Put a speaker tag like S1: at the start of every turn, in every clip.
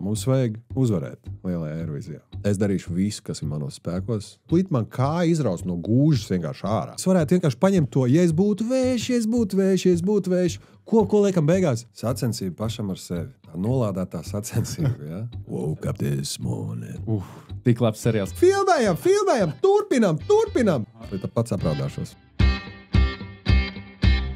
S1: Mums vajag uzvarēt lielajā Eirovīzijā. Es darīšu visu, kas ir manos spēkos. Tūlīt man kā izraust no gūžas vienkārši ārā. Es varētu vienkārši paņemt to, ja es būtu vējš. Ko liekam beigās? Sacensība pašam ar sevi. Tā nolādētā sacensība, ja? Woke up this morning.
S2: Tik labs seriāls.
S1: Filmējam, turpinam. Vai tā pats apraudāšos?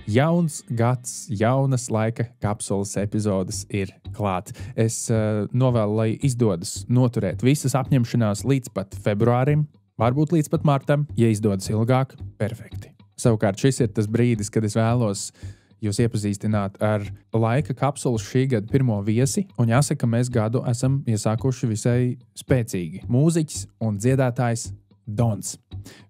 S2: Jauns gads, jaunas laika kapsulas epizodes ir klāt. Es novēlu, lai izdodas noturēt visas apņemšanās līdz pat februārim, varbūt līdz pat martam, ja izdodas ilgāk, perfekti. Savukārt šis ir tas brīdis, kad es vēlos jūs iepazīstināt ar laika kapsulas šī gada pirmo viesi, un jāsaka, ka mēs gadu esam iesākuši visai spēcīgi. Mūziķis un dziedātājs Dons.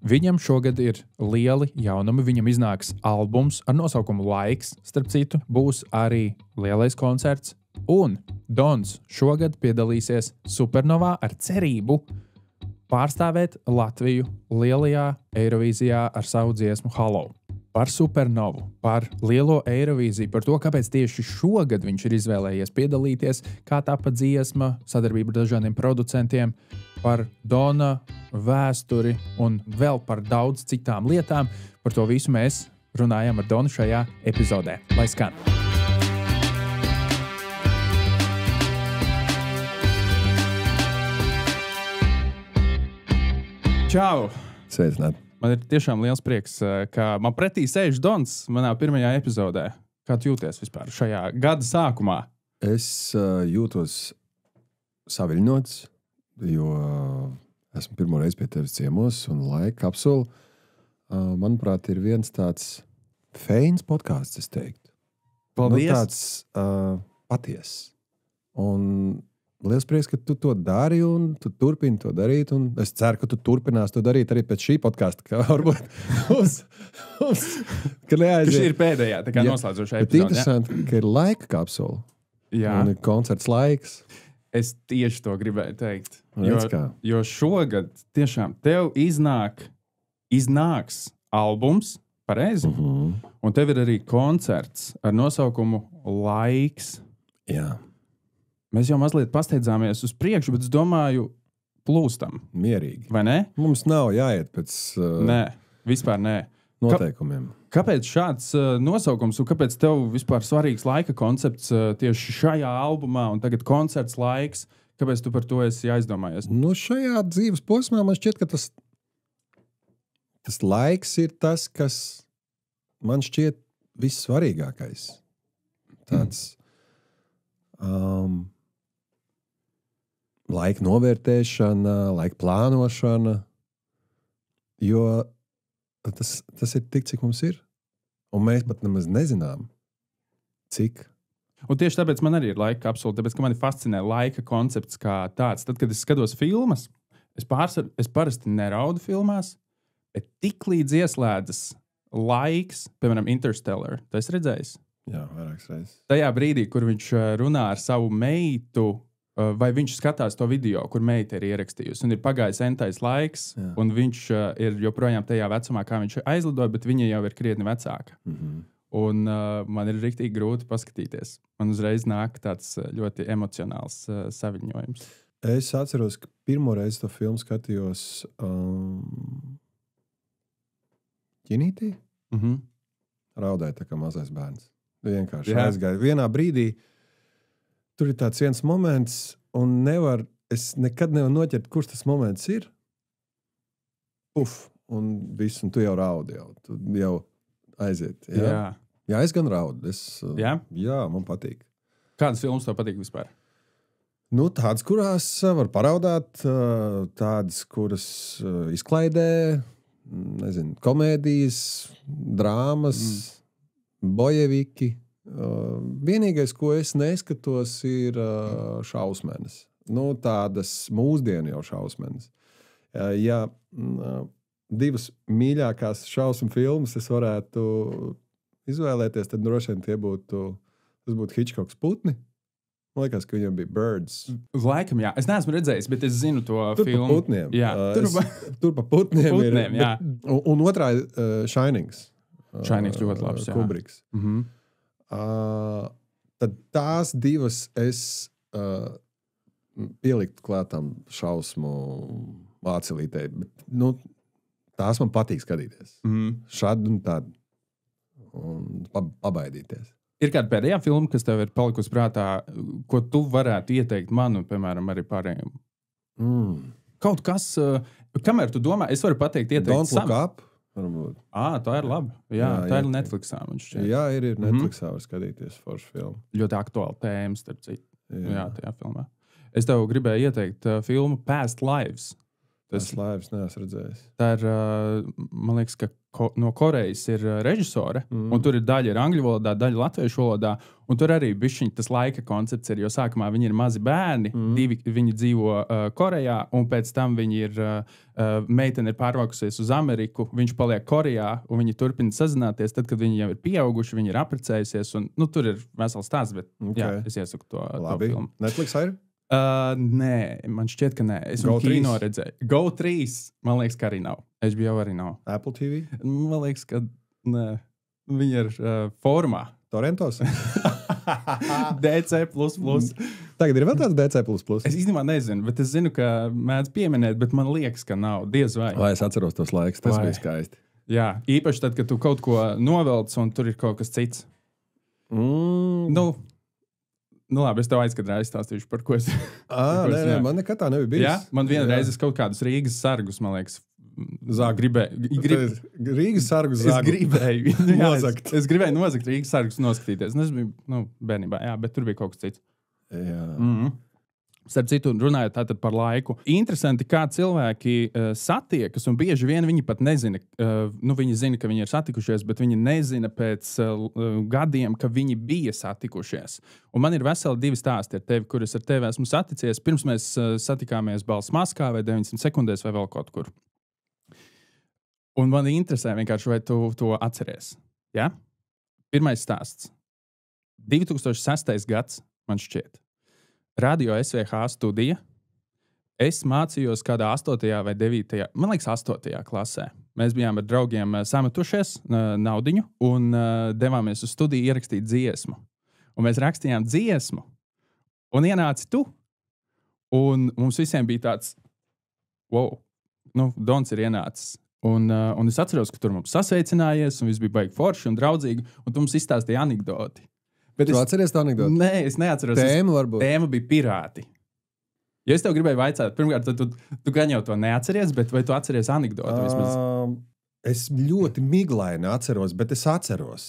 S2: Viņam šogad ir lieli jaunumi. Viņam iznāks albums ar nosaukumu Laiks, starp citu, būs arī lielais koncerts. Un Dons šogad piedalīsies Supernovā ar cerību pārstāvēt Latviju lielajā Eirovīzijā ar savu dziesmu Halo. Par Supernovu, par lielo Eirovīziju, par to, kāpēc tieši šogad viņš ir izvēlējies piedalīties, kā tāpa dziesma, sadarbība ar dažādiem producentiem, par Dona vēsturi un vēl par daudz citām lietām. Par to visu mēs runājam ar Donu šajā epizodē. Lai skan! Čau!
S1: Sveicināt.
S2: Man ir tiešām liels prieks, ka man pretī sēž Dons manā pirmajā epizodē. Kā tu jūties vispār šajā gada sākumā?
S1: Es jūtos saviļņots, jo esmu pirmo reizi pie tevis ciemos un laika kapsula, manuprāt, ir viens tāds feins podcasts, es teiktu.
S2: Paldies!
S1: Tāds patiess. Un liels prieks, ka tu to dari un tu turpini to darīt. Un es ceru, ka tu turpinās to darīt arī pēc šī podkasta. Ka varbūt ka neaiziet.
S2: Šī ir pēdējā, tā kā noslēdzošā epizode.
S1: Bet interesanti, ka ir laika kapsula.
S2: Jā.
S1: Un ir koncerts Laiks.
S2: Es tieši to gribēju teikt.
S1: Redz kā.
S2: Jo šogad tiešām tev iznāks albums, pareizi? Un tev ir arī koncerts ar nosaukumu Laiks.
S1: Jā.
S2: Mēs jau mazliet pasteidzāmies uz priekšu, bet es domāju, plūstam.
S1: Mierīgi.
S2: Vai ne?
S1: Mums nav jāiet pēc
S2: Nē, vispār nē.
S1: noteikumiem.
S2: Kāpēc šāds nosaukums un kāpēc tev vispār svarīgs laika koncepts tieši šajā albumā un tagad koncerts Laiks? Kāpēc tu par to esi aizdomājies?
S1: Nu, šajā dzīves posmā man šķiet, ka tas laiks ir tas, kas man šķiet vissvarīgākais. Tāds laika novērtēšana, laika plānošana, jo tas ir tik, cik mums ir. Un mēs pat nemaz nezinām, cik.
S2: Un tieši tāpēc man arī ir laika kapsula, tāpēc, ka mani fascinē laika koncepts kā tāds. Tad, kad es skatos filmas, es parasti neraudu filmās, bet tik līdz ieslēdzas laiks, piemēram, Interstellar, tu esi redzējis?
S1: Jā, vairākas reizes.
S2: Tajā brīdī, kur viņš runā ar savu meitu, vai viņš skatās to video, kur meita ir ierakstījusi, un ir pagājis entais laiks, jā. Un viņš ir joprojām tajā vecumā, kā viņš aizlidoja, bet viņa jau ir krietni vecāka. Un man ir riktīgi grūti paskatīties. Man uzreiz nāk tāds ļoti emocionāls saviņojums.
S1: Es atceros, ka pirmo reizi to filmu skatījos ķinītī. Raudēja tā kā mazais bērns. Vienkārši aizgāja. Vienā brīdī tur ir tāds viens moments, un es nekad nevaru noķert, kurš tas moments ir. Un viss, un tu jau raudi. Tu jau aiziet. Jā, es gan raudu. Jā, man patīk.
S2: Kādas filmas tev patīk vispār?
S1: Nu, tādas, kurās var paraudāt, tādas, kuras izklaidē, nezinu, komēdijas, drāmas, bojeviki. Vienīgais, ko es neskatos, ir šausmenes. Nu, tādas mūsdienu jau šausmenes. Ja divas mīļākās šausmu filmas es varētu izvēlēties, tad droši vien tas būtu Hitchcocks Putni. Man liekas, ka viņam bija Birds.
S2: Laikam, jā. Es neesmu redzējis, bet es zinu to filmu.
S1: Pa putniem.
S2: Jā.
S1: Tur pa putniem ir.
S2: Jā.
S1: Un otrā Shinings.
S2: Shinings ļoti labs, jā.
S1: Kubriks. Tad tās divas es pielikt klātām šausmu vācelītei. Bet, tās man patīk skatīties. Šādi un tādi. Un pabaidīties.
S2: Ir kāda pēdējā filma, kas tev ir palikusi prātā, ko tu varētu ieteikt man, un, piemēram, arī pārējiem? Kaut kas, kamēr tu domā, es varu pateikt, ieteikt
S1: Don't Look Up. Varbūt.
S2: Tā ir laba. Jā, tā ir Netflixā.
S1: Jā, ir Netflixā var skatīties foršu filmu.
S2: Ļoti aktuāla tēma, starp citu. Jā, tajā filmā. Es tev gribēju ieteikt filmu Past Lives.
S1: Past Lives neesmu redzējis.
S2: Tā ir, man liekas, ka no Korejas ir režisore, un tur ir daļa ir angļu valodā, daļa latviešu valodā, un tur arī bišķiņ tas laika koncepts ir, jo sākumā viņi ir mazi bērni, divi viņi dzīvo Korejā, un pēc tam viņi ir, meitene ir pārvākusies uz Ameriku, viņš paliek Korejā, un viņi turpina sazināties, tad, kad viņi jau ir pieauguši, viņi ir apprecējusies, un tur ir vesels stāsts, bet jā, es iesaku to filmu.
S1: Netflixā ir?
S2: Nē, man šķiet, ka nē. Es viņu kino redzēju. Go 3, man liekas, ka arī nav. HBO arī nav.
S1: Apple TV?
S2: Man liekas, ka nē. Viņi ir formā.
S1: Torrentos?
S2: DC++.
S1: Tagad ir vēl tāds DC++?
S2: Es īstenībā nezinu, bet es zinu, ka mēdz pieminēt, bet man liekas, ka nav. Diez vai.
S1: Vai es atceros tos laikus, tas bija skaisti.
S2: Jā, īpaši tad, kad tu kaut ko novelc un tur ir kaut kas cits. Nu labi, es tev aizkadrā izstāstīšu, par ko es...
S1: Nē, man nekad tā nebija bijis.
S2: Jā, man vienreiz es kaut kādus Rīgas sargus, man liekas,
S1: Rīgas sargus zāgu.
S2: Es gribēju nozagt Rīgas sargus noskatīties. Es biju, bērnībā, jā, bet tur bija kaut kas cits.
S1: Jā.
S2: Starp citu, runājot tātad par laiku. Interesanti, kā cilvēki satiekas, un bieži vien viņi pat nezina, viņi zina, ka viņi ir satikušies, bet viņi nezina pēc gadiem, ka viņi bija satikušies. Un man ir veseli 2 stāsti ar tevi, kur es ar tevi esmu saticies. Pirms mēs satikāmies Balss maskā vai 900 sekundēs vai vēl kaut kur. Un man interesē vienkārši, vai tu to atceries. Ja? Pirmais stāsts. 2006. gads, man šķiet. Radio SVH studija. Es mācījos kādā 8. vai 9. Man liekas, 8. klasē. Mēs bijām ar draugiem sametušies naudiņu un devāmies uz studiju ierakstīt dziesmu. Un mēs rakstījām dziesmu. Un ienāci tu. Un mums visiem bija tāds, wow, Dons ir ienācis. Un es atceros, ka tur mums sasveicinājies, un viss bija baigi forši un draudzīgi, un tu mums izstāstīji anekdoti.
S1: Bet tu atceries tā anekdoti?
S2: Nē, es neatceros.
S1: Tēma varbūt?
S2: Tēma bija pirāti. Ja es tev gribēju vaicāt, pirmkārt, tu gan jau to neatceries, bet vai tu atceries anekdoti vismaz?
S1: Es ļoti miglaini atceros, bet es atceros.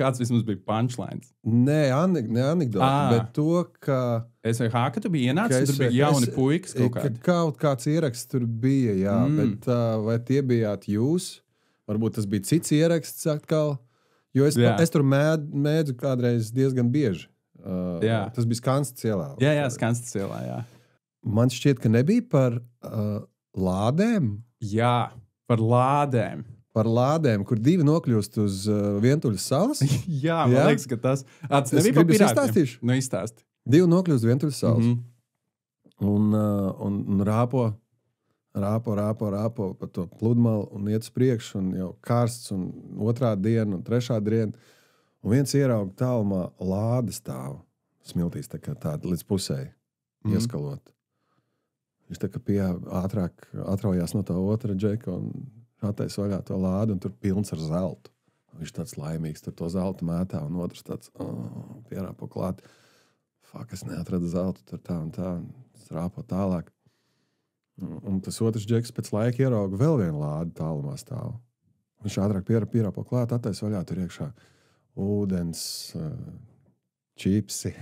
S2: Kāds vismaz bija punchlines?
S1: Ne anekdoti, bet to, ka...
S2: SVH, ka tu biji ienācis, tur bija jauni puikas kaut kādi.
S1: Kaut kāds ieraksts tur bija, jā, bet vai tie bijāt jūs? Varbūt tas bija cits ieraksts atkal. Jo es tur mēdzu kādreiz diezgan bieži. Tas bija Skanstas ielā.
S2: Jā, Skanstas ielā, jā.
S1: Man šķiet, ka nebija par lādēm.
S2: Jā, par lādēm.
S1: Par lādēm, kur 2 nokļūst uz Vientuļas salas.
S2: Jā, man liekas, ka tas... Tas nebija par pirātiem. Izstāsti.
S1: 2 nokļūst Vientuļas salas. Un rāpo pa to pludmali un iet uz priekšu, un jau karsts, un 2. diena, un 3. diena. Un viens ierauga tālumā lāde stāv smiltīs, tā kā tāda līdz pusēji ieskalot. Viņš tā kā ātrāk atraujās no tā otra džeka un attaisa vaļā to lādi, un tur pilns ar zeltu. Viņš tāds laimīgs, tur to zeltu mētā, un otrs tāds pierāpo klāt. Es neatradu zeltu, tur tā un tā, un rāpo tālāk. Un tas otrs džeks pēc laika ierauga vēl vienu lādi tālumā stāv. Viņš ātrāk pierāpo klāt, attaisa vaļā tur iekšā ūdens, čipsi.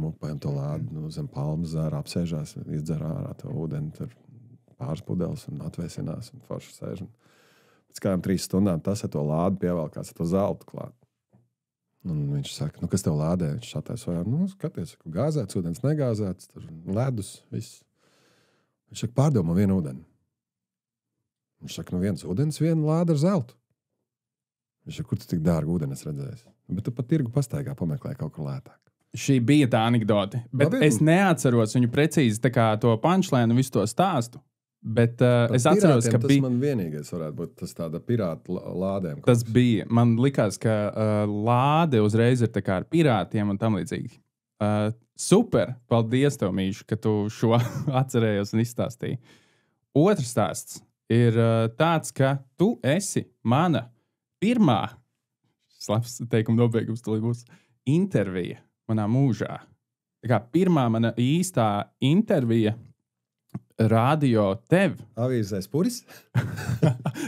S1: Paņem to lādi zem palmas zāra, apsēžās, izdzer ārā to ūdeni, tur pāris pudeles un atvēsinās un forši sēž. Pēc kādām 3 stundām tas ar to lādi pievelkās ar to zeltu klāt. Un viņš saka, kas tev lādē? Viņš attaisa vaļā, skaties, gāzēts, ūdens negāzēts, tur ledus, viss. Viņš saka, pārdomā vienu ūdeni. Viņš saka, viens ūdens, viena lāde ar zeltu. Viņš saka, kur tu tik dārgu ūdeni esi redzējis? Bet tu pat tirgu pastaigā pameklēji kaut kur lētāk.
S2: Šī bija tā anekdote, bet es neatceros viņu precīzi tā kā to punchline un visu to stāstu. Bet es atceros, ka
S1: tas man vienīgais varētu būt tas tāda pirāta lādēm.
S2: Tas bija. Man likās, ka lāde uzreiz ir tā kā ar pirātiem un tam līdzīgi. Super! Paldies tev, Mīš, ka tu šo atcerējies un izstāstīji. Otrs stāsts ir tāds, ka tu esi mana pirmā, slēps teikuma nobeigums tulī būs, intervija manā mūžā. Tā kā pirmā mana īstā intervija radio tev.
S1: Avīzēs puris?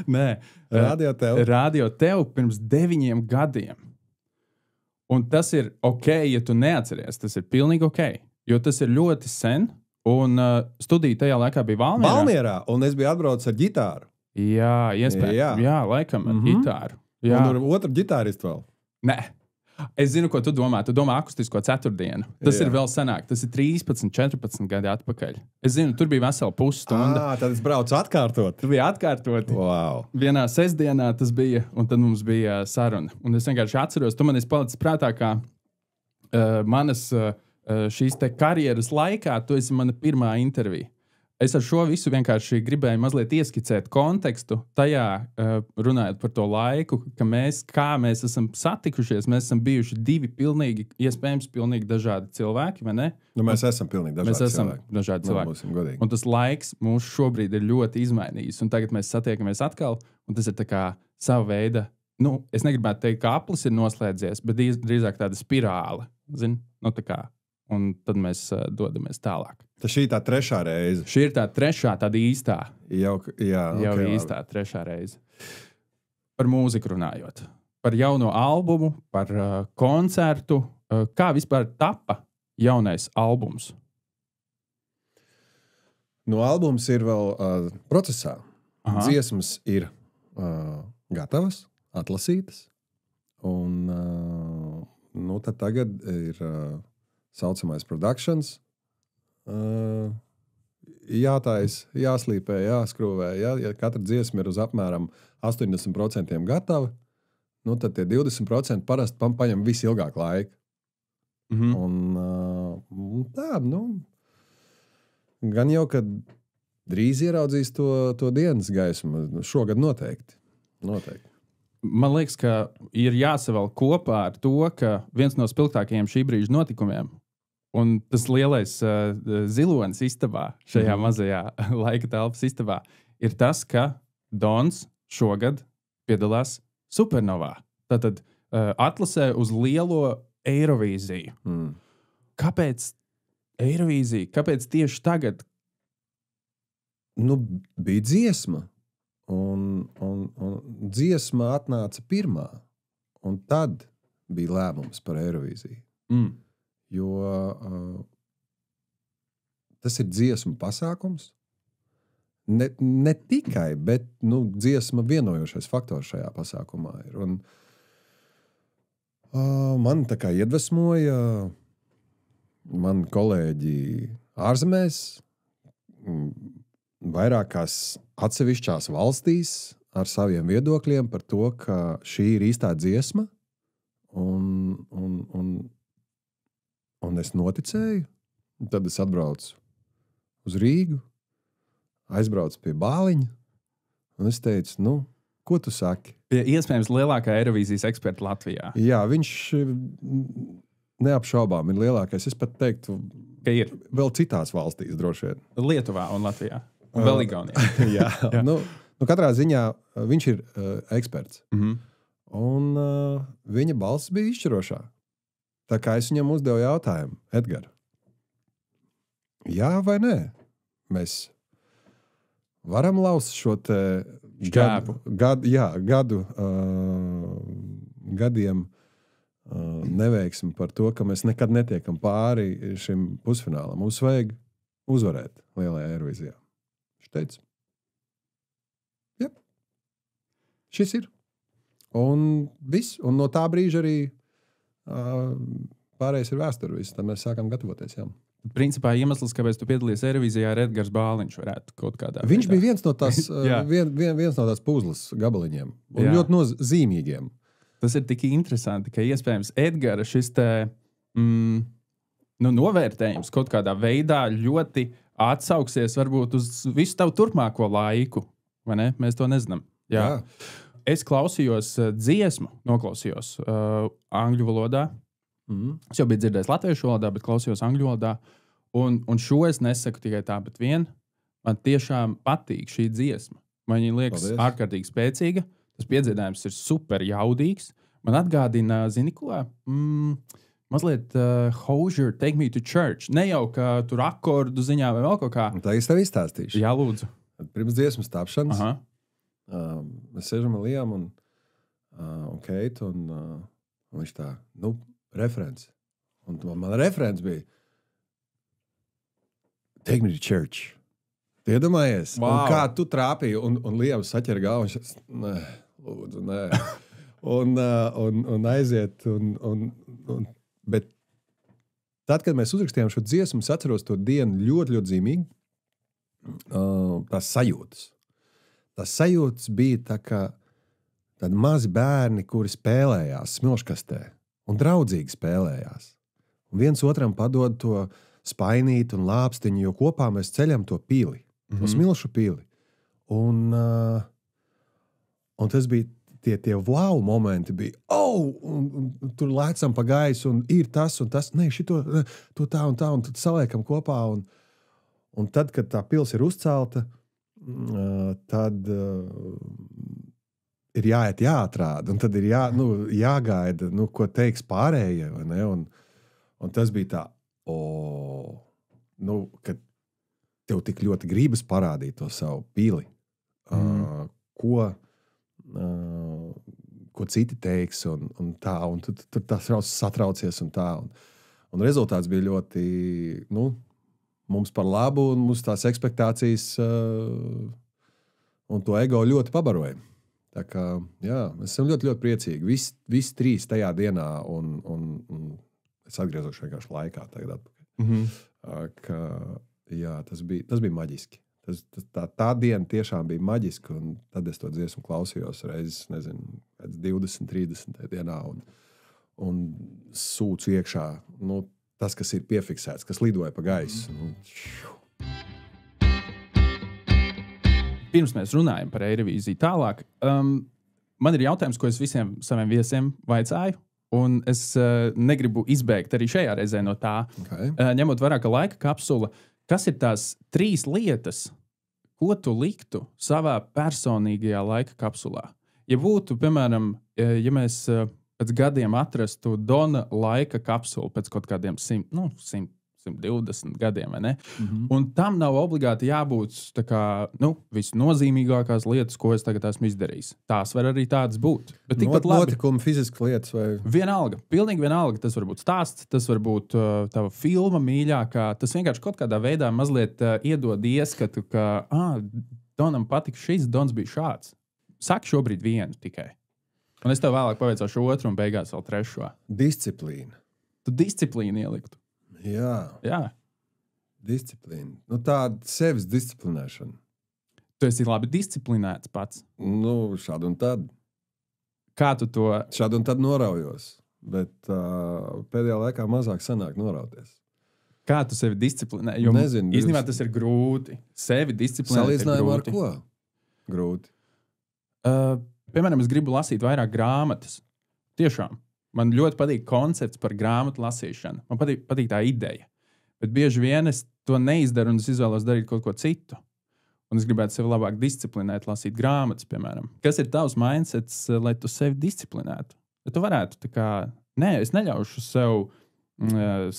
S2: Nē.
S1: Radio tev?
S2: Radio tev pirms 9 gadiem. Un tas ir ok, ja tu neatceries. Tas ir pilnīgi ok, jo tas ir ļoti sen. Un studija tajā laikā bija Valmierā.
S1: Valmierā, un es biju atbraucis ar ģitāru.
S2: Jā, iespējams. Jā, laikam ar ģitāru. Jā.
S1: Un otru ģitāristu vēl.
S2: Nē. Es zinu, ko tu domā. Tu domā akustisko ceturtdienu. Tas ir vēl senāk. Tas ir 13, 14 gadi atpakaļ. Es zinu, tur bija vesela pusstunda.
S1: Tad es braucu atkārtot.
S2: Tur bija atkārtot.
S1: Wow.
S2: Vienā sestdienā tas bija, un tad mums bija saruna. Un es vienkārši atceros, tu man esi palicis prātā, kā manas šīs te karjeras laikā, tu esi mana pirmā intervija. Es ar šo visu vienkārši gribēju mazliet ieskicēt kontekstu tajā, runājot par to laiku, kā mēs esam satikušies. Mēs esam bijuši divi iespējams pilnīgi dažādi cilvēki, vai ne?
S1: Nu, mēs esam pilnīgi dažādi cilvēki.
S2: Un tas laiks mūs šobrīd ir ļoti izmainījis. Un tagad mēs satiekamies atkal, un tas ir tā kā sava veida, es negribētu teikt, ka aplis ir noslēdzies, bet drīzāk tāda spirāle, zini? Tā kā. Un tad mēs dodamies tālāk.
S1: Tas šī ir tā trešā reize.
S2: Šī ir tā trešā, tāda īstā.
S1: Jau
S2: īstā trešā reize. Par mūziku runājot. Par jauno albumu, par koncertu. Kā vispār tapa jaunais albums?
S1: Albums ir vēl procesā. Aha. Dziesmas ir gatavas, atlasītas. Un tad tagad ir saucamais productions. Jātais, jāslīpē, jāskrūvē. Ja katra dziesma ir uz apmēram 80% gatava, tad tie 20% parasti paņem visilgāk laika. Un gan jau, kad drīz ieraudzīs to dienas gaismu. Šogad noteikti.
S2: Man liekas, ka ir jāsavēl kopā ar to, ka viens no spilgtākajiem šī brīža notikumiem un tas lielais zilonis istabā, šajā mazajā laika telpas istabā, ir tas, ka Dons šogad piedalās Supernovā. Tātad atlasē uz lielo Eirovīziju. Kāpēc Eirovīzija? Kāpēc tieši tagad?
S1: Bija dziesma. Un dziesma atnāca pirmā. Un tad bija lēmums par Eirovīziju. Jo tas ir dziesmu pasākums. Ne tikai, bet dziesma vienojošais faktors šajā pasākumā ir. Un man tā kā iedvesmoja mani kolēģi ārzemēs, vairākās atsevišķās valstīs ar saviem viedokļiem par to, ka šī ir īstā dziesma. Un es noticēju. Tad es atbraucu uz Rīgu, aizbraucu pie Bāliņa, un es teicu, ko tu saki?
S2: Pie iespējams lielākā Eirovīzijas eksperta Latvijā.
S1: Jā, viņš neapšaubām ir lielākais. Es pat teiktu,
S2: ka ir
S1: vēl citās valstīs droši vien.
S2: Lietuvā un Latvijā. Un vēl Igaunijā.
S1: Jā. Katrā ziņā viņš ir eksperts. Un viņa balss bija izšķirošā. Tā kā es viņam uzdevu jautājumu, Edgar, jā vai nē? Mēs varam laust šo te gadiem neveiksmi par to, ka mēs nekad netiekam pāri šim pusfinālam. Mums vajag uzvarēt lielajā Eirovīzijā. Viņš teica, jā, šis ir. Un viss. Un no tā brīža arī pārējais ir vēsture. Tad mēs sākam gatavoties. Jā.
S2: Principā iemesls, kāpēc tu piedalījies Eirovīzijā, ir Edgars Bāliņš. Varētu kaut kādā
S1: Viņš veidā. Bija viens no tās puzles gabaliņiem. Un ļoti nozīmīgiem.
S2: Tas ir tik interesanti, ka iespējams Edgara šis te novērtējums kaut kādā veidā ļoti atsauksies varbūt uz visu tavu turpmāko laiku, vai ne? Mēs to nezinām. Jā. Es klausījos dziesmu, noklausījos angļu valodā. Es jau biju dzirdējis latviešu valodā, bet klausījos angļu valodā. Un šo es nesaku tikai tā, bet man tiešām patīk šī dziesma. Man viņa liekas ārkārtīgi spēcīga. Tas piedziedājums ir super jaudīgs. Man atgādina, zini ko? Mazliet Hozier, Take Me to Church. Ne jau, ka tur akordu ziņā vai vēl kaut kā.
S1: Tā es tev izstāstīšu.
S2: Jā, lūdzu.
S1: Pirms dziesmas tapšanas. Mēs sēžam ar Liam un Keitu, un viņš tā, referents. Un man referents bija Take Me to Church. Tu iedomājies? Wow. Un kā tu trāpīji, un Liams saķer galvu, viņš nē, lūdzu, nē. un aiziet, bet tad, kad mēs uzrakstījām šo dziesmu, es atceros to dienu ļoti, ļoti zīmīgi, tās sajūtas. Tas sajūtas bija tā kā tādi mazi bērni, kuri spēlējās smilškastē un draudzīgi spēlējās. Un viens otram padod to spainīt un lāpstiņu, jo kopā mēs ceļam to pili, to smilšu pili. Un tas bija tie wow momenti bija, un tur lēcam pa gaisu, un ir tas un tas, nē, šito, to tā, un tad saliekam kopā, un tad, kad tā pils ir uzcelta, tad ir jāiet jāatrāda, un tad ir jāgaida, ko teiks pārējie, vai ne? Un tas bija tā, kad tev tik ļoti gribas parādīt to savu pili, ko citi teiks, un tā, un tu tas satraucies, un tā, un rezultāts bija ļoti, mums par labu, un mums tās ekspektācijas un to ego ļoti pabaroja. Tā kā, jā, mēs esam ļoti, ļoti priecīgi. Visi trīs tajā dienā, un es atgriezošu vienkārši laikā tagad atpakaļ. Jā, tas bija maģiski. Tā diena tiešām bija maģiska, un tad es to dziesmu klausījos reizes, nezinu, 20, 30 dienā, un sūcu iekšā, tas, kas ir piefiksēts, kas lidoja pa gaisu.
S2: Pirms mēs runājam par Eirovīziju tālāk, man ir jautājums, ko es visiem saviem viesiem vaicāju, un es negribu izbēgt arī šajā reizē no tā.
S1: Okay.
S2: Ņemot vērā, ka laika kapsula, kas ir tās 3 lietas, ko tu liktu savā personīgajā laika kapsulā? Ja būtu, piemēram, ja mēs pēc gadiem atrastu Dona laika kapsulu pēc kaut kādiem 120 gadiem, vai ne? Un tam nav obligāti jābūt tā kā, visnozīmīgākās lietas, ko es tagad esmu izdarījis. Tās var arī tādas būt. Bet tikpat labi.
S1: Notikumi, fiziskas lietas vai...
S2: Vienalga, pilnīgi vienalga. Tas var būt stāsts, tas var būt tava filma mīļākā. Tas vienkārši kaut kādā veidā mazliet iedod ieskatu, ka Donam patika šis, Dons bija šāds. Saki šobrīd vienu tikai. Un es tev vēlāk pavaicāšu otru un beigās vēl trešo.
S1: Disciplīna.
S2: Tu disciplīnu ieliktu.
S1: Jā. Disciplīna. Tāda sevis disciplinēšana.
S2: Tu esi labi disciplinēts pats.
S1: Šādi un tad.
S2: Kā tu to...
S1: Šādi un tad noraujos. Bet pēdējā laikā mazāk sanāk norauties.
S2: Kā tu sevi disciplinē? Jo
S1: nezinu.
S2: Īstenībā tas ir grūti. Sevi disciplinēt ir grūti.
S1: Salīdzinājumā ar ko? Grūti.
S2: Piemēram, es gribu lasīt vairāk grāmatas. Tiešām. Man ļoti patīk koncepts par grāmatu lasīšanu. Man patīk tā ideja. Bet bieži vien es to neizdaru un es izvēlos darīt kaut ko citu. Un es gribētu sevi labāk disciplinēt, lasīt grāmatas, piemēram. Kas ir tavs mindsets, lai tu sevi disciplinētu? Lai tu varētu tā kā... Nē, es neļaušu sev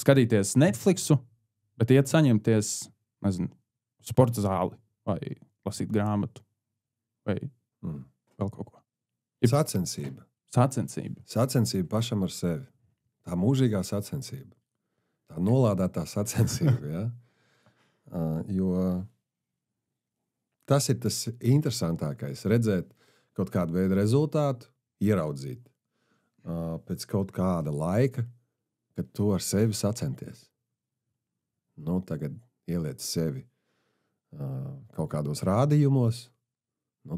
S2: skatīties Netflixu, bet iet saņemties, nezinu, sporta zāli vai lasīt grāmatu vai vēl kaut ko.
S1: Sacensība. Sacensība pašam ar sevi. Tā mūžīgā sacensība. Tā nolādētā sacensība, ja? Jo tas ir tas interesantākais. Redzēt kaut kādu veidu rezultātu, ieraudzīt pēc kaut kāda laika, kad tu ar sevi sacenties. Tagad ieliec sevi kaut kādos rādījumos.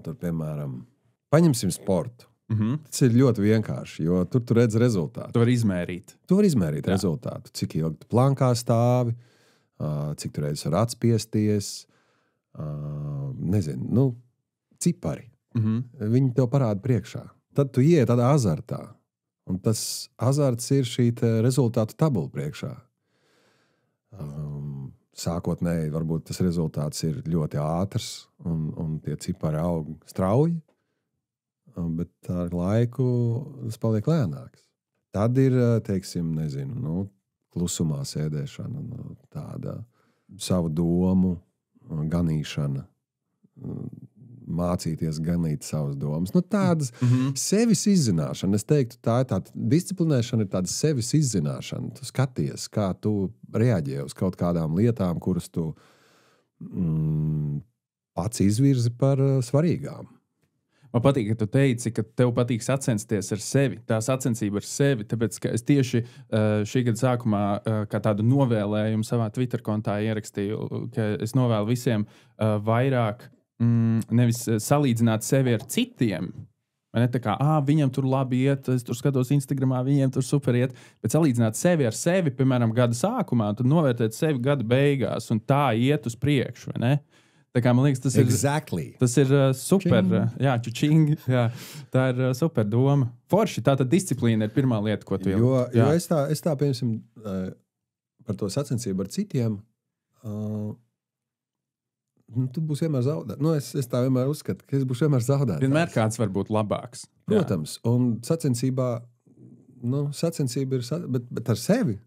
S1: Tur, piemēram, paņemsim sportu. Tas ir ļoti vienkārši, jo tu redz rezultātu.
S2: Tu vari izmērīt.
S1: Rezultātu. Cik ilgi tu plankā stāvi, cik tu reizes var atspiesties, nezinu, cipari. Viņi tev parāda priekšā. Tad tu iet tādā azartā. Un tas azarts ir šī rezultātu tabula priekšā. Sākotnēji varbūt tas rezultāts ir ļoti ātrs un tie cipari aug strauji, bet ar laiku tas paliek lēnāks. Tad ir, teiksim, nezinu, klusumā sēdēšana, tāda savu domu ganīšana, mācīties ganīt savas domas. Tādas sevis izzināšana. Es teiktu, tā ir tāda disciplinēšana, ir tāda sevis izzināšana. Tu skaties, kā tu reaģē uz kaut kādām lietām, kuras tu pats izvirzi par svarīgām.
S2: Man patīk, ka tu teici, ka tev patīk sacensties ar sevi. Tā sacensība ar sevi, tāpēc, ka es tieši šī gada sākumā kā tādu novēlējumu savā Twitter kontā ierakstīju, ka es novēlu visiem vairāk nevis salīdzināt sevi ar citiem. Ne tā kā, viņam tur labi iet, es tur skatos Instagramā, viņiem tur super iet, bet salīdzināt sevi ar sevi, piemēram, gada sākumā, tad novērtēt sevi gada beigās un tā iet uz priekšu, vai ne? Tā kā man liekas, tas ir super. Jā, čučing, jā, tā ir super doma. Forši, tā tad disciplīna ir pirmā lieta, ko tu
S1: jo es tā piemēram, par to sacensību ar citiem, tu būsi vienmēr zaudētājs. Es tā vienmēr uzskatu, ka es būšu vienmēr zaudētājs.
S2: Vienmēr kāds var būt labāks.
S1: Protams, un sacensība ir, bet ar sevi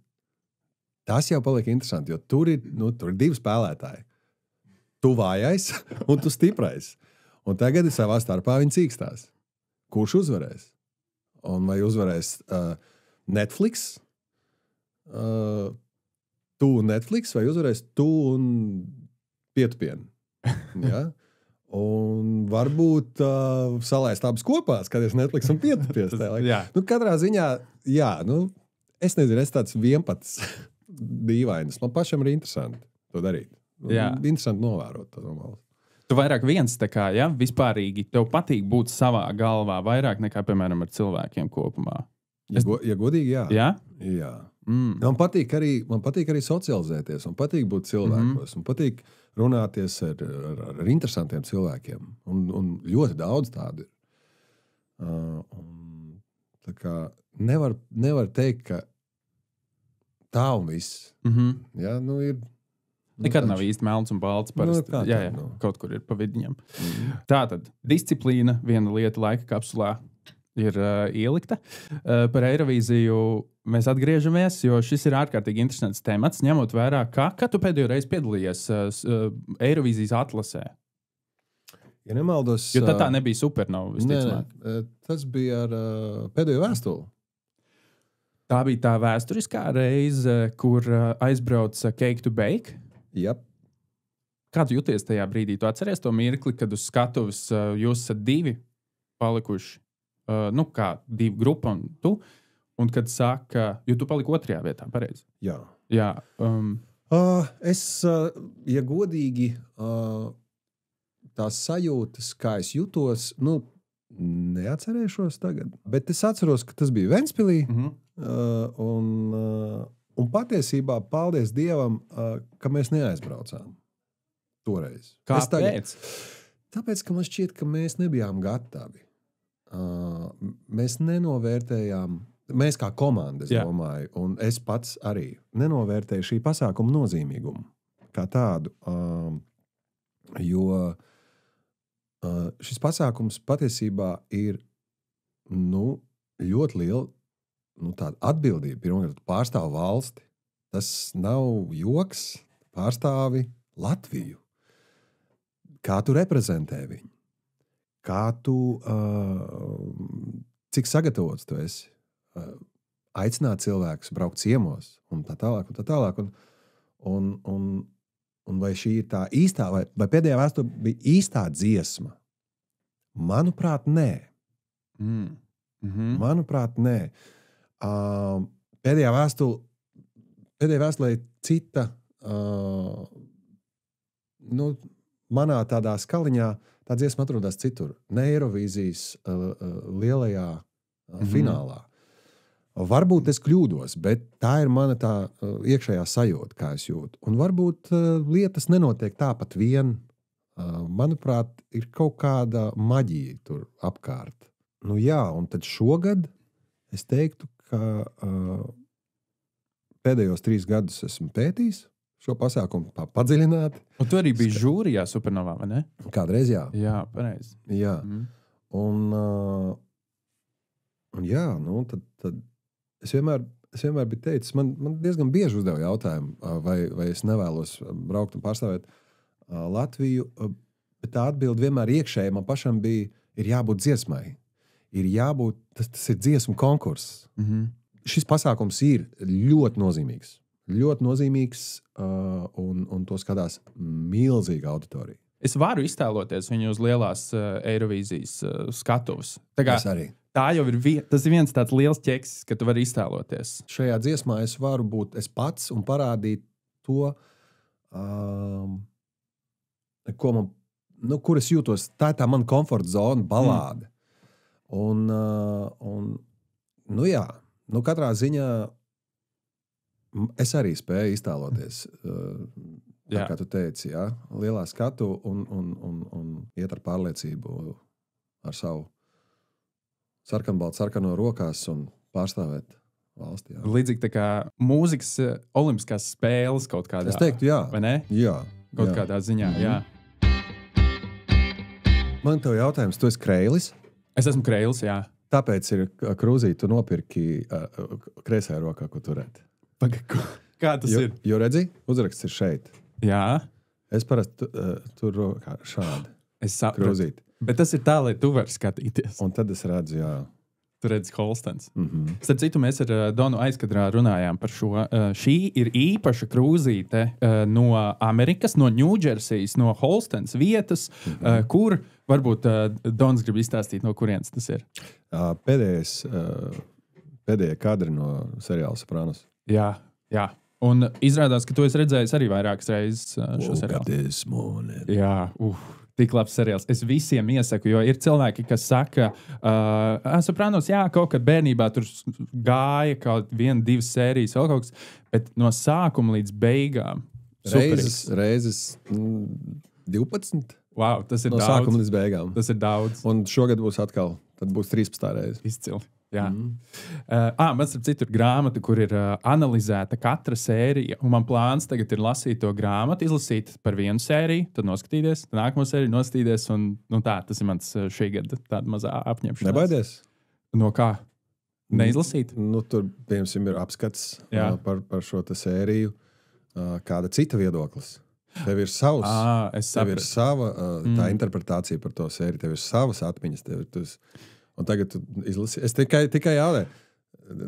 S1: tas jau paliek interesanti, jo tur ir divi spēlētāji. Tu vājais un tu stiprais. Un tagad savā starpā viņi cīkstās. Kurš uzvarēs? Un vai uzvarēs Netflix? Tu un Netflix, vai uzvarēs tu un pietupienu? Ja? Un varbūt salaist abas kopā, skaties Netflix un pietupies. Katrā ziņā, es nezinu, es tāds 11 dīvainis. Man pašam ir interesanti to darīt. Interesanti novērot to no malas.
S2: Tu vairāk viens tā kā, vispārīgi tev patīk būt savā galvā vairāk nekā, piemēram, ar cilvēkiem kopumā.
S1: Ja godīgi, jā. Jā. Man patīk arī socializēties, man patīk būt cilvēkos, man patīk runāties ar interesantiem cilvēkiem, un ļoti daudz tādu ir. Tā kā nevar teikt, ka tā un viss. Ja, ir
S2: nekad nav īsti melns un balts. Parasti, kaut kur ir pa vidiņam. Tātad, disciplīna, viena lieta laika kapsulā ir ielikta. Par Eirovīziju mēs atgriežamies, jo šis ir ārkārtīgi interesants temats, ņemot vērā, kā tu pēdējo reizi piedalījies Eirovīzijas atlasē.
S1: Ja nemaldos...
S2: Jo tā nebija supernova, visticamāk.
S1: Tas bija ar pēdējo vēstuli.
S2: Tā bija tā vēsturiskā reize, kur aizbrauca Cake to Bake.
S1: Yep.
S2: Kā tu jūties tajā brīdī? Tu atceries to mirkli, kad uz skatuves jūs esat divi palikuši, kā divi grupa un tu, un kad saka, jo tu paliki otrajā vietā, pareizi?
S1: Jā. Es, ja godīgi, tās sajūtas, kā es jutos, neatcerēšos tagad, bet es atceros, ka tas bija Ventspilī, un patiesībā, paldies Dievam, ka mēs neaizbraucām toreiz.
S2: Kāpēc?
S1: Tāpēc, ka man šķiet, ka mēs nebijām gatavi. Mēs nenovērtējām, mēs kā komanda, es domāju, un es pats arī nenovērtēju šī pasākuma nozīmīgumu kā tādu, jo šis pasākums patiesībā ir ļoti liela tāda atbildība. Pirmkārt, pārstāv valsti. Tas nav joks, pārstāvi Latviju. Kā tu reprezentē viņu? Kā tu, cik sagatavots tu esi? Aicināt cilvēkus, braukt ciemos un tā tālāk, un tā tālāk. Un vai šī ir tā īstā, vai pēdējā vēsture bija īstā dziesma? Manuprāt, nē. Manuprāt, nē. Pēdējā vēstulē cita, manā tādā skaliņā tā dziesma atrodas citur, ne Eirovīzijas lielajā finālā. Varbūt es kļūdos, bet tā ir mana tā iekšējā sajūta, kā es jūtu. Un varbūt lietas nenotiek tāpat vien. Manuprāt, ir kaut kāda maģija tur apkārt. Nu jā, un tad šogad es teiktu, ka pēdējos 3 gadus esmu pētījis šo pasākumu padziļināti.
S2: Un tu arī biji žūrijā Supernovā, vai ne?
S1: Kādreiz jā.
S2: Jā, pareizi.
S1: Jā. Un jā, nu tad es vienmēr biju teicis, man diezgan bieži uzdeva jautājumu, vai es nevēlos braukt un pārstāvēt Latviju, bet tā atbilde vienmēr iekšēji man pašam bija, ir jābūt dziesmai. Ir jābūt, tas ir dziesmu konkurss. Šis pasākums ir ļoti nozīmīgs. Ļoti nozīmīgs, un to skatās milzīga auditorija.
S2: Es varu iztēloties viņu uz lielās Eirovīzijas skatuves.
S1: Es arī.
S2: Tā jau ir, tas ir viens tāds liels ķeksis, ka tu vari iztēloties.
S1: Šajā dziesmā es varu būt es pats un parādīt to, kur es jūtos. Tā ir tā mana komforta zona, balāde. Un nu jā, katrā ziņā es arī spēju iztēloties, kā tu teici, jā, lielā skatu un iet ar pārliecību ar savu sarkano rokās un pārstāvēt valsti. Jā.
S2: Līdzīgi tā kā mūzikas olimpiskās spēles kaut kādā.
S1: Es teiktu, jā.
S2: Vai ne?
S1: Jā.
S2: Kaut kādā ziņā, jā.
S1: Man tev jautājums, tu esi kreilis?
S2: Es esmu kreilis, jā.
S1: Tāpēc ir krūzīt, tu nopirki kreisajā rokā, ko turēt.
S2: Kā tas ir?
S1: Jo redzi, uzraksts ir šeit.
S2: Jā.
S1: Es parasti tur rokā šādi.
S2: Es saprotu. Bet tas ir tā, lai tu vari skatīties.
S1: Un tad es redzu, jā.
S2: Tu redzi Holstens. Starp citu, mēs ar Donu aizkadrā runājām par šo. Šī ir īpaša krūzīte no Amerikas, no Ņūdžersijas, no Holstens vietas, kur varbūt Dons grib izstāstīt, no kurienes tas ir.
S1: Pēdējie kadri no seriāla Sopranos.
S2: Jā. Un izrādās, ka tu esi redzējis arī vairākas reizes šo
S1: seriālu.
S2: Jā, tik labs seriāls. Es visiem iesaku, jo ir cilvēki, kas saka, Sopranos, jā, kaut kad bērnībā tur gāja kaut 1-2 sērijas, vēl kaut kas, bet no sākuma līdz beigām.
S1: Reizes 12.
S2: Wow, tas ir
S1: no
S2: daudz.
S1: No sākuma līdz beigām.
S2: Tas ir daudz.
S1: Un šogad būs atkal, tad būs 13. reize.
S2: Izcili. Jā. Man starp citu ir grāmata, kur ir analizēta katra sērija. Un man plāns tagad ir lasīt to grāmatu, izlasīt par vienu sēriju, tad noskatīties, tad nākamo sēriju noskatīties. Un, tas ir mans šī gada tāda mazā apņemšanās.
S1: Nebaidies?
S2: No kā? Neizlasīt?
S1: Tur, piemēram, ir apskats par šo sēriju. Kāda cita viedoklis? Tev ir savs, tev ir sava tā interpretācija par to sēriju, tev ir savas atmiņas. Un tagad tu izlasi. Es tikai jautāju.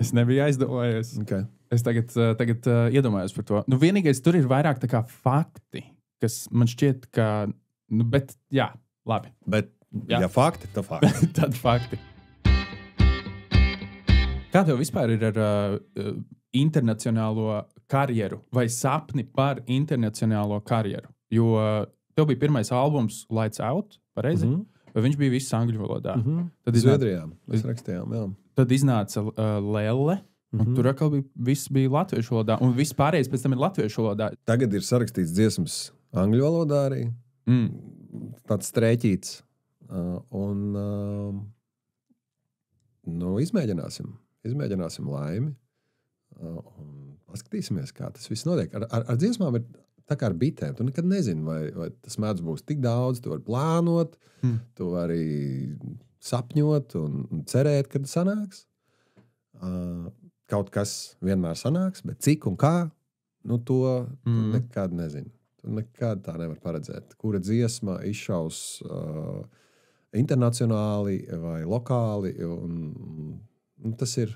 S2: Es nebiju aizdomājies.
S1: Okay.
S2: Es tagad iedomājos par to. Vienīgais tur ir vairāk tā kā fakti, kas man šķiet, ka... bet, jā, labi.
S1: Bet, ja fakti, tad fakti.
S2: Tad fakti. Kā tev vispār ir ar internacionālo karjeru vai sapni par internacionālo karjeru? Jo tev bija pirmais albums Lights Out, pareizi? Vai viņš bija viss angļu valodā?
S1: Tad Zviedrijā mēs rakstījām, jā.
S2: Tad iznāca Lelle, un tur atkal viss bija latviešu valodā, un viss pārējais pēc tam ir latviešu valodā.
S1: Tagad ir sarakstīts dziesmas angļu valodā arī. Tāds strēķīts. Izmēģināsim laimi. Un paskatīsimies, kā tas viss notiek. Ar dziesmām ir tā kā ar bitēm. Tu nekad nezini, vai tas mēdz būs tik daudz. Tu vari plānot, tu vari sapņot un cerēt, kad sanāks. Kaut kas vienmēr sanāks, bet cik un kā, to tu nekad nezini. Tu nekad tā nevar paredzēt. Kura dziesma izšaus internacionāli vai lokāli. Un tas ir...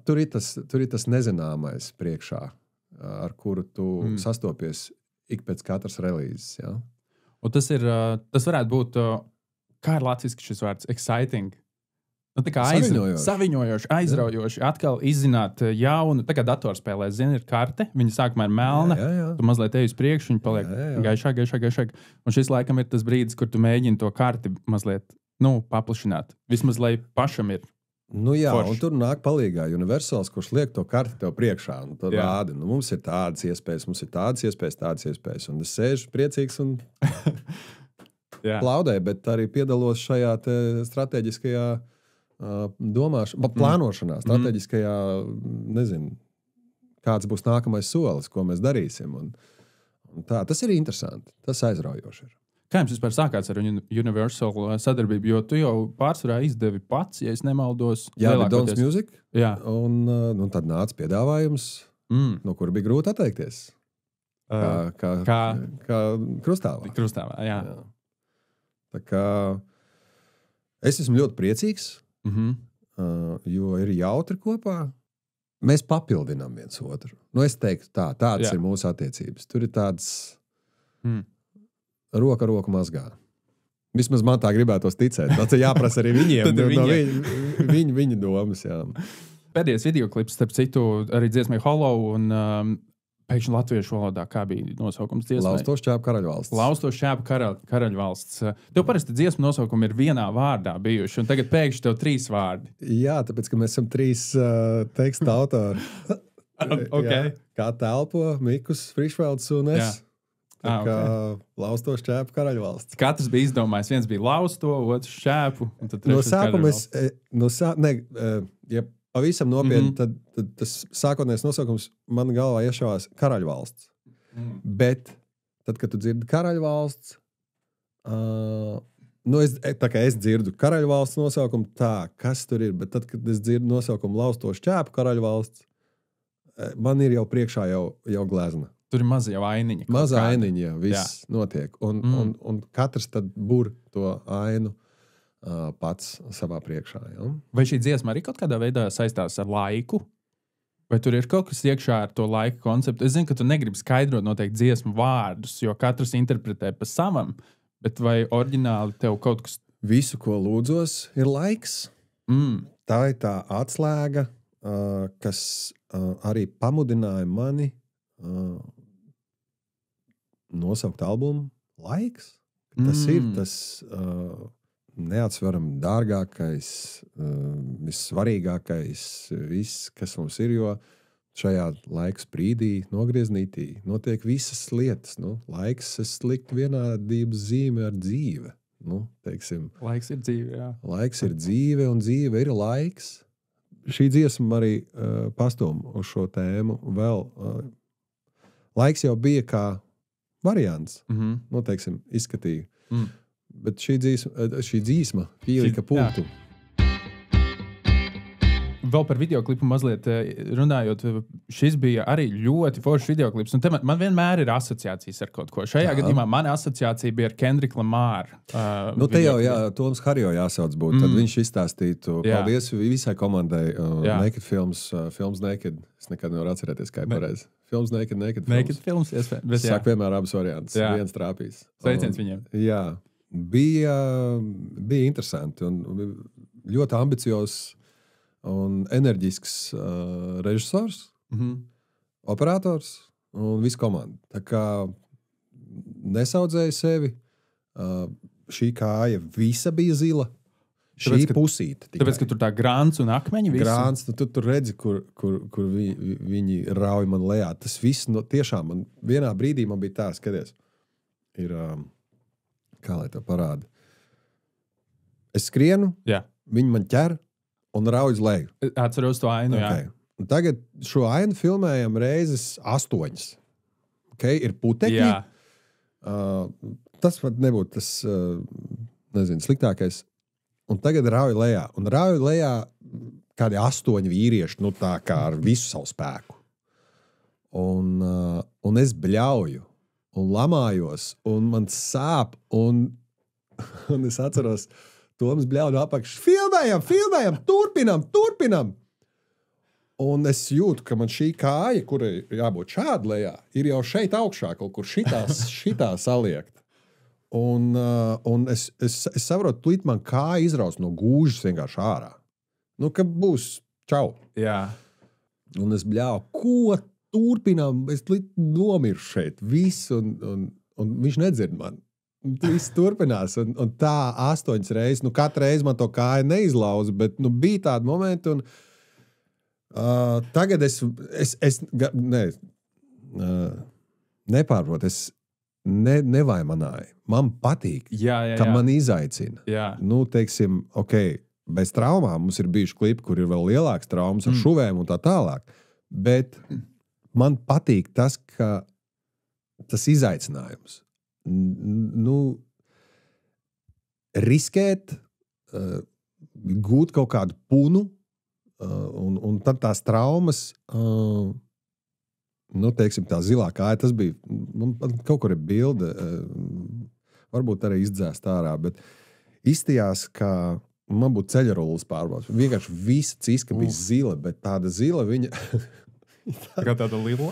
S1: Tur ir tas nezināmais priekšā, ar kuru tu sastopies ik pēc katras relīzes. Ja?
S2: Un tas varētu būt, kā ir latviski šis vārds, exciting. Tā kā saviņojoši, aizraujoši. Atkal izzināt jaunu, tā kā datorspēlē, ir karte, viņa sākumā ir melna, tu mazliet ej uz priekšu, viņa paliek gaišāk. Un šis laikam ir tas brīdis, kur tu mēģini to karti mazliet paplašināt. Vismaz, lai pašam ir
S1: Nu jā,
S2: Forši.
S1: un tur nāk palīgā Universals, kurš liek to karti tev priekšā. Un tur rāda, nu, mums ir tādas iespējas, tādas iespējas. Un es sēžu priecīgs un plaudēju, bet arī piedalos šajā strateģiskajā plānošanā, strateģiskajā, nezinu, kāds būs nākamais solis, ko mēs darīsim. Un tā, tas ir interesanti, tas aizraujoši ir.
S2: Kā jums vispār sākās ar Universal sadarbību? Jo tu jau pārsvarā izdevi pats, ja es nemaldos.
S1: Jā, bet Dons Music.
S2: Jā.
S1: Un tad nāca piedāvājums, no kura bija grūti atteikties. Kā krustāvā.
S2: Krustāvā, jā.
S1: Tā kā es esmu ļoti priecīgs, jo ir jautri kopā. Mēs papildinām viens otru. Nu, es teiktu tādas ir mūsu attiecības. Tur ir tāds... Roka roku mazgā. Vismaz man tā gribētos ticēt. Tas ir jāprasa arī viņiem. Viņa domas, jā.
S2: Pēdējais videoklips, starp citu, arī dziesmai Hollow un pēkšņi latviešu valodā, kā bija nosaukums dziesmai?
S1: Laustošs ķēpu karaļvalsts.
S2: Laustošs ķēpu karaļvalsts. Tev parasti dziesmu nosaukumi ir vienā vārdā bijuši, un tagad pēkšņi tev 3 vārdi.
S1: Jā, tāpēc, ka mēs esam 3 teksta autori.
S2: Okay.
S1: Kā telpo Mikus, Frišvelds un es. Tā kā laustošs ķēpu karaļvalsts.
S2: Katrs bija izdomājis. Viens bija lausto, otrs ķēpu.
S1: No sākuma ja pavisam nopietni, tad tas sākotnējais nosaukums man galvā iešāvās karaļvalsts. Bet tad, kad tu dzirdi karaļvalsts, tā kā es dzirdu karaļvalsts nosaukumu, kas tur ir, bet tad, kad es dzirdu nosaukumu laustošs ķēpu karaļvalsts, man ir jau priekšā jau glezna.
S2: Tur ir maza jau ainiņa.
S1: Maza ainiņa, viss notiek. Un katrs tad bur to ainu pats savā priekšā. Ja?
S2: Vai šī dziesma arī kaut kādā veidā saistās ar laiku? Vai tur ir kaut kas iekšā ar to laika konceptu? Es zinu, ka tu negribi skaidrot noteikti dziesmu vārdus, jo katrs interpretē pa savam, bet vai oriģināli tev kaut kas...
S1: Visu, ko lūdzos, ir laiks. Tā ir tā atslēga, kas arī pamudināja mani nosaukt albumu Laiks. Tas ir tas neatsverami dārgākais, vissvarīgākais, viss, kas mums ir, jo šajā laiks brīdī, nogrieznītī, notiek visas lietas. Nu, laiks es liktu vienādības zīme ar dzīve. Nu, teiksim,
S2: laiks ir dzīve, jā.
S1: Laiks ir dzīve, un dzīve ir laiks. Šī dziesma arī pastum uz šo tēmu vēl. Laiks jau bija kā variants, teiksim, izskatīja. Bet šī dzīsma pielika punktu.
S2: Vēl par videoklipu mazliet runājot, šis bija arī ļoti foršs videoklips. Un man vienmēr ir asociācijas ar kaut ko. Šajā gadījumā mana asociācija bija ar Kendrick Lamar.
S1: Te jau Toms Harjo jāsauc būt. Tad viņš izstāstītu. Paldies visai komandai. Naked Films Naked. Es nekad nevaru atcerēties, kā ir pareizi. Films Naked
S2: Films, iespējams.
S1: Sāk vienmēr abas variants. Viens trāpīs.
S2: Sveiciens viņiem.
S1: Jā. Bija interesanti un ļoti ambiciozs un enerģisks režisors, operators un viss komanda. Tā kā nesaudzēja sevi, šī kāja visa bija zila, šī pusīte.
S2: Tāpēc, ka tur tā grāns un akmeņi visi?
S1: Grāns, tu tur redzi, kur viņi rauj man lejā. Tas viss, tiešām, vienā brīdī man bija tā, skaties, ir, kā lai to parāda. Es skrienu, viņi man ķer, un rauj uz leju.
S2: Atceros to ainu, jā.
S1: Un tagad šo ainu filmējam reizes 8. Ir putekļi. Tas pat nebūtu tas, sliktākais. Un tagad rauj lejā. Un rauj lejā kādi 8 vīrieši, tā kā ar visu savu spēku. Un es bļauju un lamājos, un man sāp, un es atceros, Toms bļauj no apakšas. Filmējam, turpinam. Un es jūtu, ka man šī kāja, kurai jābūt šāda lejā, ir jau šeit augšā, kaut kur šitā saliekt. Un es saprotu, tūlīt man kāja izraus no gūžas vienkārši ārā. Ka būs čau.
S2: Jā.
S1: Un es bļauju, ko turpinam? Es tūlīt nomiršu šeit. Viss, un viņš nedzird mani. viss turpinās. Un tā 8 reizes, katra reize man to kāju neizlauza, bet bija tādi momenti, un tagad nepārprotu, es nevaimanāju. Man patīk, ka man izaicina.
S2: Jā.
S1: Teiksim, bez traumām mums ir bijuši klipi, kur ir vēl lielāks traumas ar šuvēm un tā tālāk. Bet man patīk tas, ka tas izaicinājums. Riskēt, gūt kaut kādu punu, un tad tās traumas, teiksim, tā zilā kāja, tas bija, man kaut kur ir bilde, varbūt arī izdzēst ārā, bet izstījās, ka man būtu ceļarulles pārbaudas. Vienkārši visa ciska bija zila, bet tāda zila viņa...
S2: Kā tāda lila?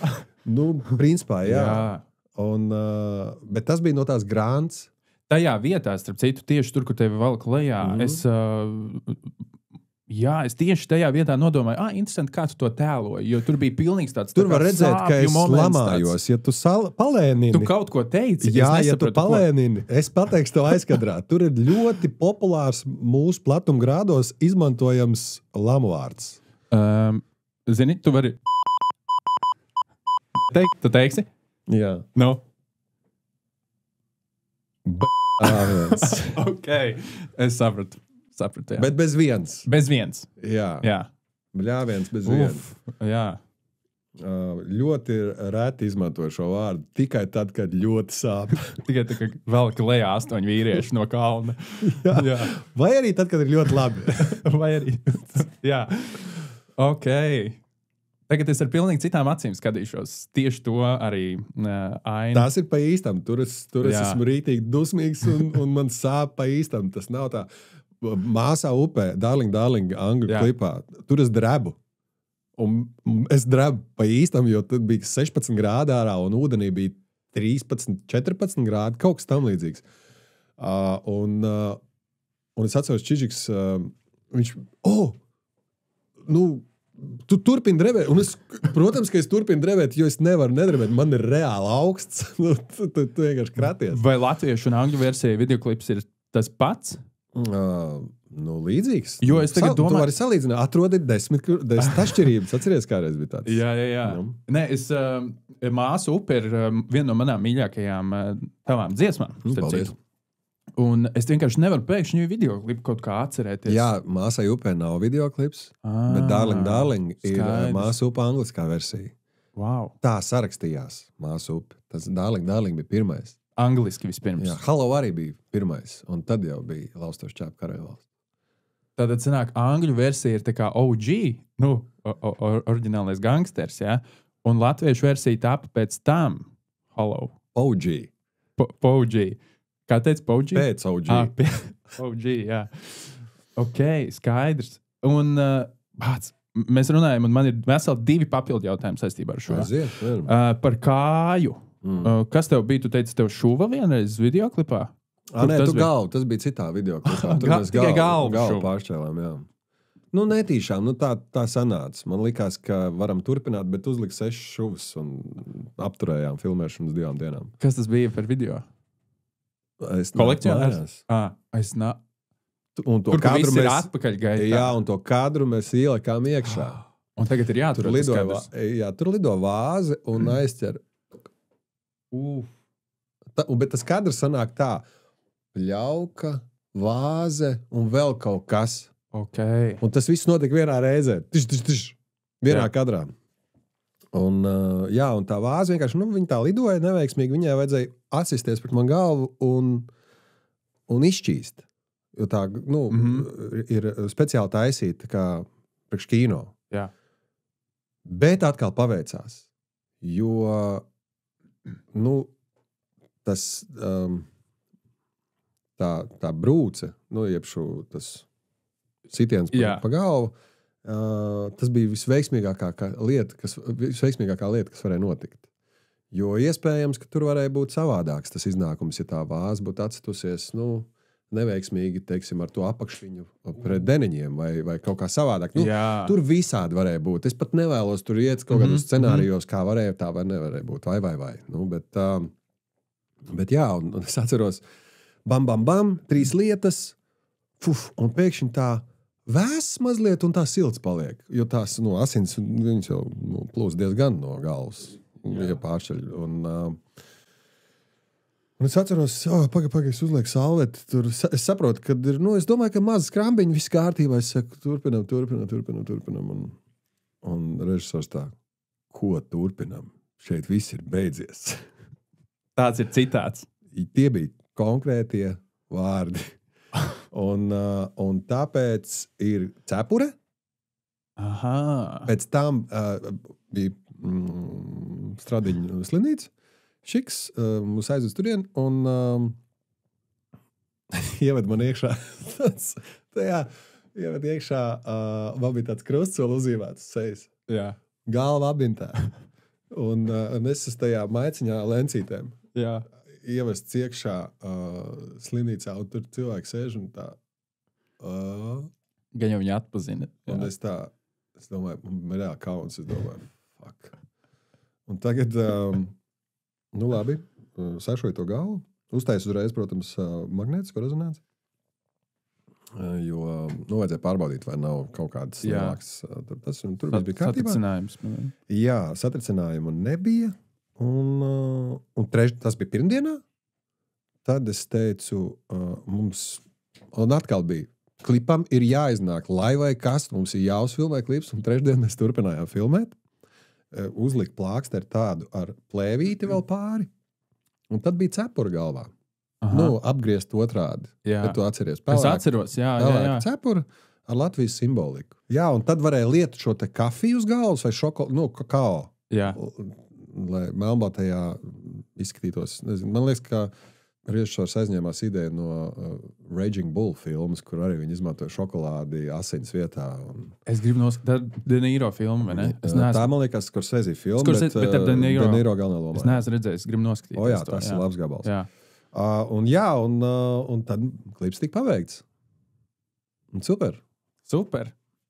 S1: Principā, jā. Bet tas bija no tās grāns.
S2: Tajā vietā, starp citu, tieši tur, kur tevi valk lejā, es tieši tajā vietā nodomāju, interesanti, kā tu to tēloji, jo tur bija pilnīgs tāds
S1: tur var redzēt, ka es lamājos. Ja tu palēnini...
S2: Tu kaut ko teici.
S1: Jā, ja tu palēnini, es pateikšu tev aizkadrā. Tur ir ļoti populārs mūsu platumgrādos izmantojams lamvārds.
S2: Zini, tu vari... Tu teiksi?
S1: Jā.
S2: No. Ok, es sapratu. Jā.
S1: Bet bez viens.
S2: Bez viens.
S1: Jā. Bļāviens bez viens.
S2: Jā.
S1: Ļoti reti izmantoju šo vārdu. Tikai tad, kad ļoti sāp.
S2: Tikai tad, kad velk lejā 8 vīrieši no kalna.
S1: Jā. Vai arī tad, kad ir ļoti labi.
S2: Vai arī. Jā. Ok. Tagad es ar pilnīgi citām acīm skatīšos. Tieši to arī ainu.
S1: Tās ir pa īstam. Tur es esmu rītīgi dusmīgs un man sāp pa īstam. Tas nav tā. Māsā upē, Darling, angļu klipā. Tur es drebu. Un es drebu pa īstam, jo tad bija 16 grādi ārā un ūdenī bija 13, 14 grādi, kaut kas tam līdzīgs. Un es atceros Čižiks, viņš, tu turpini drebēt. Un protams, ka es turpinu drebēt, jo es nevaru nedrebēt. Man ir reāli augsts. Tu vienkārši kraties.
S2: Vai latviešu un angļu versija videoklips ir tas pats?
S1: Līdzīgs.
S2: Jo es tagad domāju...
S1: Tu vari salīdzināt. Atrodi 10 atšķirības. Atceries, kādreiz bija tāds.
S2: Jā. Nē, Māsu upe ir viena no manām mīļākajām tavām dziesmām.
S1: Paldies.
S2: Un es vienkārši nevaru pēkšņi videoklipu kaut kā atcerēties.
S1: Jā, Māsai upē nav videoklips, bet Darling ir Māsu upe angliskā versija.
S2: Wow.
S1: Tā sarakstījās Māsu upe. Tas Darling bija pirmais.
S2: Angliski vispirms.
S1: Jā, Hello arī bija pirmais, un tad jau bija Laustošs čāpu karaļvalsts.
S2: Tātad sanāk, angļu versija ir tā kā OG, oriģinālais gangsters, jā? Un latviešu versija tāpa pēc tam. Hello.
S1: OG.
S2: POG. Kā teica POG?
S1: Pēc OG.
S2: POG, jā. Ok, skaidrs. Un mēs runājam, un man ir veseli 2 papildu jautājumi saistībā ar šo. Par kāju. Kas tev bija? Tu teici, tev šuva vienreiz videoklipā?
S1: Nē, tu galvu. Tas bija citā videoklipā. Tur mēs galvu pāršķēlām, jā. Netīšām, tā sanāca. Man likās, ka varam turpināt, bet uzlika 6 šuvas un apturējām filmēšanas 2 dienām.
S2: Kas tas bija par video?
S1: Kolekcionārs? Un to
S2: tur
S1: kadru
S2: mēs... ir atpakaļ gaitā.
S1: Jā, un to kadru mēs ielikām iekšā.
S2: Un tagad ir jātur tas kadrs.
S1: Jā, tur lido vāze un aizķer. Bet tas kadrs sanāk tā. Pļauka, vāze un vēl kaut kas.
S2: Okay.
S1: Un tas viss notika vienā reizē. Vienā kadrā. Un tā vāze vienkārši, viņa tā lidoja neveiksmīgi. Viņai vajadzēja atsisties pret man galvu un izšķīst. Jo tā, ir speciāli taisīta kā priekš kino.
S2: Jā.
S1: Bet atkal paveicās. Jo tas tā brūce, tas sitiens pa galvu, tas bija visveiksmīgākā lieta, kas varēja notikt. Jo iespējams, ka tur varēja būt savādāks tas iznākums, ja tā vāze būtu atstusies, neveiksmīgi, teiksim, ar to apakšviņu pret deniņiem vai kaut kā savādāk. Tur visādi varēja būt. Es pat nevēlos tur iet kaut kādos scenārijos, kā varēja, tā vai nevarēja būt. Vai. Bet Bet jā, un es atceros, bam, 3 lietas, un pēkšņi tā vēss mazliet un tā silts paliek. Jo tās asins, viņas jau plūst diezgan no galvas, ja pāršaļ. Un es atceros, pagaid, es uzlieku salveti. Tur es saprotu, ka ir, es domāju, ka maza skrambiņa, viss kārtībā. Es saku, turpinam. Un režisors tā, ko turpinam? Šeit viss ir beidzies.
S2: Tāds ir citāts.
S1: Tie bija konkrētie vārdi. Un tāpēc ir cepure.
S2: Aha.
S1: Pēc tam bija Stradiņu slimnīca. Šiks, mums aizved turien, un ieved man iekšā. Ieved iekšā, man bija tāds krusts vēl uzzīmēts sejas.
S2: Jā.
S1: Galva apdintā. Un es esmu tajā maiciņā lencītēm.
S2: Jā.
S1: Ievests iekšā slimnīcā, un tur cilvēki sēž un tā.
S2: Gan jau viņi atpazina.
S1: Un es domāju, man ir reāli kauns, es domāju, fuck. Un tagad... labi, sašoju to galvu. Uztaisu uzreiz, protams, magnētisko rezonanci. Jo vajadzēja pārbaudīt, vai nav kaut kādas lielākas. Tur bija kārtībā.
S2: Satricinājums.
S1: Jā, satricinājumu nebija. Un tas bija pirmdienā. Tad es teicu, mums, un atkal bija, klipam ir jāiznāk, lai vai kas, mums ir jāuzfilmē klips, un trešdien mēs turpinājām filmēt. Uzlikt plāksteri tādu ar plēvīti vēl pāri. Un tad bija cepura galvā. Apgriezt otrādi.
S2: Jā.
S1: Ja tu atceries.
S2: Es atceros, jā.
S1: Cepura ar Latvijas simboliku. Jā, un tad varēja lietot šo te kafiju uz galvas vai kakao.
S2: Jā.
S1: Lai melnbaltajā izskatītos. Nezinu, man liekas, ka režisors aizņēmās ideju no Raging Bull filmas, kur arī viņi izmantoja šokolādi asins vietā.
S2: Es gribu noskatīt De Niro filmu, vai ne?
S1: Tā, man liekas, Scorsese filma,
S2: bet ar De Niro
S1: galvenā lomā.
S2: Es neesmu redzējis, gribu noskatīt.
S1: Jā, tas ir labs gabals.
S2: Jā.
S1: Un tad klips tika paveikts. Un super.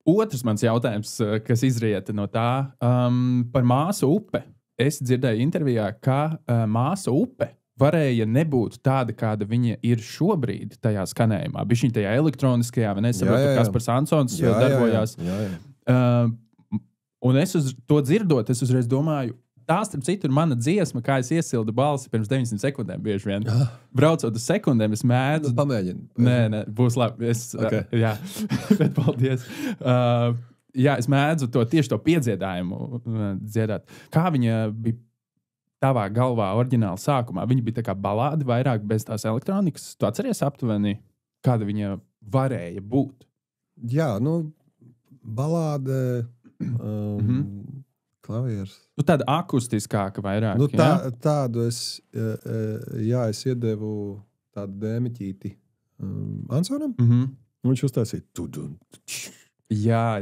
S2: Otrs mans jautājums, kas izrieta no tā, par Māsu upe. Es dzirdēju intervijā, ka Māsa upe varēja nebūt tāda, kāda viņa ir šobrīd tajā skanējumā. Bija viņa tajā elektroniskajā, vai nesaprotu, kas par Ansons darbojās.
S1: Jā.
S2: Un es to dzirdot, es uzreiz domāju, tā, starp citu, ir mana dziesma, kā es iesildu balsi pirms 900 sekundēm bieži vien. Braucot uz sekundēm, es mēdzu...
S1: Pamēģini.
S2: Nē, būs labi. Jā, bet paldies. Jā, es mēdzu tieši to piedziedājumu dziedāt. Kā viņa bija tavā galvā oriģināli sākumā? Viņa bija tā kā balāde vairāk bez tās elektronikas. Tu atceries aptuveni, kāda viņa varēja būt? Jā,
S1: balāde, klavieres.
S2: Tāda akustiskāka vairāk.
S1: Tādu es iedevu tādu dēmiķīti Ansonam. Viņš uztaisīja tudun.
S2: Jā.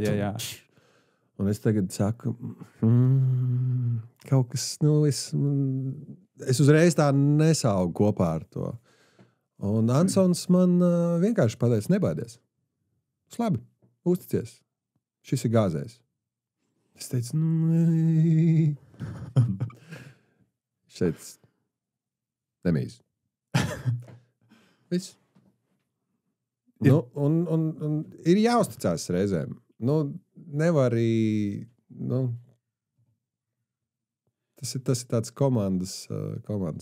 S1: Un es tagad saku, kaut kas, es uzreiz tā nesaugu kopā ar to. Un Ansons man vienkārši pateica, nebaidies. Labi, uzticies. Šis ir gāzējs. Es teicu, šeit nemīz. Viss. Un ir jāuzticās reizēm. Nevar arī, tas ir tāds komandas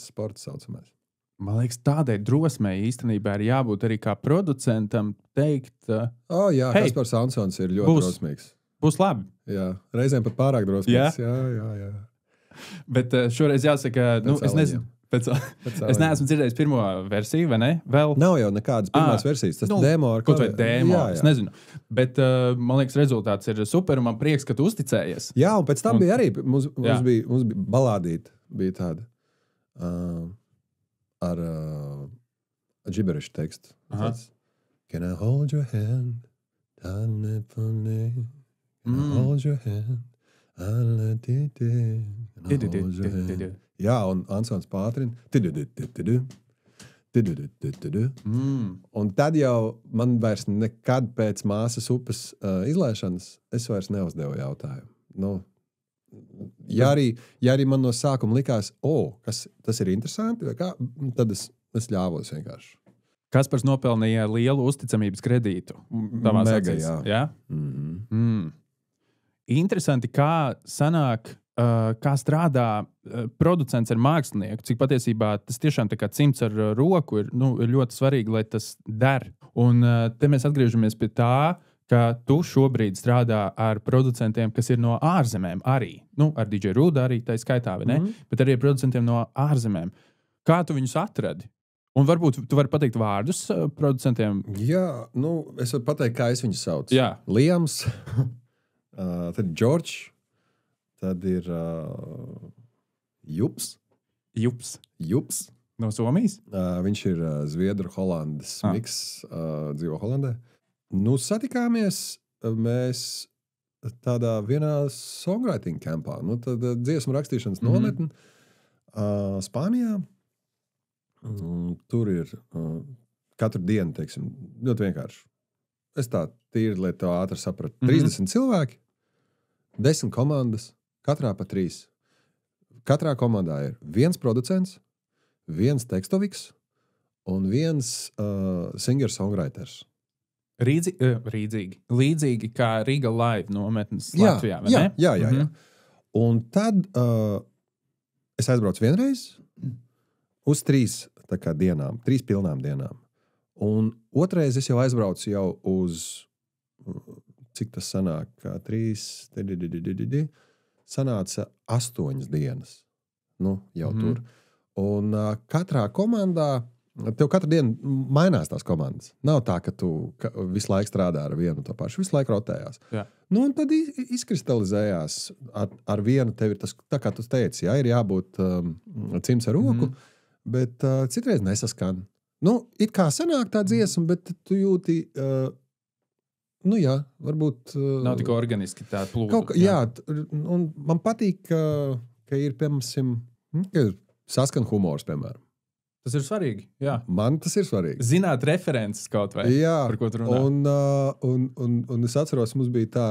S1: sports saucamais.
S2: Man liekas, tādai drosmei īstenībā ir jābūt arī kā producentam teikt,
S1: jā,
S2: hey,
S1: Kaspars Ansons ir ļoti drosmīgs.
S2: Būs labi.
S1: Jā, reizēm pat pārāk drosmīgs. Jā.
S2: Bet šoreiz jāsaka, es nezinu. Es neesmu dzirdējis pirmo versiju, vai ne? Vēl?
S1: Nav jau nekādas pirmās versijas. Tas demo ar
S2: kaut vai demo, es nezinu. Bet man liekas, rezultāts ir super, un man prieks, ka tu uzticējies.
S1: Jā, un pēc tam bija arī, mums bija balādīta, bija tāda ar gibberish tekstu. Can I hold your hand? Can I hold your hand? Jā, un Ansons pātrina. Un tad jau man vairs nekad pēc Māsas upes izlaišanas es vairs neuzdevu jautājumu. ja arī man no sākuma likās, tas ir interesanti, vai kā, tad es ļāvos vienkārši.
S2: Kaspars nopelnīja lielu uzticamības kredītu.
S1: Mega, jā.
S2: Ja? Interesanti, kā sanāk, kā strādā producents ar mākslinieku, cik patiesībā tas tiešām tā kā cimds ar roku ir ļoti svarīgi, lai tas der. Un te mēs atgriežamies pie tā, ka tu šobrīd strādā ar producentiem, kas ir no ārzemēm arī. Ar DJ Ruda arī tā skaitā, vai ne? Bet arī ar producentiem no ārzemēm. Kā tu viņus atradi? Un varbūt tu vari pateikt vārdus producentiem?
S1: Jā, es varu pateikt, kā es viņus saucu.
S2: Jā.
S1: Liams, tad Džordžs, tad ir Jups.
S2: No Somijas?
S1: Viņš ir Zviedru Holandes miks, dzīvo Holandē. Satikāmies mēs tādā vienā songwriting campā. Tad dziesmu rakstīšanas nometni Spānijā. Tur ir katru dienu, teiksim, ļoti vienkārši. Es tā tīri, lai to ātri sapratu. 30 cilvēki, 10 komandas, katrā pa 3. Katrā komandā ir viens producents, viens tekstoviks un viens singer-songwriters.
S2: Līdzīgi kā Riga Live nometnes Latvijā, vai ne?
S1: Jā. Un tad es aizbraucu vienreiz uz 3 dienām, 3 pilnām dienām. Un otrais es jau aizbraucu jau uz, cik tas sanāk, 3, sanāca 8 dienas. Jau tur. Un katrā komandā, tev katru dienu mainās tās komandas. Nav tā, ka tu visu laiku strādā ar vienu to pašu, visu laiku rotējās.
S2: Jā.
S1: Un tad izkristalizējās ar vienu, tev ir tas, tā kā tu teici, ir jābūt cimds ar roku, bet citreiz nesaskan. It kā sanāk tā dziesma, bet tu jūti, varbūt...
S2: Nav tik organiski tā plūda.
S1: Jā, un man patīk, ka ir, piemēram, saskan humors, piemēram.
S2: Tas ir svarīgi, jā.
S1: Man tas ir svarīgi.
S2: Zināt references kaut vai, par ko tu runā.
S1: Un es atceros, mums bija tā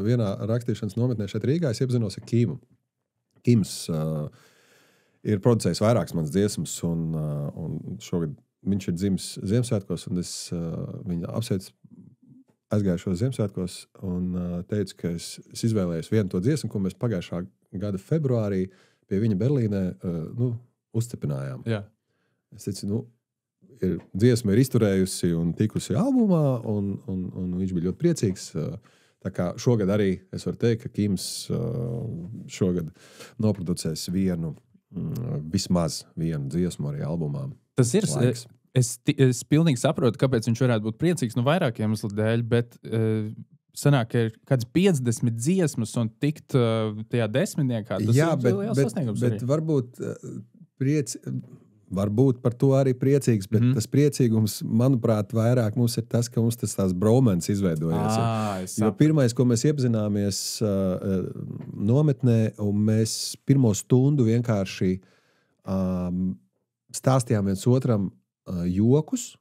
S1: vienā rakstīšanas nometnē šeit Rīgā, es iepazinos ar Kimu. Kims ir producējis vairākas manas dziesmas, un šogad viņš ir dzimis Ziemassvētkos, un es viņu apsveicu aizgājušos Ziemassvētkos, un teicu, ka es izvēlējos vienu to dziesmu, ko mēs pagājušā gada februārī pie viņa Berlīnē uzstiprinājām.
S2: Jā.
S1: Es teicu, dziesma ir izturējusi un tikusi albumā, un viņš bija ļoti priecīgs. Tā kā šogad arī es varu teikt, ka Kims šogad noproducēs vismaz vienu dziesmu arī albumā.
S2: Tas ir, es pilnīgi saprotu, kāpēc viņš varētu būt priecīgs, vairākiem iemeslu dēļ, bet sanāk, ka ir kāds 50 dziesmas un tikt tajā 10. Tas ir liels sasniegums.
S1: Bet varbūt par to arī priecīgs, bet tas priecīgums, manuprāt, vairāk mums ir tas, ka mums tās bromance izveidojas. Jo pirmais, ko mēs iepazināmies nometnē, un mēs pirmo stundu vienkārši stāstījām viens otram jokus,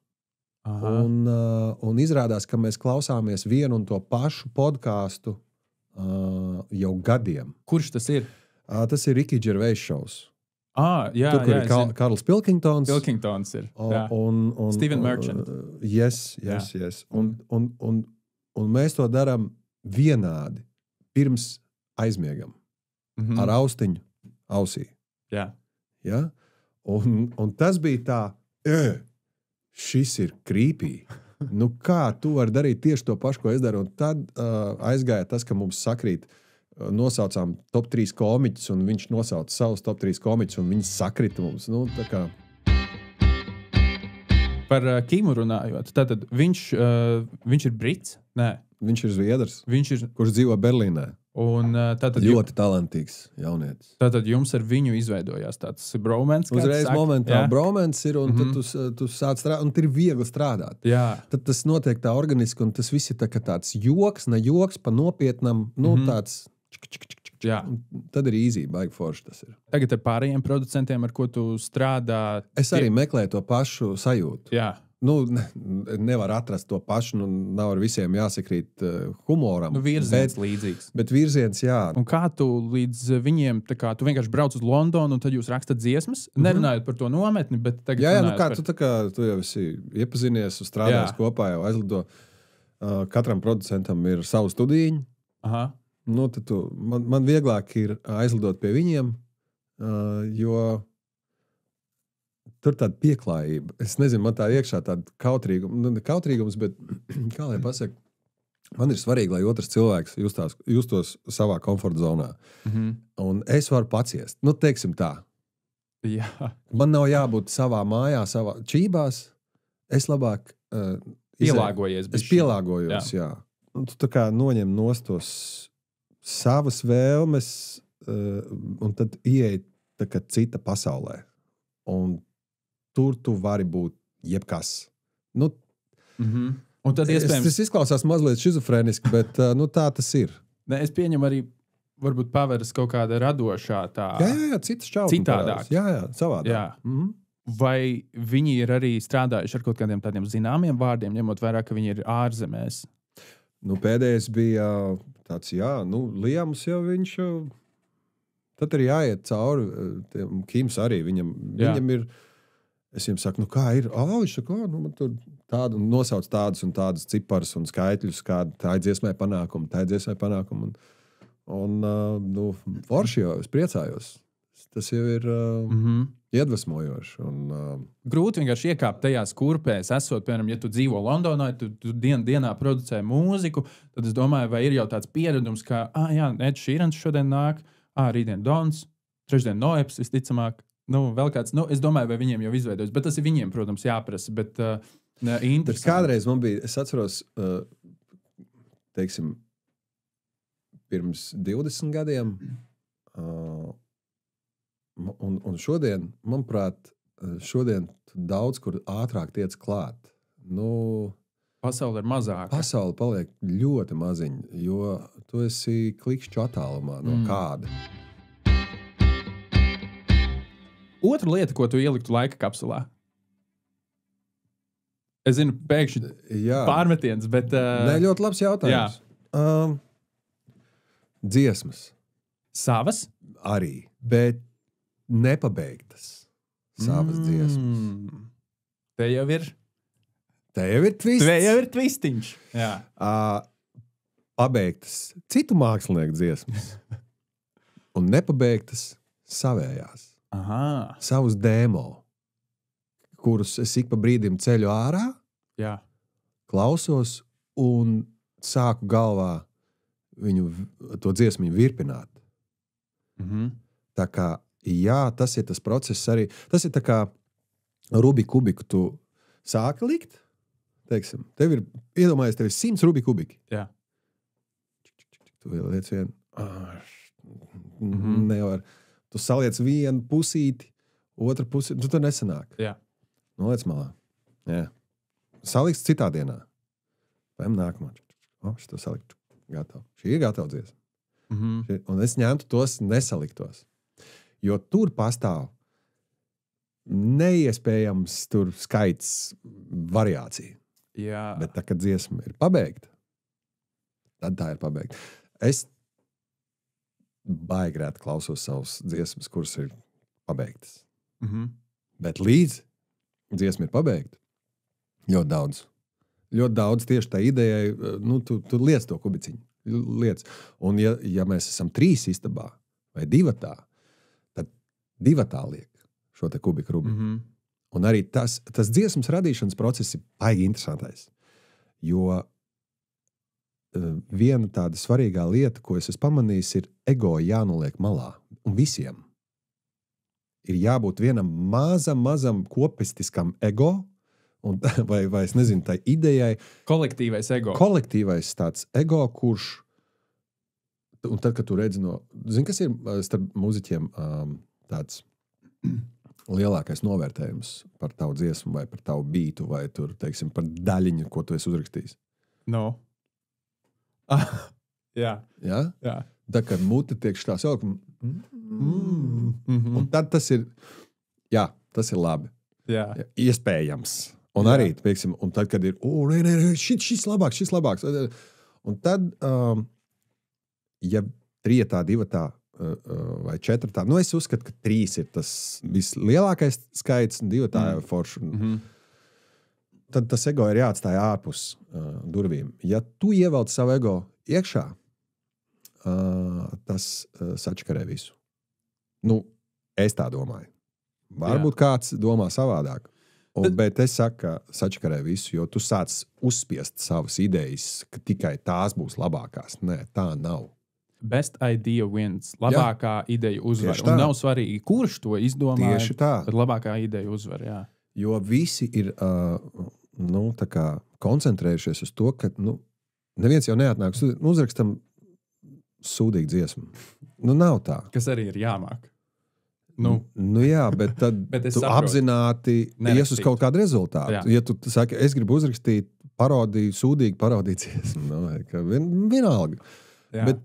S1: un izrādās, ka mēs klausāmies vienu un to pašu podcastu jau gadiem.
S2: Kurš tas ir?
S1: Tas ir Ricky Gervais šovs.
S2: Jā,
S1: tur, kur ir Karls Pilkingtons.
S2: Pilkingtons ir.
S1: Un
S2: Steven Merchant.
S1: Yes. Un mēs to darām vienādi pirms aizmiegam. Ar austiņu ausī.
S2: Jā.
S1: Ja? Un tas bija tā, šis ir creepy. Kā tu vari darīt tieši to pašu, ko es daru? Un tad aizgāja tas, ka mums sakrīt, nosaucām top 3 komiķus, un viņš nosauca savus top 3 komiķus, un viņi sakrita mums. Tā kā...
S2: Par Kimu runājot, tātad viņš ir brits? Nē.
S1: Viņš ir zviedrs, kurš dzīvo Berlīnē.
S2: Un tātad
S1: ļoti talantīgs jaunietis.
S2: Tātad jums ar viņu izveidojās tāds bromance?
S1: Uzreiz momentā bromance ir, un tad tu sāc strādāt, un ir viegli strādāt.
S2: Jā.
S1: Tad tas notiek tā organiski, un tas viss ir tā, tāds joks, ne joks, pa nopietnam, tāds...
S2: Jā.
S1: Tad ir easy, baigi forši tas ir.
S2: Tagad ar pārējiem producentiem, ar ko tu strādā...
S1: Es arī meklēju to pašu sajūtu.
S2: Jā.
S1: nevar atrast to pašu, nav ar visiem jāsakrīt humoram.
S2: Virziens līdzīgs.
S1: Bet virziens, jā.
S2: Un kā tu līdz viņiem, tu vienkārši brauc uz Londonu un tad jūs rakstat dziesmas, nerunājot par to nometni, bet tagad
S1: tu jau esi iepazinies, strādājis kopā, jau aizlido. Katram producentam ir savu studīņu.
S2: Aha.
S1: Tad man vieglāk ir aizlidot pie viņiem, jo tur tāda pieklājība. Es nezinu, man tā iekšā tāda kautrīgums, bet kā lai pasaka, man ir svarīgi, lai otrs cilvēks justos savā komforta zonā. Un es varu paciest. Teiksim tā.
S2: Jā.
S1: Man nav jābūt savā mājā, savā čībās. Es labāk
S2: pielāgojies.
S1: Es pielāgojos, jā. Tu tā kā noņem nost tos savas vēlmes un tad ieej tā kā cita pasaulē. Un tur tu vari būt jebkas.
S2: Un tad iespējams...
S1: Tas izklausās mazliet šizofrēniski, bet tā tas ir.
S2: Ne, es pieņemu arī, varbūt paveras kaut kāda radošā tā...
S1: Jā, citas čautni.
S2: Citādāk.
S1: Jā, savādāk.
S2: Jā. Vai viņi ir arī strādājuši ar kaut kādiem tādiem zināmiem vārdiem, ņemot vērā, ka viņi ir ārzemēs?
S1: Pēdējais bija tāds, Liams jau viņš... Tad arī jāiet cauri. Kims arī, viņam ir... Es viņam saku, kā ir? Viņš saka, man tur tādu nosauc tādus un tādus ciparus un skaitļus, kāda tā ir dziesmai panākuma. Un forši jau, es priecājos. Tas jau ir iedvesmojoši.
S2: Grūti vienkārši iekāpt tajās kurpēs, esot, piemēram, ja tu dzīvo Londonā, tu dienā producē mūziku, tad es domāju, vai ir jau tāds pieredums, ka, Ed Sheerans šodien nāk, rītdien Dons, trešdien Noeps, visticamāk. Vēl kāds, es domāju, vai viņiem jau izveidojas, bet tas ir viņiem, protams, jāprasa, bet interesanti.
S1: Kādreiz man bija, es atceros, teiksim, pirms 20 gadiem, un šodien, manuprāt, šodien daudz, kur ātrāk tiec klāt.
S2: Pasaule ir mazāka.
S1: Pasaule paliek ļoti maziņa, jo tu esi klikšķu attālumā no kāda.
S2: Otra lieta, ko tu ieliktu laika kapsulā. Es zinu, pēkšņi pārmetiens, bet...
S1: Nē, ļoti labs jautājums. Dziesmas.
S2: Savas?
S1: Arī, bet nepabeigtas savas dziesmas.
S2: Te jau ir
S1: twists.
S2: Te jau ir twistiņš. Jā.
S1: Pabeigtas citu mākslinieku dziesmas. Un nepabeigtas savējās.
S2: Aha.
S1: Savus demo, kurus es ik pa brīdim ceļu ārā, klausos un sāku galvā to dziesmiņu virpināt. Tā kā, tas ir tas process arī. Tas ir tā kā Rubika kubiku tu sāki likt, teiksim. Tev ir, iedomājies, tev ir 100 Rubika kubiki.
S2: Jā.
S1: Tu liec vienu. Nevar. Tu saliec vienu pusīti, otru pusīti. Tu tur nesanāk.
S2: Jā.
S1: Noliec malā. Jā. Saliks citā dienā. Vai nākamā. Šito salikt. Gatavu. Šī ir gatava dziesma. Un es ņemtu tos nesaliktos. Jo tur pastāv neiespējams tur skaits variācija.
S2: Jā.
S1: Bet tā, kad dziesma ir pabeigta, tad tā ir pabeigta. Es baigrēt klausos savus dziesmas, kuras ir pabeigtas. Bet līdz dziesma ir pabeigta, ļoti daudz tieši tā idejai, tu liec to kubiciņu. Liec. Un ja mēs esam 3 istabā vai 2, tad 2 liek šo te kubiku rubiku. Un arī tas dziesmas radīšanas process ir baigi interesantais. Jo viena tāda svarīgā lieta, ko es esmu pamanījis, ir ego jānoliek malā. Un visiem ir jābūt vienam mazam kopistiskam ego, vai es nezinu, tai idejai.
S2: Kolektīvais ego.
S1: Kolektīvais tāds ego, kurš, un tad, kad tu redzi zini, kas ir starp mūziķiem tāds lielākais novērtējums par tavu dziesmu, vai par tavu bītu, vai tur, teiksim, par daļiņu, ko tu esi uzrakstījis?
S2: Jā.
S1: Jā? Jā. Tā, kad muti tiek šitā saukt, un tad tas ir labi.
S2: Jā.
S1: Iespējams. Un arī, pieksim, un tad, kad ir, nē, šis labāks. Un tad, ja 3, 2 vai 4, es uzskatu, ka 3 ir tas vislielākais skaits, un 2 ir forši. Tad tas ego ir jāatstāj ārpus durvīm. Ja tu ievelc savu ego iekšā, tas sačakarē visu. Es tā domāju. Varbūt kāds domā savādāk. Bet es saku, ka sačakarē visu, jo tu sāc uzspiest savas idejas, ka tikai tās būs labākās. Nē, tā nav.
S2: Best idea wins. Labākā ideja uzvar. Un nav svarīgi, kurš to izdomāja.
S1: Tieši tā.
S2: Bet labākā ideja uzvar, jā.
S1: Jo visi ir tā kā koncentrējušies uz to, ka neviens jau neatnāks. Uzrakstam sūdīgu dziesmu. Nav tā.
S2: Kas arī ir jāmāk.
S1: Jā, bet tad tu apzināti ies uz kaut kādu rezultātu. Jā. Ja tu saki, es gribu uzrakstīt sūdīgu parodiju dziesmu, vienalga. Jā. Bet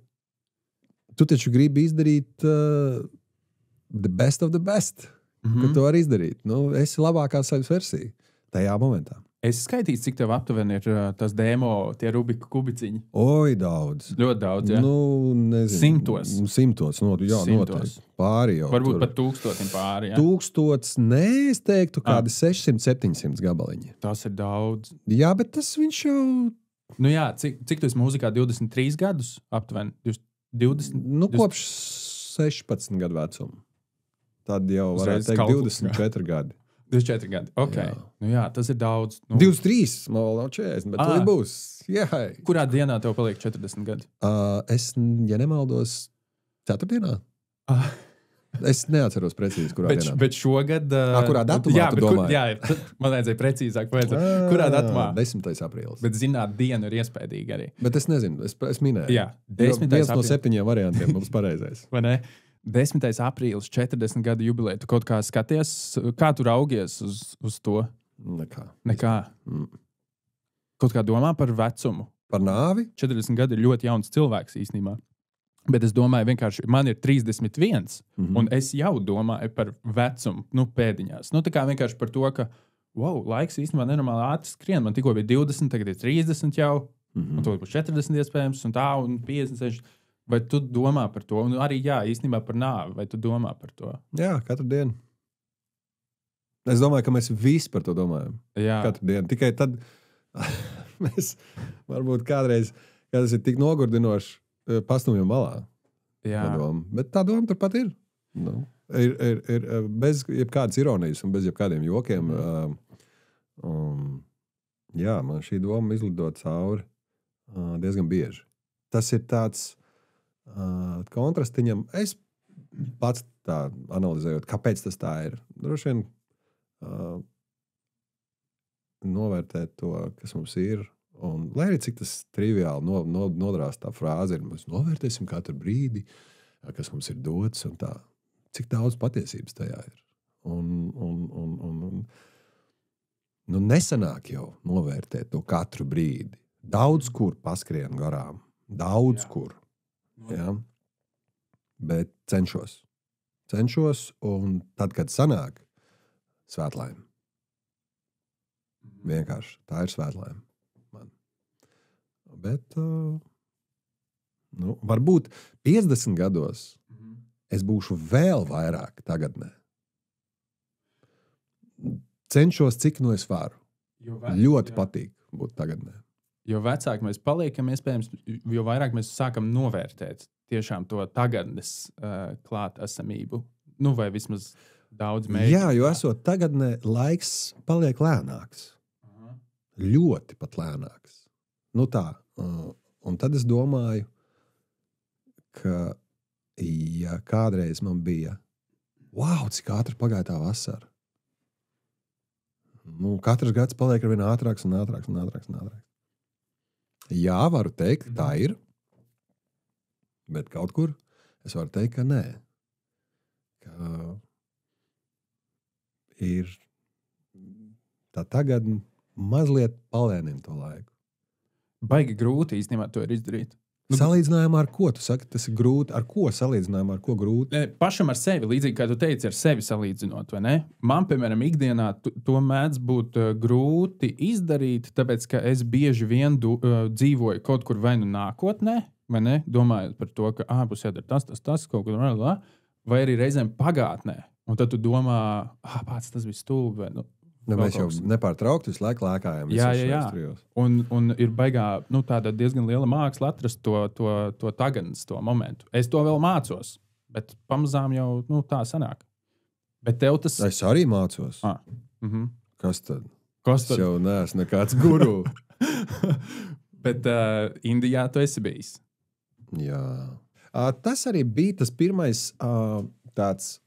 S1: tu taču gribi izdarīt the best of the best, ka tu vari izdarīt. Esi labākā savas versija tajā momentā.
S2: Es skaitīju, cik tev aptuveni ir tas demo, tie Rubika kubiciņi.
S1: Oi, daudz.
S2: Ļoti daudz, jā.
S1: Nezinu. Simtos. Noteikti. Pāri jau.
S2: Varbūt pat 1000 pāri, jā.
S1: 1000, es teiktu, kādi 600, 700 gabaliņi.
S2: Tas ir daudz.
S1: Jā, bet tas viņš jau...
S2: Jā, cik tu esi mūzikā 23 gadus aptuveni? 20?
S1: Kopš 16 gadu vecuma. Tad jau varētu teikt 24 gadi.
S2: 24 gadi. Ok. Jā, tas ir daudz.
S1: 23, man vēl nav 40, bet tur būs. Jā.
S2: Kurā dienā tev paliek 40 gadi?
S1: Es, ja nemaldos, 4. dienā. Es neatceros precīzi, kurā dienā.
S2: Bet šogad...
S1: kurā datumā tu domāji?
S2: Jā, man vajadzēja precīzāk. Kurā datumā?
S1: 10. aprīlis.
S2: Bet zināt, dienu ir iespējīgi arī.
S1: Bet es nezinu, es minēju.
S2: Jā, 10.
S1: Viens no 7 variantiem mums pareizais.
S2: Vai ne? 10. aprīlis, 40 gadu jubileja. Tu kaut kā skaties, kā tu raugies uz to? Nekā. Kaut kā domā par vecumu.
S1: Par nāvi?
S2: 40 gadi ir ļoti jauns cilvēks īstenībā. Bet es domāju, vienkārši man ir 31, un es jau domāju par vecumu, pēdiņās. Tā kā vienkārši par to, ka, laiks īstenībā nenormāli ātri skrien. Man tikko bija 20, tagad ir 30 jau, un to būs 40 iespējams, un 56. Vai tu domā par to? Un arī, jā, īstenībā par nāvi. Vai tu domā par to?
S1: Jā, katru dienu. Es domāju, ka mēs visi par to domājam.
S2: Jā.
S1: Katru dienu. Tikai tad mēs varbūt kādreiz, kad tas ir tik nogurdinoši, pastumjam malā.
S2: Jā.
S1: Bet tā doma turpat ir. Ir bez jebkādas ironijas un bez jebkādiem jokiem. Jā, man šī doma izlido cauri diezgan bieži. Tas ir tāds kontrastiņam. Es pats tā analizējot, kāpēc tas tā ir. Droši vien novērtēt to, kas mums ir. Un, lai arī cik tas triviāli nodrās tā frāze ir, mēs novērtēsim katru brīdi, kas mums ir dots un tā. Cik daudz patiesības tajā ir. Un nesanāk jau novērtēt to katru brīdi. Daudz kur paskrien garām. Daudz kur. Ja? Bet cenšos, un tad, kad sanāk, svētlaime. Vienkārši tā ir svētlaime man. Bet varbūt 50 gados es būšu vēl vairāk tagadnē. Cenšos, cik no es varu. Ļoti patīk būt tagadnē.
S2: Jo vecāki mēs paliekam, iespējams, jo vairāk mēs sākam novērtēt tiešām to tagadnes klātesamību. Vai vismaz daudz mēģināt.
S1: Jā, jo esot tagadnē, laiks paliek lēnāks. Ļoti pat lēnāks. Tā. Un tad es domāju, ka ja kādreiz man bija cik ātri pagāja tā vasara. Katrs gads paliek ar vien ātrāks un ātrāks un ātrāks un ātrāks. Jā, varu teikt, tā ir. Bet kaut kur es varu teikt, ka nē. Ka ir tā tagad mazliet palēnina to laiku.
S2: Baigi grūti īstenībā to ir izdarīt.
S1: Salīdzinājumā ar ko? Tu saki, tas ir grūti. Ar ko salīdzinājumā, ar ko grūti?
S2: Pašam ar sevi, līdzīgi kā tu teici, ar sevi salīdzinot, vai ne? Man, piemēram, ikdienā to mēdz būt grūti izdarīt, tāpēc, ka es bieži vien dzīvoju kaut kur vai nu nākotnē, vai ne? Domājot par to, ka ārpus jādara tas, kaut kur, vai arī reizēm pagātnē. Un tad tu domā, pats tas bija stulbi, vai nu.
S1: Mēs jau nepārtraukti visu laiku lēkājam.
S2: Jā. Un ir baigā, tāda diezgan liela māksla atrast to tagadnes, to momentu. Es to vēl mācos, bet pamazām jau tā sanāk. Bet tev tas...
S1: Es arī mācos. Kas tad? Es jau neesmu nekāds guru.
S2: Bet Indijā tu esi bijis.
S1: Jā. Tas arī bija tas pirmais tāds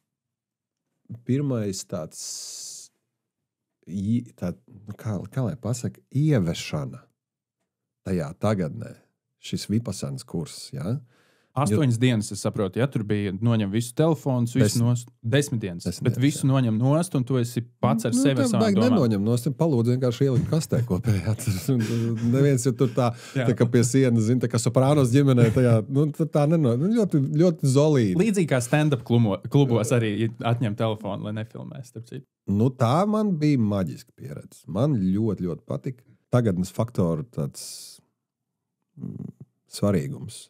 S1: kā lai pasaka, ievešana tajā tagadnē. Šis vipasanas kurs, ja?
S2: 8 dienas, es saprotu, ja tur bija noņem visu telefonus, visu nost. 10 dienas, bet visu noņem nost, un tu esi pats ar sevi savām domām.
S1: Nenoņem nost, palūdzu vienkārši ielikt kastē kopējā. Neviens jau tur tā kā pie sienas, zina, tā kā Soprānos ģimenē, tā nenoņem. Ļoti, ļoti zolīdi.
S2: Līdzīgi kā stand-up klubos arī atņem telefonu, lai nefilmē, starp citu.
S1: Tā man bija maģiska pieredze. Man ļoti, ļoti patika. Tagadnes faktoru tāds svarīgums.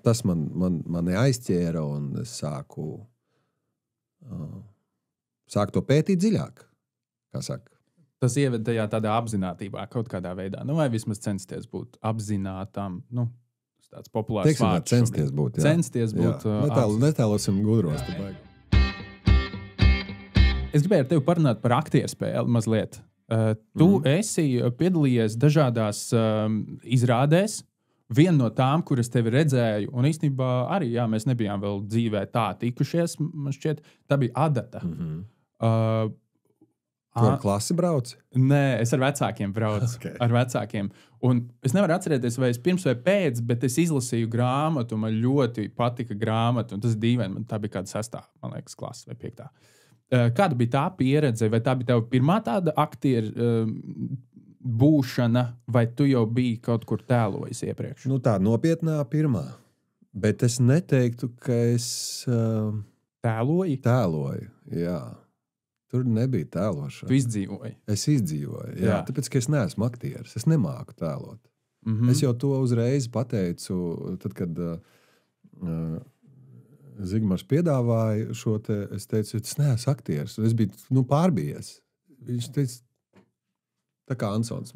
S1: Tas mani aizķēra, un es sāku to pētīt dziļāk, kā saka.
S2: Tas ieved tajā tādā apzinātībā kaut kādā veidā, vai vismaz censties būt apzinātam, tāds populārs vārds.
S1: Censties būt, jā.
S2: Censties būt.
S1: Netēlosim gudros.
S2: Es gribēju ar tevi parunāt par aktieru spēli mazliet. Tu esi piedalījies dažādās izrādēs. Viena no tām, kuras tevi redzēju, un īstenībā arī mēs nebijām vēl dzīvē tā tikušies, man šķiet, tā bija Adata.
S1: Tu ar klasi brauci?
S2: Nē, es ar vecākiem braucu. Okay. Ar vecākiem. Un es nevaru atcerēties, vai es pirms vai pēc, bet es izlasīju grāmatu, man ļoti patika grāmata, un tas dīvaini, tā bija kāda 6. man liekas, klasa vai 5. Kāda bija tā pieredze, vai tā bija tava pirmā tāda aktieru būšana, vai tu jau biji kaut kur tēlojis iepriekš?
S1: Tā nopietnā pirmā. Bet es neteiktu, ka es...
S2: Tēloji?
S1: Tēloju, jā. Tur nebija tēlošana.
S2: Tu izdzīvoji?
S1: Es izdzīvoju, jā. Tāpēc, ka es neesmu aktieris. Es nemāku tēlot. Es jau to uzreiz pateicu, tad, kad Zigmars piedāvāja šo te, es teicu, es neesmu aktieris. Es biju pārbijies. Viņš teica, tā kā Ansons.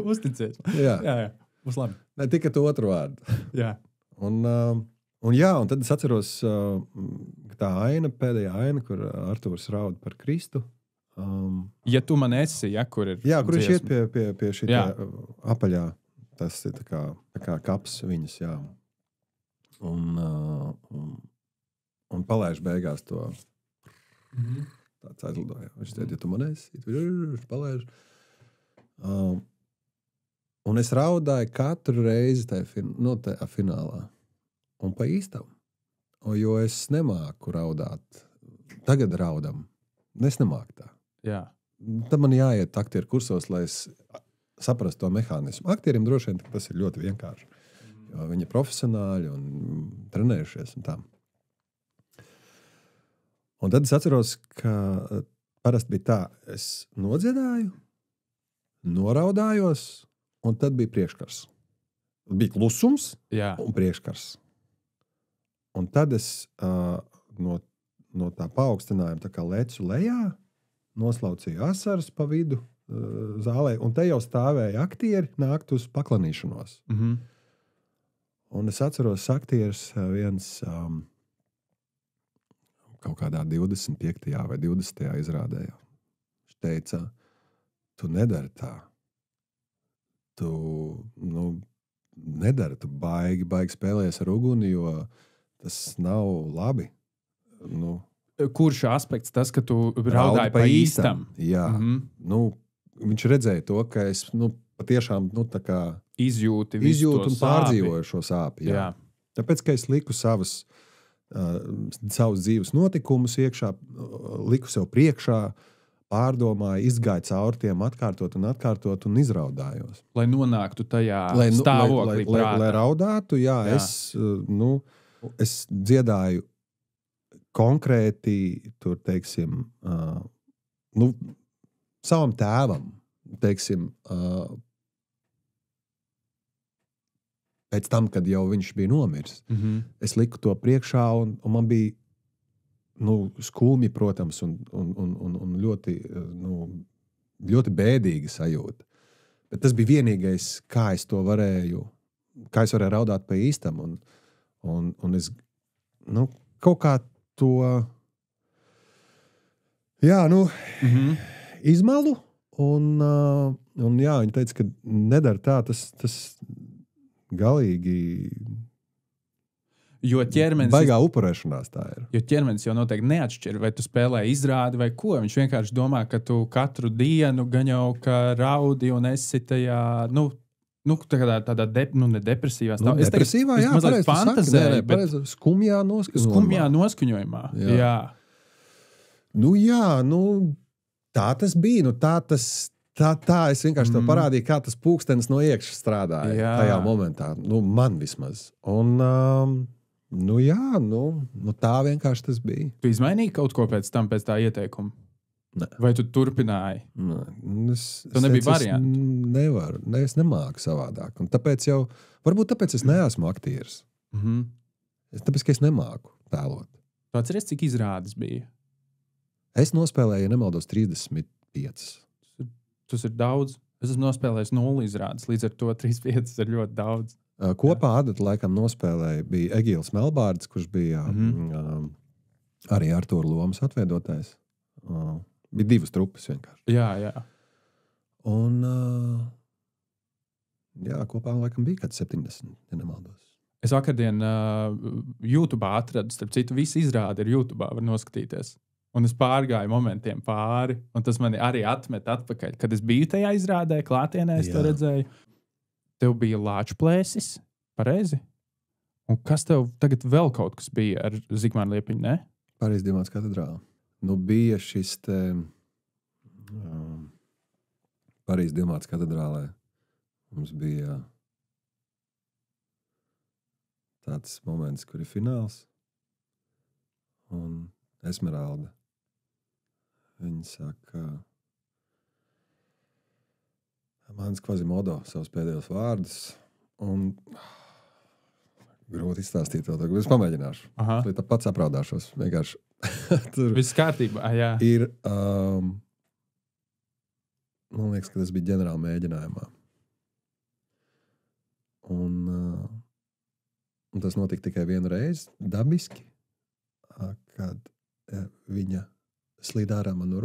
S2: Uzticies.
S1: Jā.
S2: Būs labi.
S1: Ne, tikai to otru vārdu.
S2: Jā.
S1: Un tad es atceros tā pēdējā aina, kur Artūrs raud par Kristu.
S2: Ja tu man esi, kur ir...
S1: Jā, kur viņš iet pie šī apaļā. Tas ir tā kā kaps viņas, jā. Un palaiž beigās to. Tāds aizlidoja. Viņš teica, ja tu man esi, viņš palaiž. Un es raudāju katru reizi tajā finālā. Un pa īstam. Jo es nemāku raudāt. Tagad raudam. Es nemāku tā.
S2: Jā.
S1: Tad man jāiet aktieru kursos, lai es saprastu to mehānismu. Aktieriem droši vien tas ir ļoti vienkārši. Jo viņi ir profesionāļi un trenējušies un tā. Un tad es atceros, ka parasti bija tā, es nodziedāju, noraudājos, un tad bija priekškars. Bija klusums un priekškars. Un tad es no tā paaugstinājuma tā kā lecu lejā, noslaucīju asaras pa vidu zālē, un te jau stāvēja aktieri nākt uz paklanīšanos. Un es atceros aktieris viens kaut kādā 25. vai 20. izrādē. Viņš teica, tu nedari tā. Tu nedari, tu baigi spēlējies ar uguni, jo tas nav labi.
S2: Kurš aspekts tas, ka tu raudāji pa īstam?
S1: Jā. Viņš redzēja to, ka es patiešām tā kā
S2: izjūtu
S1: un pārdzīvoju šo sāpi. Jā. Tāpēc, ka es liku savus dzīves notikumus iekšā, liku sev priekšā, pārdomāju, izgāju cauri tiem atkārtot un izraudājos.
S2: Lai nonāktu tajā stāvoklī.
S1: Lai raudātu, jā. Es dziedāju konkrēti, tur, teiksim, savam tēvam, teiksim, pēc tam, kad jau viņš bija nomiris. Es liku to priekšā, un man bija skumji, protams, un ļoti, ļoti bēdīga sajūta. Bet tas bija vienīgais, kā es varēju raudāt pa īstam, un es, kaut kā to, izmalu, un jā, viņi teica, ka nedara tā, tas galīgi
S2: jo ķermenis
S1: baigā upurēšanās tā ir.
S2: Jo ķermenis jau noteikti neatšķir, vai tu spēlē izrādi vai ko. Viņš vienkārši domā, ka tu katru dienu gan jau raudi un esi tajā, tādā depresīvā stāvā.
S1: Depresīvā, jā,
S2: mazliet fantazēju, bet
S1: skumjā
S2: noskaņojumā. Jā.
S1: Tā tas bija, Tā es vienkārši tev parādīju, kā tas pulkstenis no iekšas strādāja tajā momentā. Man vismaz. Un, tā vienkārši tas bija.
S2: Tu izmainīji kaut ko pēc tā ieteikuma?
S1: Ne.
S2: Vai tu turpināji? Tu nebija variantu?
S1: Nevaru. Es nemāku savādāk. Un varbūt tāpēc es neesmu aktieris. Tāpēc, ka es nemāku tēlot.
S2: Tu atceries, cik izrādes bija?
S1: Es nospēlēju, ja nemaldos, 35.
S2: Tas ir daudz. Es esmu nospēlējis 0 izrādes, līdz ar to 35 ir ļoti daudz.
S1: Kopā Adata laikam nospēlēja, bija Egīls Melbārds, kurš bija arī Artūra Lomas atveidotājs. Bija 2 trupas vienkārši.
S2: Jā.
S1: Un kopā laikam bija kāds 70, ja nemaldos.
S2: Es vakardien YouTube atradu, starp citu, visi izrādi ir YouTube, var noskatīties. Un es pārgāju momentiem pāri, un tas mani arī atmet atpakaļ. Kad es biju tajā izrādē, klātienē, es to redzēju. Tev bija Lāču plēsis, pareizi? Un kas tev tagad vēl kaut kas bija ar Zigmāru Liepiņu, ne?
S1: Parīzes Dievmātes katedrāle. Bija šis te Parīzes Dievmātes katedrālē. Mums bija tāds moments, kur ir fināls. Un Esmeralda. Viņa saka, Mans Kvazimodo savus pēdējos vārdus. Un grūti izstāstīt to, bet es pamēģināšu. Lai tā pats apraudāšos. Vienkārši. Tur
S2: viss kārtībā, jā.
S1: Ir, man liekas, ka tas bija ģenerāla mēģinājumā. Un tas notika tikai vienu reizi, dabiski, kad viņa slīd ārā man no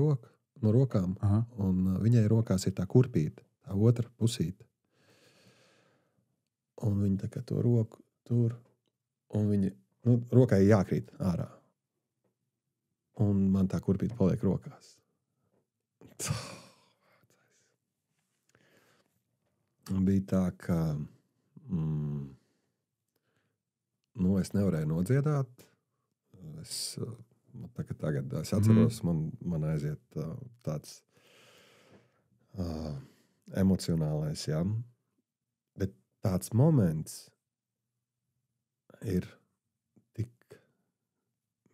S1: rokām, un viņai rokās ir tā kurpīte, tā otra pusīte. Un viņa tā kā to roku tur, un viņa, rokai jākrīt ārā. Un man tā kurpīte paliek rokās. Un bija tā, ka es nevarēju nodziedāt. Tagad es atceros, man aiziet tāds emocionālais, jā. Bet tāds moments ir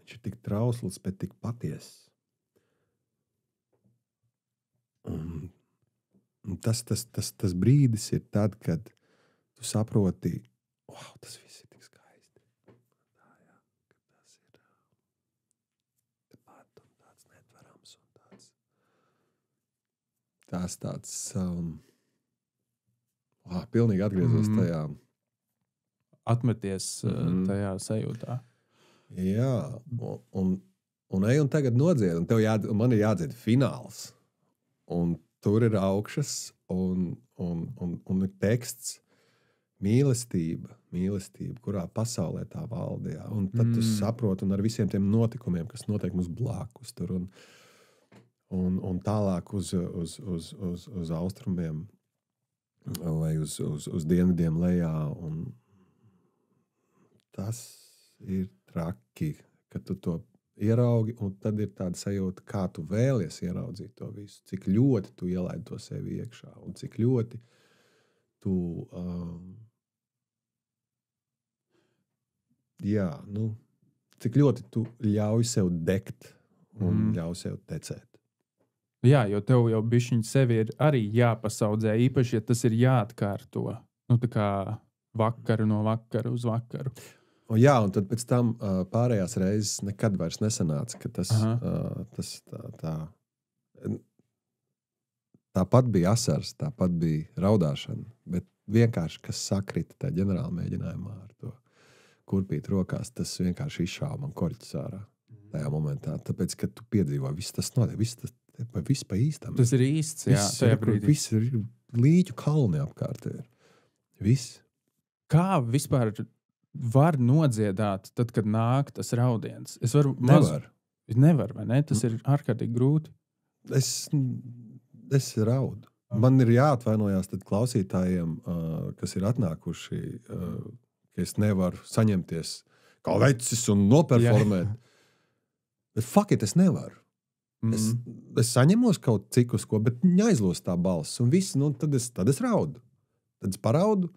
S1: viņš ir tik trausls, bet tik patiess. Un tas brīdis ir tad, kad tu saproti, wow, tas viss ir tik skaisti. Tas ir tepat un tāds netverams un tāds pilnīgi atgriezos tajā.
S2: Atmeties tajā sajūtā.
S1: Jā, un ej un tagad nodzied, un man ir jādzied fināls. Un tur ir augšas, un ir teksts mīlestība, kurā pasaulē tā valdījā. Un tad tu saproti, un ar visiem tiem notikumiem, kas notiek mums blakus tur, un tālāk uz austrumiem, vai uz dienvidiem lejā, un tas ir traki, ka tu to ieraugi, un tad ir tāda sajūta, kā tu vēlies ieraudzīt to visu, cik ļoti tu ielaidi to sevi iekšā, un cik ļoti tu, cik ļoti tu ļauj sev degt un ļauj sev tecēt.
S2: Jā, jo tev jau bišķiņ sevi ir arī jāpasaudzē, īpaši, ja tas ir jāatkārto. Nu, tā kā vakaru no vakara uz vakaru.
S1: Jā, un tad pēc tam pārējās reizes nekad vairs nesanāca, ka tāpat bija asars, tāpat bija raudāšana, bet vienkārši, kas sakrita tajā ģenerāla mēģinājumā ar to kurpīt rokās, tas vienkārši izšāva man korķis ārā tajā momentā. Tāpēc, ka tu piedzīvo, viss tas notiek, viss pa īstam.
S2: Tas ir īsts, jā, tajā brīdī.
S1: Viss ir līķu kalni apkārt. Viss.
S2: Kā vispār var nodziedāt, tad, kad nāk tas raudiens? Nevar, vai ne? Tas ir ārkārtīgi grūti.
S1: Es raudu. Man ir jāatvainojās tad klausītājiem, kas ir atnākuši, ka es nevaru saņemties kā vecis un noperformēt. Bet fuck it, es nevaru. Es saņemos kaut cik uz ko, bet neaizlos tā balss. Un viss, tad es raudu. Tad es paraudu.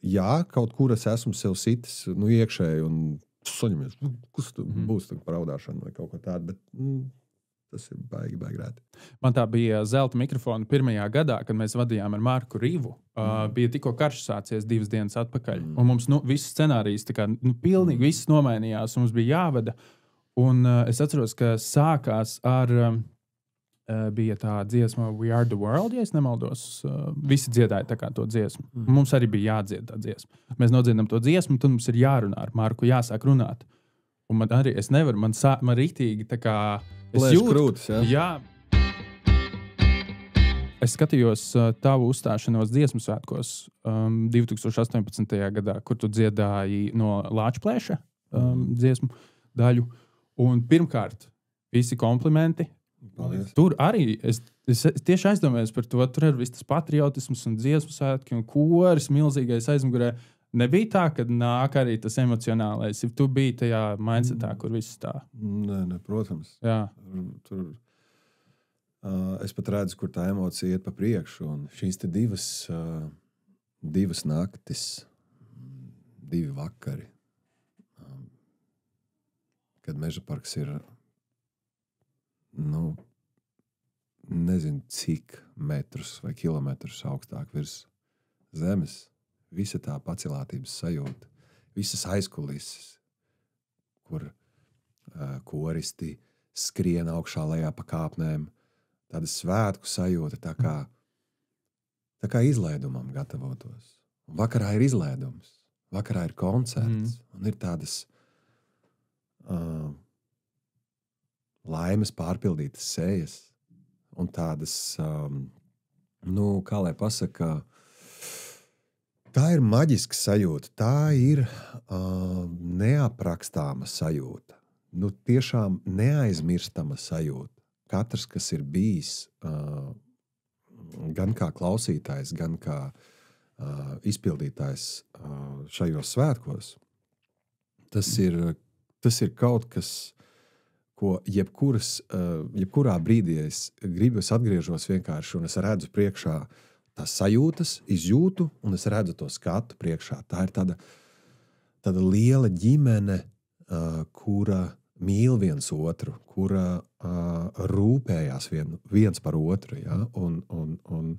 S1: Jā, kaut kur es esmu sev sitis iekšēji un saņemies. Kas būs par raudāšanu vai kaut ko tādu, bet tas ir baigi rēti.
S2: Man tā bija zelta mikrofona pirmajā gadā, kad mēs vadījām ar Marku Rīvu. Bija tikko karš sācies 2 dienas atpakaļ. Un mums viss scenārijs pilnīgi viss nomainījās. Mums bija jāvada. Un es atceros, ka sākās ar bija tā dziesma We Are The World, ja es nemaldos. Visi dziedāja tā kā to dziesmu. Mums arī bija jādzied tā dziesma. Mēs nodziedam to dziesmu, tad mums ir jārunā ar Marku, jāsāk runāt. Un man arī, es nevaru, man rītīgi tā kā...
S1: Plēš krūtis,
S2: jā. Es skatījos tavu uzstāšanos dziesmu svētkos 2018. gadā, kur tu dziedāji no Lāčplēša dziesmu daļu. Un pirmkārt, visi komplimenti.
S1: Paldies.
S2: Tur arī es tieši aizdomājos par to. Tur ir viss tas patriotisms un dziesmu svētki un koris milzīgais aizmugurē. Nebija tā, ka nāk arī tas emocionālais. Ja tu biji tajā mindsetā, kur viss tā.
S1: Nē, protams.
S2: Jā.
S1: Tur es pat redzu, kur tā emocija iet pa priekšu. Un šīs te divas naktis, 2 vakari, kad Meža parks ir, nezinu, cik metrus vai kilometrus augstāk virs zemes, visa tā pacelātības sajūta, visas aizkulises, kur koristi skrien augšā lejā pa kāpnēm, tāda svētku sajūta, tā kā izlaidumam gatavotos. Un vakarā ir izlaidums, vakarā ir koncerts, un ir tādas laimes pārpildītas sejas un tādas, kā lai pasaka, tā ir maģiska sajūta, tā ir neaprakstāma sajūta, tiešām neaizmirstama sajūta. Katrs, kas ir bijis gan kā klausītājs, gan kā izpildītājs šajos svētkos, tas ir kaut kas, ko jebkurā brīdī es atgriežos vienkārši, un es redzu priekšā tās sajūtas, izjūtu, un es redzu to skatu priekšā. Tā ir tāda liela ģimene, kura mīl viens otru, kura rūpējās viens par otru, ja? un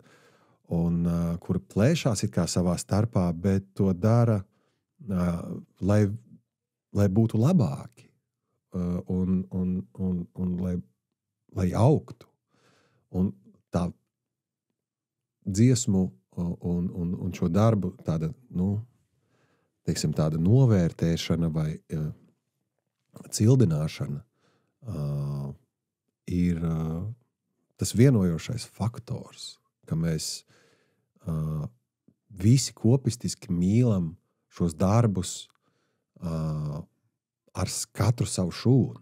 S1: kura plēšās it kā savā starpā, bet to dara, lai būtu labāki un lai augtu. Un tā dziesmu un šo darbu tāda, tāda novērtēšana vai cildināšana ir tas vienojošais faktors, ka mēs visi kopistiski mīlam šos darbus ar katru savu šūnu.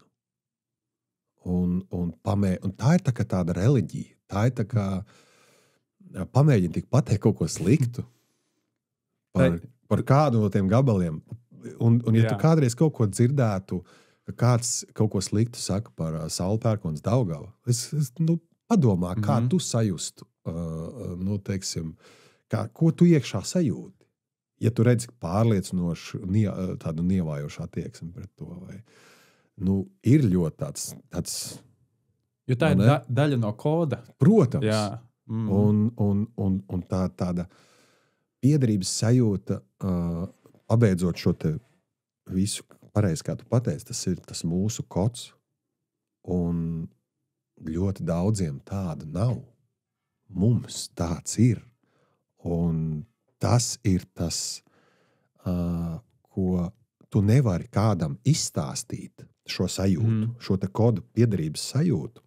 S1: Un tā ir tāda reliģija. Tā ir tā kā pamēģina tik pateikt kaut ko sliktu par kādu no tiem gabaliem. Un ja tu kādreiz kaut ko dzirdētu ka kāds kaut ko sliktu saka par Saulpērkons Daugavu. Padomā, kā tu sajustu, teiksim, ko tu iekšā sajūti. Ja tu redzi pārliecinošu, tādu nievājošu attieksmi pret to, vai ir ļoti tāds
S2: jo tā ir daļa no koda.
S1: Protams.
S2: Jā.
S1: Un tāda piederības sajūta, pabeidzot šo te visu pareizi, kā tu pateici, tas ir tas mūsu kods. Un ļoti daudziem tāda nav. Mums tāds ir. Un tas ir tas, ko tu nevari kādam izstāstīt, šo sajūtu, šo te kodu piederības sajūtu.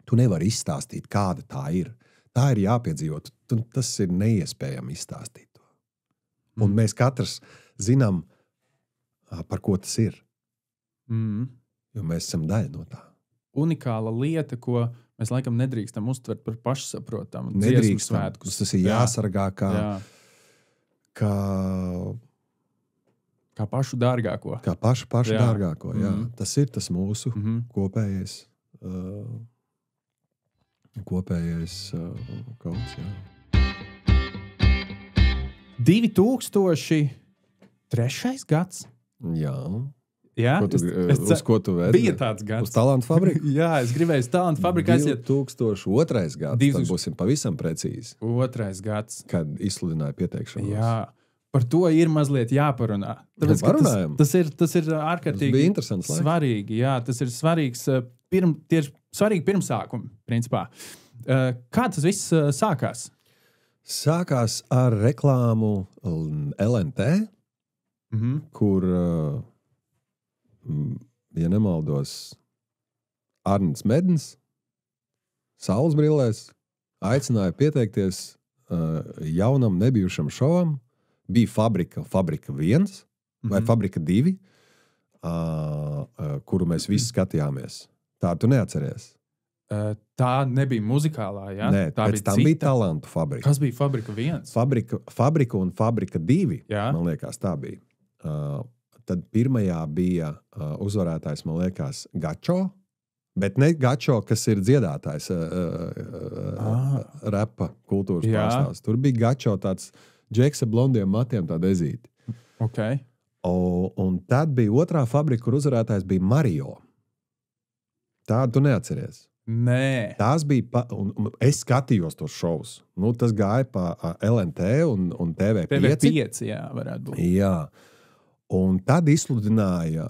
S1: Tu nevari izstāstīt, kāda tā ir. Tā ir jāpiedzīvot. Tas ir neiespējami izstāstīt to. Un mēs katrs zinām, par ko tas ir. Jo mēs esam daļa no tā.
S2: Unikāla lieta, ko mēs laikam nedrīkstam uztvert par pašsaprotamu.
S1: Nedrīkstam. Tas ir jāsargā
S2: kā pašu dārgāko.
S1: Kā pašu dārgāko, jā. Tas ir tas mūsu kopējais kauts, jā.
S2: 2003. gads.
S1: Jā.
S2: Jā,
S1: uz ko tu vēdi?
S2: Bija tāds gads.
S1: Uz Talantu fabriku?
S2: Jā, es gribēju uz Talantu fabriku aiziet.
S1: 2002. gads, tad būsim pavisam precīzi.
S2: 2. gads.
S1: Kad izsludināja pieteikšanos.
S2: Jā, par to ir mazliet jāparunā. Tāpēc, tas ir ārkārtīgi svarīgi. Jā, tas ir svarīgs, tie ir svarīgi pirmsākumi, principā. Kā tas viss sākās?
S1: Sākās ar reklāmu LNT, kur, ja nemaldos, Arnolds Medens saules brillēs aicināja pieteikties jaunam nebijušam šovam. Bija Fabrika 1 vai Fabrika 2, kuru mēs visi skatījāmies. Tā tu neatceries?
S2: Tā nebija muzikālā, jā?
S1: Nē, pēc tam bija Talantu fabrika.
S2: Kas bija Fabrika 1?
S1: Fabrika un Fabrika 2,
S2: jā?
S1: Man liekas, tā bija. Tad pirmajā bija uzvarētājs, man liekas, Gačo, bet ne Gačo, kas ir dziedātājs repa kultūras pārstāvs. Tur bija Gačo tāds džeks ar blondiem matiem, tāda ezīti.
S2: Okay.
S1: Un tad bija otrā fabrika, kur uzvarētājs bija Mario. Tādu tu neatceries?
S2: Nē.
S1: Tās bija, es skatījos tos šovus. Tas gāja pa LNT un TV5.
S2: TV5, jā, varētu būt.
S1: Jā. Un tad izsludināja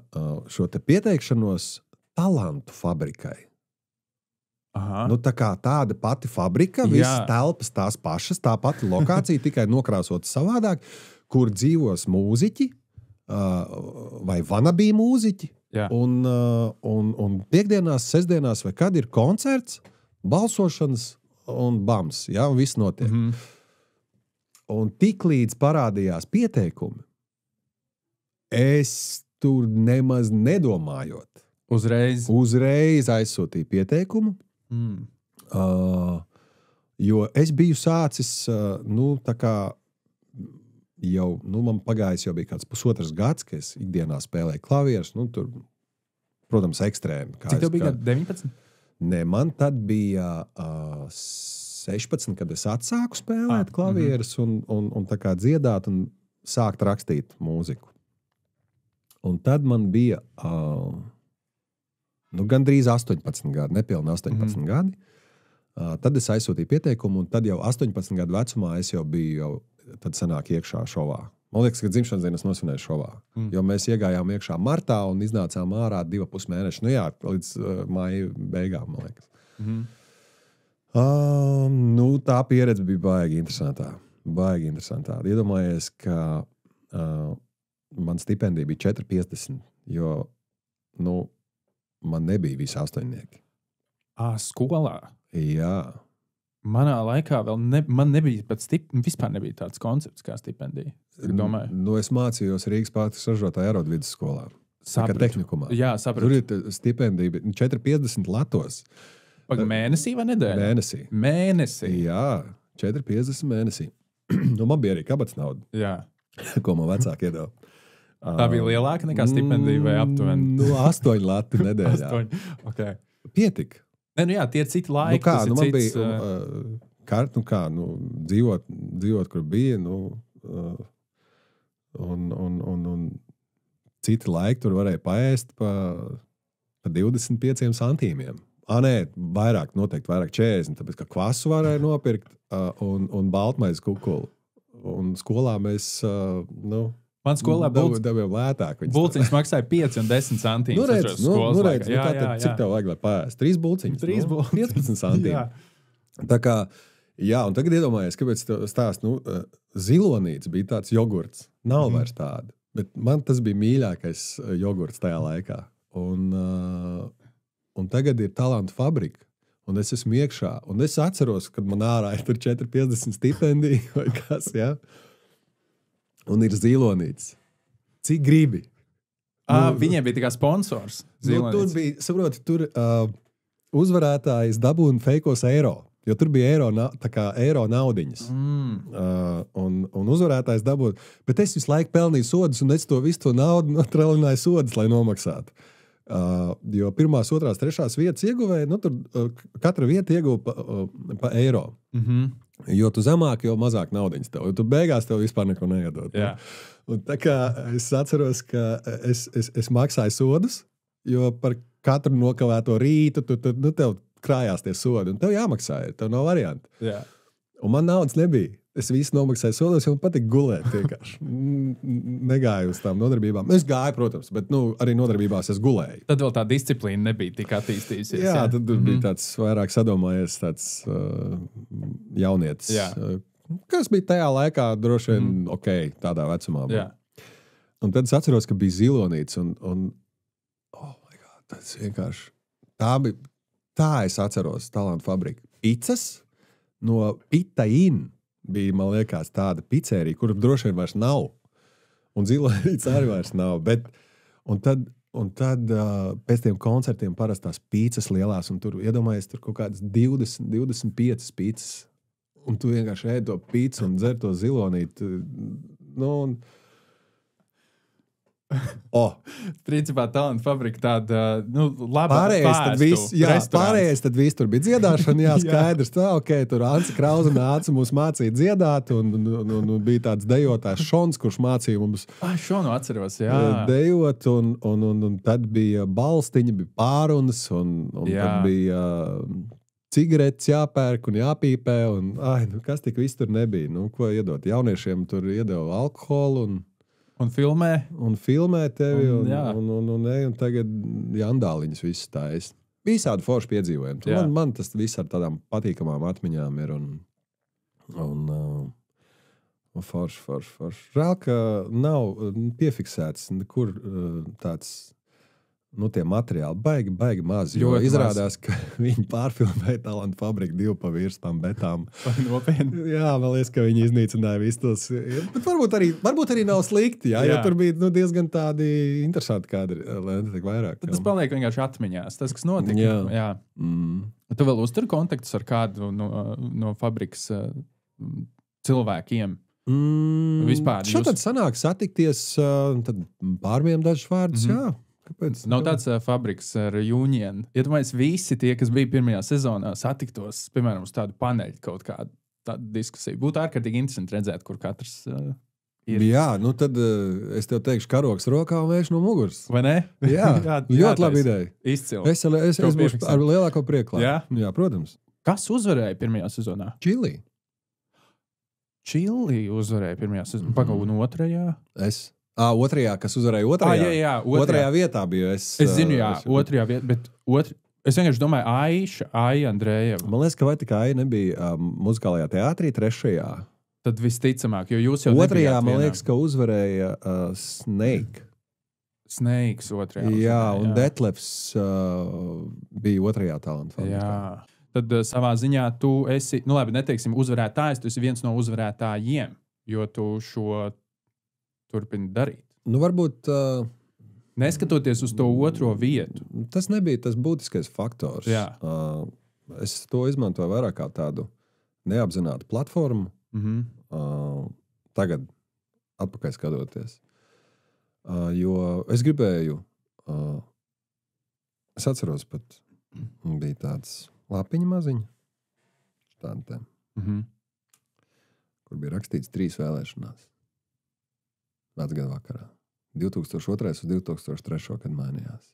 S1: šo te pieteikšanos Talantu fabrikai.
S2: Aha.
S1: Tāda pati fabrika, visas telpas tās pašas, tā pati lokācija, tikai nokrāsota savādāk, kur dzīvos mūziķi vai vanabī mūziķi. Un piekdienās, sestdienās vai kad ir koncerts, balsošanas un bams, jā, un viss notiek. Un tiklīdz parādījās pieteikumi, es tur nemaz nedomājot. Uzreiz aizsūtīju pieteikumu, jo es biju sācis, tā kā jau, man pagājis jau bija kāds 1,5 gads, ka es ikdienā spēlēju klavierus, tur, protams, ekstrēmi.
S2: Cik tev bija 19?
S1: Nē, man tad bija 16, kad es atsāku spēlēt klavierus un tā kā dziedāt un sākt rakstīt mūziku. Un tad man bija gandrīz 18 gadi, nepilni 18 gadi. Tad es aizsūtīju pieteikumu, un tad jau 18 gadu vecumā es jau biju tad sanāk iekšā šovā. Man liekas, ka dzimšanas dienas nosvinēju šovā. Jo mēs iegājām iekšā martā un iznācām ārā 2,5 mēneši. Līdz māja beigām, man liekas. Tā pieredze bija baigi interesantā. Iedomājies, ka man stipendija bija 4,50, jo man nebija visi astoņnieki.
S2: Skolā?
S1: Jā.
S2: Manā laikā vēl man nebija vispār nebija tāds koncepts kā stipendija.
S1: Es mācījos Rīgas pārtikas ražotāju arodu vidusskolā. Tehnikumā.
S2: Jā, sapratu.
S1: Tur ir stipendija 4,50 latos.
S2: Mēnesī vai nedēļā? Mēnesī.
S1: Jā, 4,50 mēnesī. Man bija arī kabats nauda.
S2: Jā.
S1: Ko man vecāki iedeva.
S2: Tā bija lielāka nekā stipendija vai aptuveni?
S1: 8 lati nedēļā.
S2: 8. Okay.
S1: Pietika.
S2: Ne, jā, tie ir citi laiki.
S1: Man bija karta, dzīvot, kur bija, un citi laiki tur varēja paēst pa 25 centīmiem. Nē, noteikti vairāk 40, tāpēc, ka kvasu varēja nopirkt un baltmaizi kukulu. Un skolā mēs,
S2: Man skolā
S1: dabījām lētāk.
S2: Bulciņas maksāja 5 un 10 centīmus.
S1: Cik tev vajag, lai paēst? 3 bulciņas. 15 centīmus. Tā kā, un tagad iedomājies, kāpēc tev stāst, zilonīts bija tāds jogurts. Nav vairs tāda. Bet man tas bija mīļākais jogurts tajā laikā. Un tagad ir talantu fabrika. Un es esmu iekšā. Un es atceros, kad man ārā ir 4,50 stipendija vai kas, ja? Un ir zilonīts. Cik gribi?
S2: Viņiem bija tikai sponsors.
S1: Tur bija, saproti, uzvarētājs dabūna feikos eiro. Jo tur bija eiro naudiņas. Un uzvarētājs dabūna. Bet es visu laiku pelnīju sodus, un es visu to naudu notrelināju sodus, lai nomaksātu. Jo 1., 2., 3. vietas ieguvēja, tur katra vieta ieguva pa eiro. Jo tu zemāk, jo mazāk naudiņas tev. Tu beigās tev vispār neko neiedod.
S2: Yeah.
S1: Un tā kā es atceros, ka es maksāju sodus, jo par katru nokavēto rītu tev krājās tie sodi, un tev jāmaksā, tev nav varianti.
S2: Yeah.
S1: Un man naudas nebija. Es visu nomaksāju sodos, jo man patīk gulēt vienkārši. Negāju uz tām nodarbībām. Es gāju, protams, bet arī nodarbībās es gulēju.
S2: Tad vēl tā disciplīna nebija tik attīstījusies.
S1: Jā, tad bija tāds vairāk sadomājies, tāds jaunietis. Kas bija tajā laikā droši vien ok, tādā vecumā.
S2: Jā.
S1: Un tad es atceros, ka bija zilonīts, un oh my God, tas vienkārši tā es atceros talantu fabriku. Picas no Pita-In bija, man liekas, tāda picerija, kur droši vien vairs nav. Un zilonīts arī vairs nav. Un tad pēc tiem koncertiem parastās pīcas lielās, un tur iedomājies tur kaut kādas 20, 25 pīcas. Un tu vienkārši ēd to pīcu un dzer to zilonīti.
S2: Principā talantu fabrika tāda, laba
S1: pārējais tad viss tur bija dziedāšana, skaidrs. Tur Anci Krauze nāca mums mācīja dziedāt, un bija tāds dejotājs Šons, kurš mācīja mums
S2: Šonu atceros,
S1: dejot, un tad bija balstiņi, bija pārunas, un tad bija cigaretes jāpērk un jāpīpē, un kas tik viss tur nebija. Ko iedot? Jauniešiem tur iedeva alkoholu,
S2: un filmē.
S1: Un filmē tevi, un tagad jandāliņas viss taisa. Visādi forši piedzīvojumi. Man tas viss ar tādām patīkamām atmiņām ir, un forši. Žēl, ka nav piefiksēts nekur tāds, tie materiāli baigi mazi, jo izrādās, ka viņi pārfilmēja talantu fabriku 2 pa virsmām betām.
S2: Nopietni.
S1: Jā, man liekas, ka viņi iznīcināja visus tos. Bet varbūt arī nav slikti, jo tur bija diezgan tādi interesanti kadri, lai netiek vairāk.
S2: Tas paliek vienkārši atmiņās, tas, kas notika. Jā. Tu vēl uzturi kontaktus ar kādu no fabrikas cilvēkiem? Vispār.
S1: Šādi sanāk satikties, tad pārmiem dažus vārdus, jā. Kāpēc?
S2: Nav tāds fabriks reunion. Iedomājies, visi tie, kas bija pirmajā sezonā, satiktos, piemēram, uz tādu paneļu kaut kādu tādu diskusiju. Būtu ārkārtīgi interesanti redzēt, kur katrs ir. Jā,
S1: tad es tev teikšu karoks rokā un vērš no muguras.
S2: Vai ne?
S1: Jā, ļoti labi ideja.
S2: Izcili.
S1: Es būšu ar lielāko prieku.
S2: Jā,
S1: protams.
S2: Kas uzvarēja pirmajā sezonā?
S1: Čili
S2: uzvarēja pirmajā sezonā. Pagaidām, un otrajā?
S1: Otrajā, kas uzvarēja otrajā?
S2: Jā,
S1: otrajā vietā bija. Es
S2: zinu, otrajā vietā, bet es vienkārši domāju, Aija Andrejeva.
S1: Man liekas, ka vai tikai Aija nebija muzikālajā teātrī 3.
S2: Tad visticamāk, jo jūs jau
S1: otrajā, man liekas, ka uzvarēja Snake.
S2: Snakes otrajā.
S1: Jā, un Detlefs bija otrajā talantu fabrikā.
S2: Jā. Tad savā ziņā tu esi, labi, neteiksim uzvarētājs, tu esi viens no uzvarētājiem, jo tu šo turpini darīt.
S1: Varbūt
S2: neskatoties uz to otro vietu.
S1: Tas nebija tas būtiskais faktors.
S2: Jā.
S1: Es to izmantoju vairāk kā tādu neapzinātu platformu. Tagad atpakaļ skatoties. Jo es gribēju, es atceros pat, bija tāds lapiņa maziņa, štantēm, kur bija rakstīts 3 vēlēšanās. Vecgada vakarā. 2002. uz 2003. kad mainījās.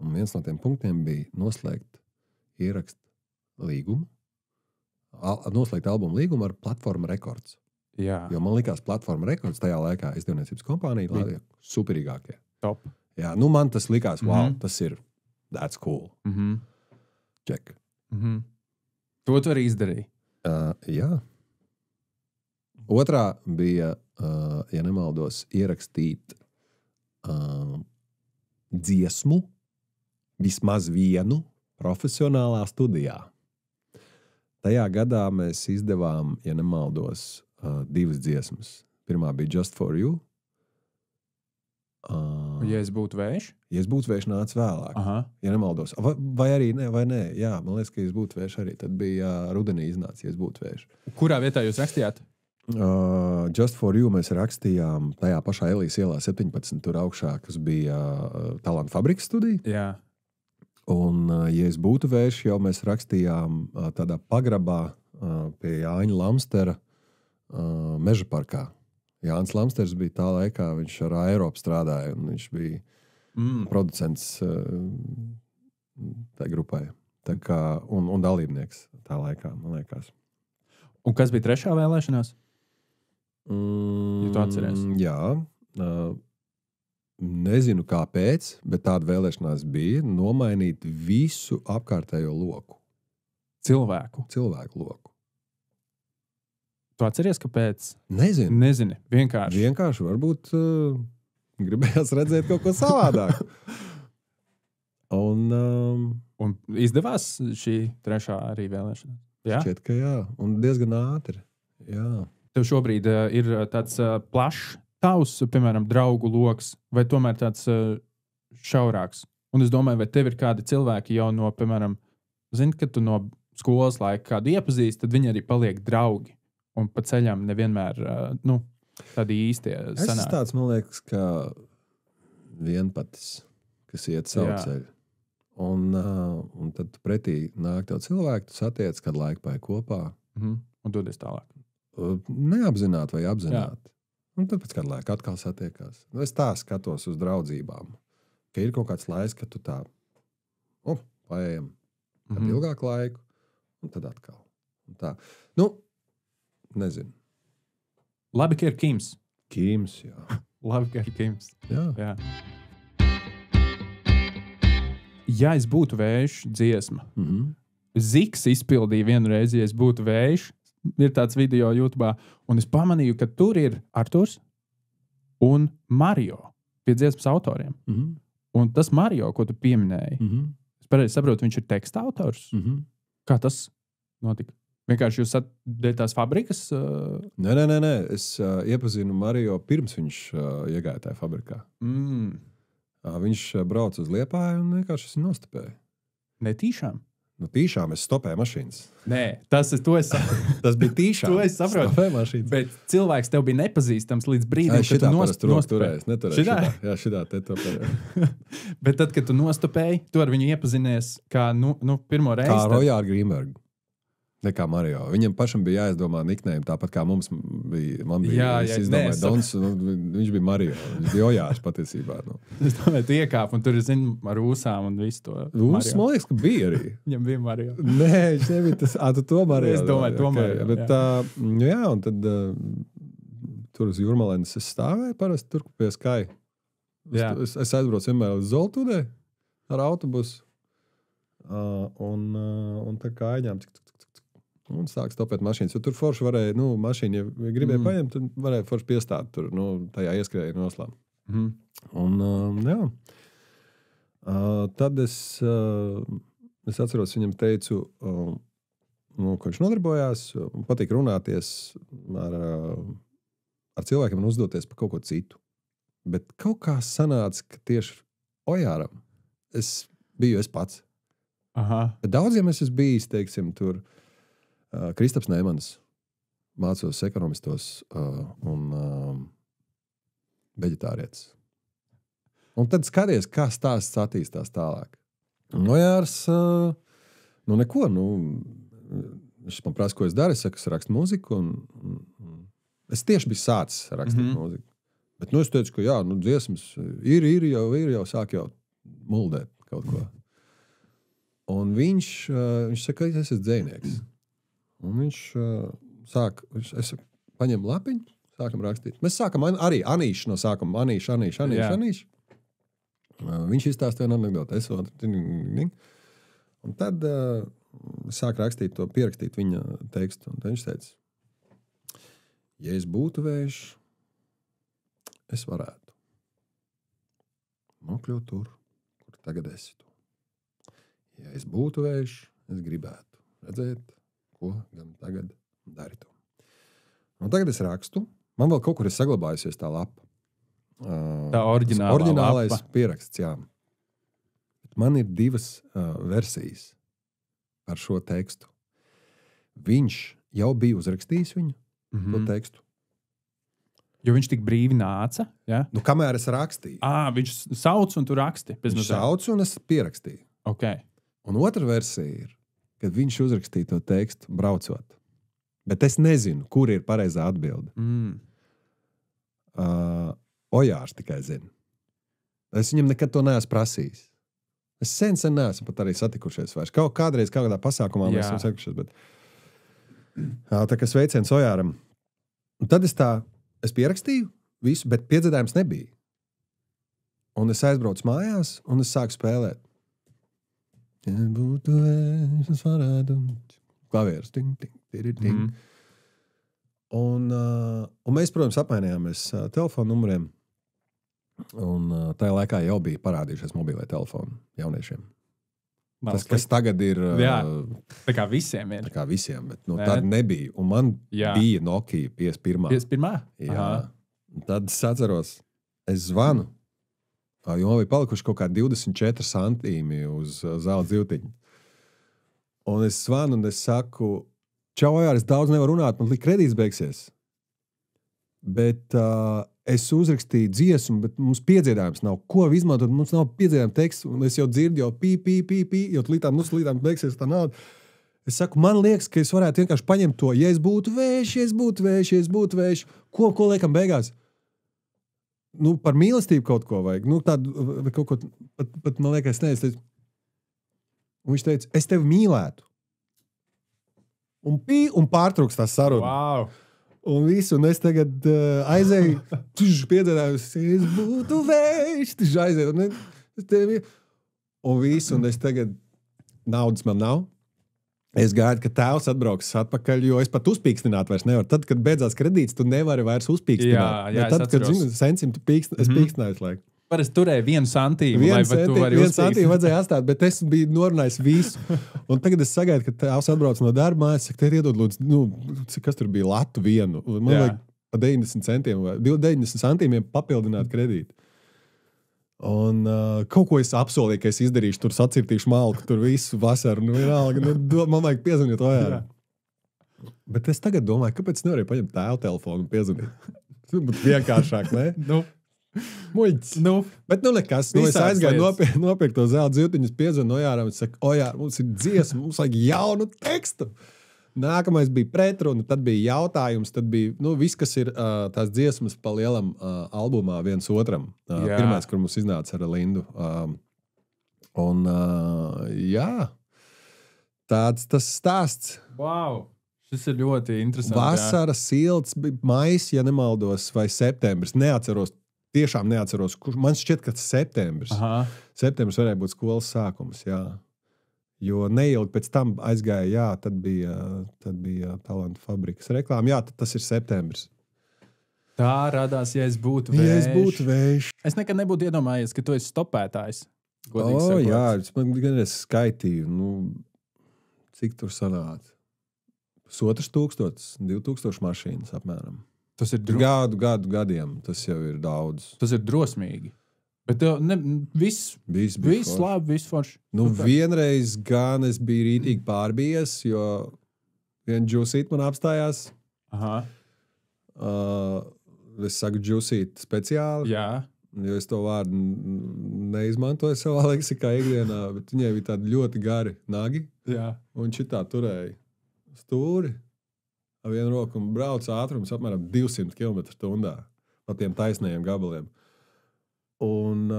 S1: Un viens no tiem punktiem bija noslēgt ierakst līgumu, noslēgt albumu līgumu ar platformu Records.
S2: Jā.
S1: Jo man likās platforma Records tajā laikā izdevniecības kompānija bija superīgākie.
S2: Top.
S1: Jā, nu man tas likās, wow, tas ir, that's cool. Check.
S2: To tu arī izdarīji.
S1: Jā. Otrā bija, ja nemaldos, ierakstīt dziesmu, vismaz vienu profesionālā studijā. Tajā gadā mēs izdevām, ja nemaldos, 2 dziesmas. Pirmā bija Just For You.
S2: Ja es būtu vējš?
S1: Ja es būtu vējš, nāc vēlāk. Ja nemaldos. Vai arī ne, vai nē. Jā, man liekas, ka ja es būtu vējš arī. Tad bija rudenī iznāca, ja es būtu vējš.
S2: Kurā vietā jūs rakstījāt?
S1: Just For You mēs rakstījām tajā pašā Elijas ielā 17, tur augšā, kas bija Talanta fabrikas studija.
S2: Jā.
S1: Un, ja es būtu vējš, jau mēs rakstījām tādā pagrabā pie Jāņa Lamstera Meža parkā. Jānis Lamsters bija tā laikā, viņš ar Eiropu strādāja, un viņš bija producents tai grupai. Tā kā, un dalībnieks tā laikā, man liekas.
S2: Un kas bija 3. vēlēšanās? Ja tu atceries?
S1: Jā. Nezinu kāpēc, bet tāda vēlēšanās bija nomainīt visu apkārtējo loku.
S2: Cilvēku
S1: loku.
S2: Tu atceries, kāpēc?
S1: Nezini.
S2: Vienkārši.
S1: Varbūt gribējās redzēt kaut ko savādāk.
S2: Un izdevās šī 3. arī vēlēšana? Jā?
S1: Šķiet, ka jā. Un diezgan ātri. Jā.
S2: Tev šobrīd ir tāds plašs tavs, piemēram, draugu loks, vai tomēr tāds šaurāks? Un es domāju, vai tev ir kādi cilvēki jau no, piemēram, zini, ka tu no skolas laika kādu iepazīsti, tad viņi arī paliek draugi. Un pa ceļam nevienmēr, tādi īstie sanāk.
S1: Es tāds, man liekas, ka vienpatis, kas iet savu ceļu. Un tad pretī nāk tev cilvēki, tu satiec, kad laika paiet kopā.
S2: Un dodies tālāk.
S1: Neapzināti vai apzināti. Un tad pēc kāda laika atkal satiekās. Es tā skatos uz draudzībām, ka ir kaut kāds laiks, ka tu tā, paējam ilgāku laiku, un tad atkal. Un tā. Nezinu.
S2: Labi, ka ir Kims.
S1: Kims, jā.
S2: Labi, ka ir Kims.
S1: Jā.
S2: Ja es būtu vējš, dziesma. Ziks izpildīja vienu reizi, ja es būtu vējš. Ir tāds video YouTube, un es pamanīju, ka tur ir Arturs un Mario pie dziesmas autoriem. Un tas Mario, ko tu pieminēji, es pareizi saprotu, viņš ir teksta autors. Kā tas notika? Vienkārši jūs dēļ tās fabrikas?
S1: Nē. Es iepazinu Mario pirms viņš iegāja tajā fabrikā. Viņš brauca uz Liepāju un vienkārši nostopēja.
S2: Netīšām?
S1: Tīšām es stopēju mašīnas.
S2: Nē, tas
S1: bija tīšām.
S2: To es saprotu.
S1: Stopēju mašīnas.
S2: Bet cilvēks tev bija nepazīstams līdz brīdim, kad tu
S1: nostopēji.
S2: Šitā?
S1: Jā, šitā te topēju.
S2: Bet tad, kad tu nostopēji, tu ar viņu iepazinies kā, pirmo reizi.
S1: Kā Rojāra Grīmberga. Ne kā Mario. Viņam pašam bija jāizdomā niknējumi, tāpat kā mums bija. Man bija izdomāja Dons, viņš bija Mario. Viņš bija Ojārs patiesībā.
S2: Es domāju, tu iekāp, un tur ir, ar ūsām un visu to.
S1: Ūs, man liekas, ka bija arī.
S2: Viņam bija Mario.
S1: Nē, viņš nebija tas. Tu to Mario.
S2: Es domāju, to Mario.
S1: Bet, un tad tur uz Jūrmalēnas es stāvēju parasti tur pie Sky. Es aizbraucu vienmēr līdz Zoltūdē ar autobusu. Un tā kā aņām un sāk stopēt mašīnas. Jo tur forši varēja, mašīna, ja gribēja paņemt, tad varēja forši piestāt tur, tajā ieskrēja noslām. Un, jā. Tad es atceros, viņam teicu, ka viņš nodarbojās, patīk runāties ar cilvēkiem un uzdoties par kaut ko citu. Bet kaut kā sanāca, ka tieši Ojāram es pats. Bet daudziem es esmu bijis, teiksim, tur Kristaps Neimans, mācos ekonomistos un veģetārietis. Un tad skaties, kā stāsts attīstās tālāk. Nojārs, neko, viņš man prasa, ko es daru, es saku, es rakstu mūziku, un es tieši biju sācis rakstīt mūziku. Bet, es teicu, ka jā, dziesmas ir jau sāk jau muldēt kaut ko. Un viņš saka, ka es esmu dzejnieks. Un viņš es paņemu lapiņu, sākam rakstīt. Mēs sākam arī Anīšu no sākuma. Anīšu. Viņš izstāsta vienu anekdoti. Un tad sāk rakstīt to, pierakstīt viņa tekstu. Un viņš teica, ja es būtu vējš, es varētu nokļūt tur, kur tagad esi tu. Ja es būtu vējš, es gribētu redzēt, ko gan tagad dari tu. Un tagad es rakstu. Man vēl kaut kur ir saglabājusies tā lapa.
S2: Tā
S1: oriģinālais
S2: lapa.
S1: Pieraksts, jā. Man ir 2 versijas par šo tekstu. Viņš jau bija uzrakstījis viņu, to tekstu.
S2: Jo viņš tik brīvi nāca, ja?
S1: Kamēr es rakstīju.
S2: Viņš sauc un tu raksti.
S1: Viņš sauc un es pierakstīju.
S2: Okay.
S1: Un otra versija ir, kad viņš uzrakstīja to tekstu braucot. Bet es nezinu, kur ir pareizā atbilde. Ojārs tikai zina. Es viņam nekad to neesmu prasījis. Es sen neesmu pat arī satikušies vairs. Kādreiz kādā pasākumā mēs esam satikušies, bet tā kā sveiciens Ojāram. Un tad es pierakstīju visu, bet piedziedājums nebija. Un es aizbraucu mājās, un es sāku spēlēt. Ja būtu vējš, es varētu. Klavieres, ting, ting, ting, ting. Un mēs, protams, apmainījāmies telefonu numuriem. Un tajā laikā jau bija parādījušies mobilie telefoni jauniešiem. Tas, kas tagad ir...
S2: tā kā visiem ir.
S1: Tā kā visiem, bet tad nebija. Un man bija Nokia 51.
S2: 51?
S1: Jā. Tad es atceros, es zvanu, jo man bija palikuši kaut kā 24 centīmi uz zelta zivtiņu. Un es zvanu un es saku, čau, es daudz nevaru runāt, man kredīts beigsies. Bet es uzrakstīju dziesmu, bet mums piedziedājums nav. Ko izmantot? Mums nav piedziedājuma teksts, un es jau dzirdu, jau pī, jau līdām beigsies tā nauda. Es saku, man liekas, ka es varētu vienkārši paņemt to, ja es būtu vējš, ko liekam beigās? Par mīlestību kaut ko vajag. Tādu, kaut ko, pat man liekas, un viņš teica, es tevi mīlētu. Un pārtrauks tā saruna.
S2: Wow!
S1: Un visu, un es tagad aizēju, piedziedājos, es būtu vējš, aizēju, un visu, un es tagad, naudas man nav. Es gaidu, ka tēvs atbrauks atpakaļ, jo es pat uzpīkstināt vairs nevaru. Tad, kad beidzās kredīts, tu nevari vairs uzpīkstināt.
S2: Jā,
S1: tad, kad sencim, tu es pīkstināju laiku.
S2: Parasti turēja 1 centīmu, lai tu vari
S1: uzpīkstināt. 1 centīmu vajadzēja atstāt, bet es biju norunājis visu. Un tagad es sagaidu, ka tēvs atbrauc no darba, es saku, te iedod lūdzu, kas tur bija, latu vienu. Man vajag pa 90 centiem vai 90 centīmiem papildināt kredītu. Un kaut ko es apsolīju, ka es izdarīšu, tur sacirtīšu malku, tur visu vasaru, vienalga, man vajag piezvanīt Ojāram. Bet es tagad domāju, kāpēc nevarēju paņemt tēvu telefonu un piezvanīt? Tas būtu vienkāršāk, ne? Muļķis. Bet nekas. Es aizgāju nopirkt to zelta zivtiņus, piezvanu Ojāram, un saku, Ojār, mums ir dziesma, mums vajag jaunu tekstu. Nākamais bija pretruna, tad bija jautājums, tad bija, viss, kas ir tās dziesmas pa lielam albumā viens otram. Pirmais, kur mums iznāca ar Lindu. Tāds tas stāsts.
S2: Wow! Šis ir ļoti interesants.
S1: Vasara, silts, mais, ja nemaldos, vai septembris. Tiešām neatceros. Man šķiet, ka septembris. Septembris varēja būt skolas sākums, jā. Jo neilgi pēc tam aizgāja, tad bija Talantu fabrikas reklāma. Jā, tad tas ir septembris.
S2: Tā radās, ja es būtu vējš.
S1: Ja es būtu vējš.
S2: Es nekad nebūtu iedomājies, ka tu esi stopētājs.
S1: Jā, man gan es skaitīju, cik tur sanāca. 2000 mašīnas apmēram.
S2: Tas ir
S1: gadiem, tas jau ir daudz.
S2: Tas ir drosmīgi. Bet viss labi, viss forši.
S1: Vienreiz gan es biju rītīgi pārbies, jo vien džusīt man apstājās. Es saku džusīt speciāli.
S2: Jā.
S1: jo es to vārdu neizmantoju savā leksikā ikdienā, bet viņai bija tādi ļoti gari nagi, un šitā turēja stūri ar vienu roku un brauca ātrums apmēram 200 km/h pa tiem taisnajiem gabaliem. Un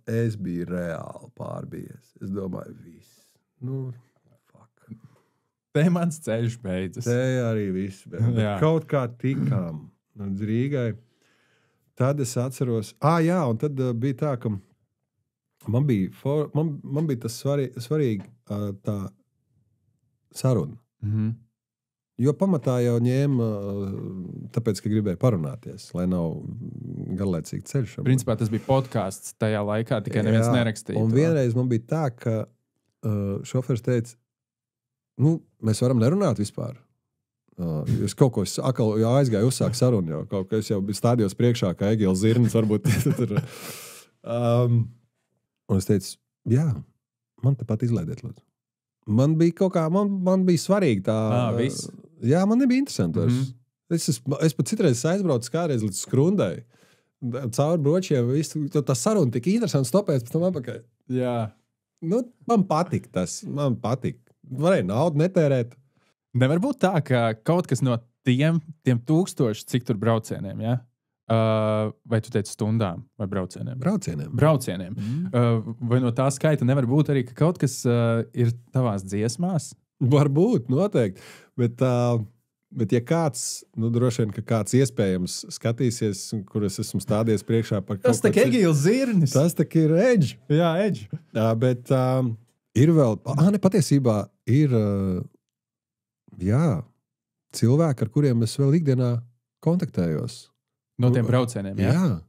S1: es biju reāli pārbijies. Es domāju, viss. Nu, fuck.
S2: Te mans ceļš beidzas.
S1: Te arī viss beidzas. Kaut kā tikām līdz Rīgai. Tad es atceros... jā, un tad bija tā, ka man bija tas svarīgi tā saruna. Jo pamatā jau ņēma, tāpēc, ka gribēja parunāties, lai nav garlaicīgi ceļš.
S2: Principā tas bija podcasts tajā laikā, tikai neviens nerakstīja.
S1: Un vienreiz man bija tā, ka šofers teica, mēs varam nerunāt vispār. Es kaut ko jau aizgāju uzsākt sarunu, jo kaut ko es jau biju stādījos priekšā, kā Egils Zirnis, varbūt. Un es teicu, jā, man tepat izlaidiet, lūdzu. Man bija kaut kā, man bija svarīgi tā...
S2: Viss?
S1: Jā, man nebija interesanti. Es pat citreiz aizbraucu kādreiz līdz Skrundai. Caur bročiem, tā saruna tika interesanti stopēs, pēc tam apakaļ.
S2: Jā.
S1: Man patika tas, Varēja naudu netērēt.
S2: Nevar būt tā, ka kaut kas no tiem 1000, cik tur braucieniem, ja? Vai tu teici stundām vai braucieniem? Braucieniem. Vai no tā skaita nevar būt arī, ka kaut kas ir tavās dziesmās?
S1: Varbūt, noteikti. Bet ja kāds, droši vien, ka kāds iespējams skatīsies, kur es esmu stādies priekšā par kaut ko...
S2: Tas tak Egils Zirnis.
S1: Tas tak ir Edge.
S2: Jā, Edge.
S1: Bet ir vēl... Patiesībā ir... cilvēki, ar kuriem es vēl ikdienā kontaktējos.
S2: No tiem braucieniem, jā?
S1: Jā.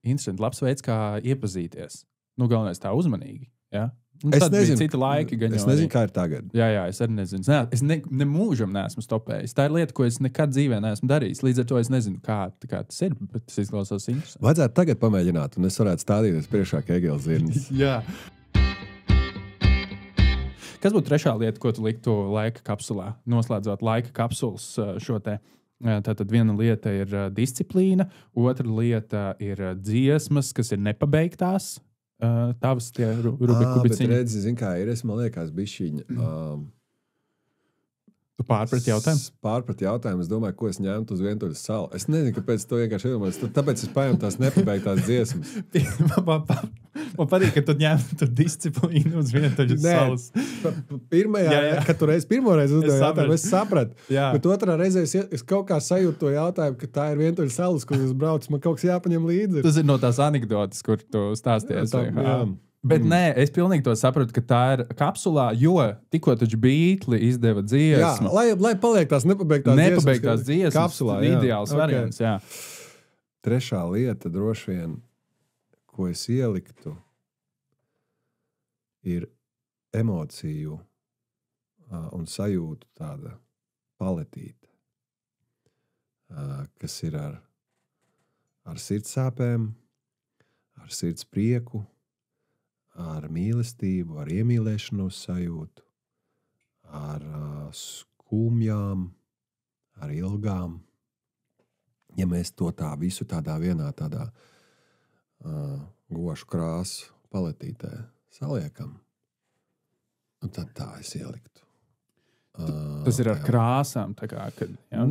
S2: Interesanti, labs veids, kā iepazīties. Galvenais tā uzmanīgi, jā?
S1: Es nezinu,
S2: cita laiki,
S1: es nezinu, kā ir tagad.
S2: Jā, es arī nezinu. Es ne mūžam neesmu stopējis. Tā ir lieta, ko es nekad dzīvē neesmu darījis. Līdz ar to es nezinu, kā tas ir, bet tas izklausās interesanti.
S1: Vajadzētu tagad pamēģināt, un es varētu stādīties priekšā, ka Egils Zirnis.
S2: Jā. Kas būtu trešā lieta, ko tu liktu laika kapsulā? Noslēdzot laika kapsulas šo te. Tātad viena lieta ir disciplīna, otra lieta ir dziesmas, kas ir nepabeigtās. Tavas tie Rubiku biciņi.
S1: Bet redzi, zin kā ir, man liekas bišķiņa.
S2: Tu pārprat jautājumu?
S1: Pārprat jautājumu. Es domāju, ko es ņemtu uz Vientuļas salu. Es nezinu, kāpēc to vienkārši iedomāju. Tāpēc es paņemu tās nepabeigtās dziesmas.
S2: Man patīk, ka tu ņemtu disciplīnu uz Vientuļas salas.
S1: Kad tu pirmo reizi uzdevi jautājumu, es sapratu. Bet otrā reizē es kaut kā sajūtu to jautājumu, ka tā ir Vientuļas salas, kur es braucu. Man kaut kas jāpaņem līdzi.
S2: Tas ir no tās anekdotas, kur tu stāsties. Bet nē, es pilnīgi to sapratu, ka tā ir kapsulā, jo tikko taču Beatli izdeva dziesmu.
S1: Jā, lai paliek tās nepabeigtās
S2: dziesmas.
S1: Kapsulā,
S2: ideāls variants, jā.
S1: Trešā lieta droši vien, ko es ieliktu, ir emociju un sajūtu tāda paletīte, kas ir ar sirdsāpēm, ar sirds prieku, ar mīlestību, ar iemīlēšanos sajūtu, ar skumjām, ar ilgām. Ja mēs to tā visu tādā vienā tādā gošu krāsu paletītē saliekam, tad tā es ieliktu.
S2: Tas ir ar krāsām, tā kā, kad... Jā,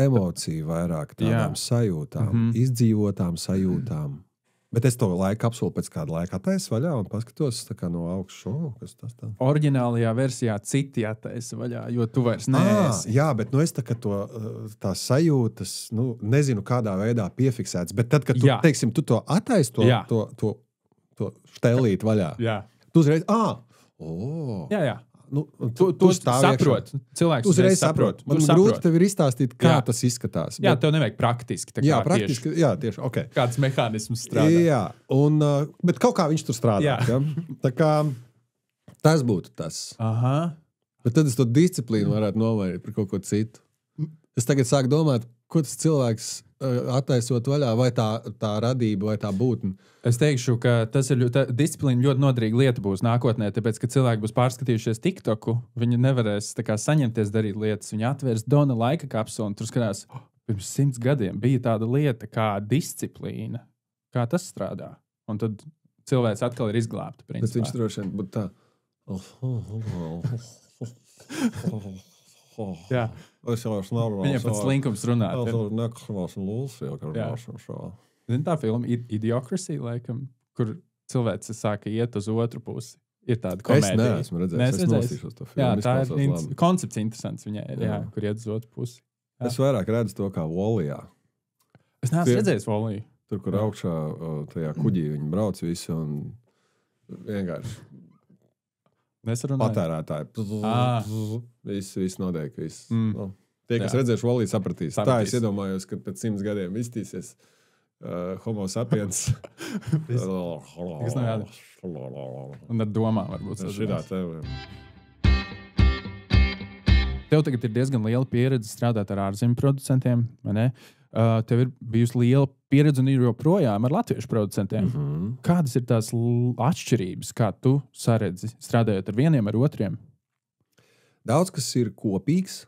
S1: emociju vairāk, tādām sajūtām, izdzīvotām sajūtām. Bet es to laika kapsulu pēc kāda laika attaisu vaļā un paskatos tā kā no augšu, kas tas tā.
S2: Oriģinālajā versijā citi attaisa vaļā, jo tu vairs neesi.
S1: Jā, bet es tā kā tās sajūtas, nezinu kādā veidā piefiksēts, bet tad, kad tu, teiksim, tu to attaisi, to štelīt vaļā, tu uzreiz,
S2: Jā.
S1: Tu saproti.
S2: Cilvēks
S1: uzreiz saprot. Man grūti tev ir izstāstīt, kā tas izskatās.
S2: Jā, tev nevajag praktiski.
S1: Praktiski, tieši, ok.
S2: Kāds mehānisms strādā.
S1: Jā, bet kaut kā viņš tur strādā. Ja? Tā kā tas būtu tas.
S2: Aha.
S1: Bet tad es to disciplīnu varētu novairīt par kaut ko citu. Es tagad sāku domāt, ko tas cilvēks attaisot vaļā, vai tā radība, vai tā būtne.
S2: Es teikšu, ka disciplīna ļoti noderīga lieta būs nākotnē, tāpēc, ka cilvēki būs pārskatījušies TikToku, viņi nevarēs tā kā saņemties darīt lietas, viņi atvērs Dona laika kapsulu un tur skatās, pirms 100 gadiem bija tāda lieta kā disciplīna. Kā tas strādā? Un tad cilvēks atkal ir izglābts.
S1: Bet viņš droši vien būtu tā.
S2: Jā. Viņam pat slinkums runāt. Zini tā filma Idiocracy, laikam, kur cilvēks sāka iet uz otru pusi. Ir tāda komēdija.
S1: Es neesmu redzējis. Es nosīšos to filmu.
S2: Jā, tā ir koncepts interesants viņai, kur iet uz otru pusi. Jā.
S1: Es vairāk redzu to kā Wallijā.
S2: Es neesmu redzējis Wall-E.
S1: Tur, kur augšā tajā kuģī viņi brauc visi un vienkārši patērētāji. Viss notiek. Tie, kas redzējuši Wall-E, sapratīs. Tā es iedomājos, ka pēc 100 gadiem iztīsies homo sapiens.
S2: Un ar domām varbūt. Tev tagad ir diezgan liela pieredze strādāt ar ārzemju producentiem, vai ne? Tev ir bijusi liela pieredze un ir joprojām ar latviešu producentiem. Kādas ir tās atšķirības, kā tu saredzi, strādājot ar vieniem, ar otriem?
S1: Daudz kas ir kopīgs,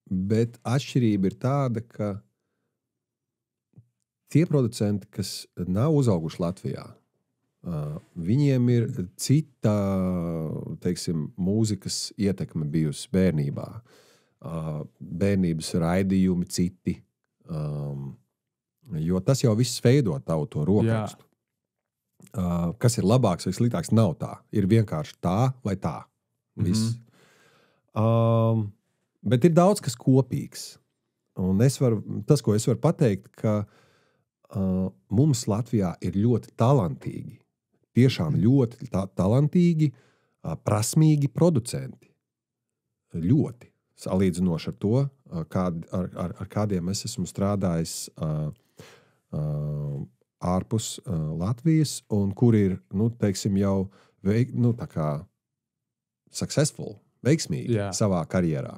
S1: bet atšķirība ir tāda, ka tie producenti, kas nav uzauguši Latvijā, viņiem ir cita, teiksim, mūzikas ietekme bijusi bērnībā. Bērnības raidījumi citi, jo tas jau viss veido tavu to rokrakstu. Kas ir labāks vai sliktāks, nav tā. Ir vienkārši tā vai tā. Viss. Bet ir daudz kas kopīgs. Un tas, ko es varu pateikt, ka mums Latvijā ir ļoti talantīgi, tiešām ļoti talantīgi, prasmīgi producenti. Ļoti. Salīdzinoši ar to, ar kādiem es esmu strādājis ārpus Latvijas, un kur ir, teiksim, jau tā kā successful, veiksmīgi savā karjerā.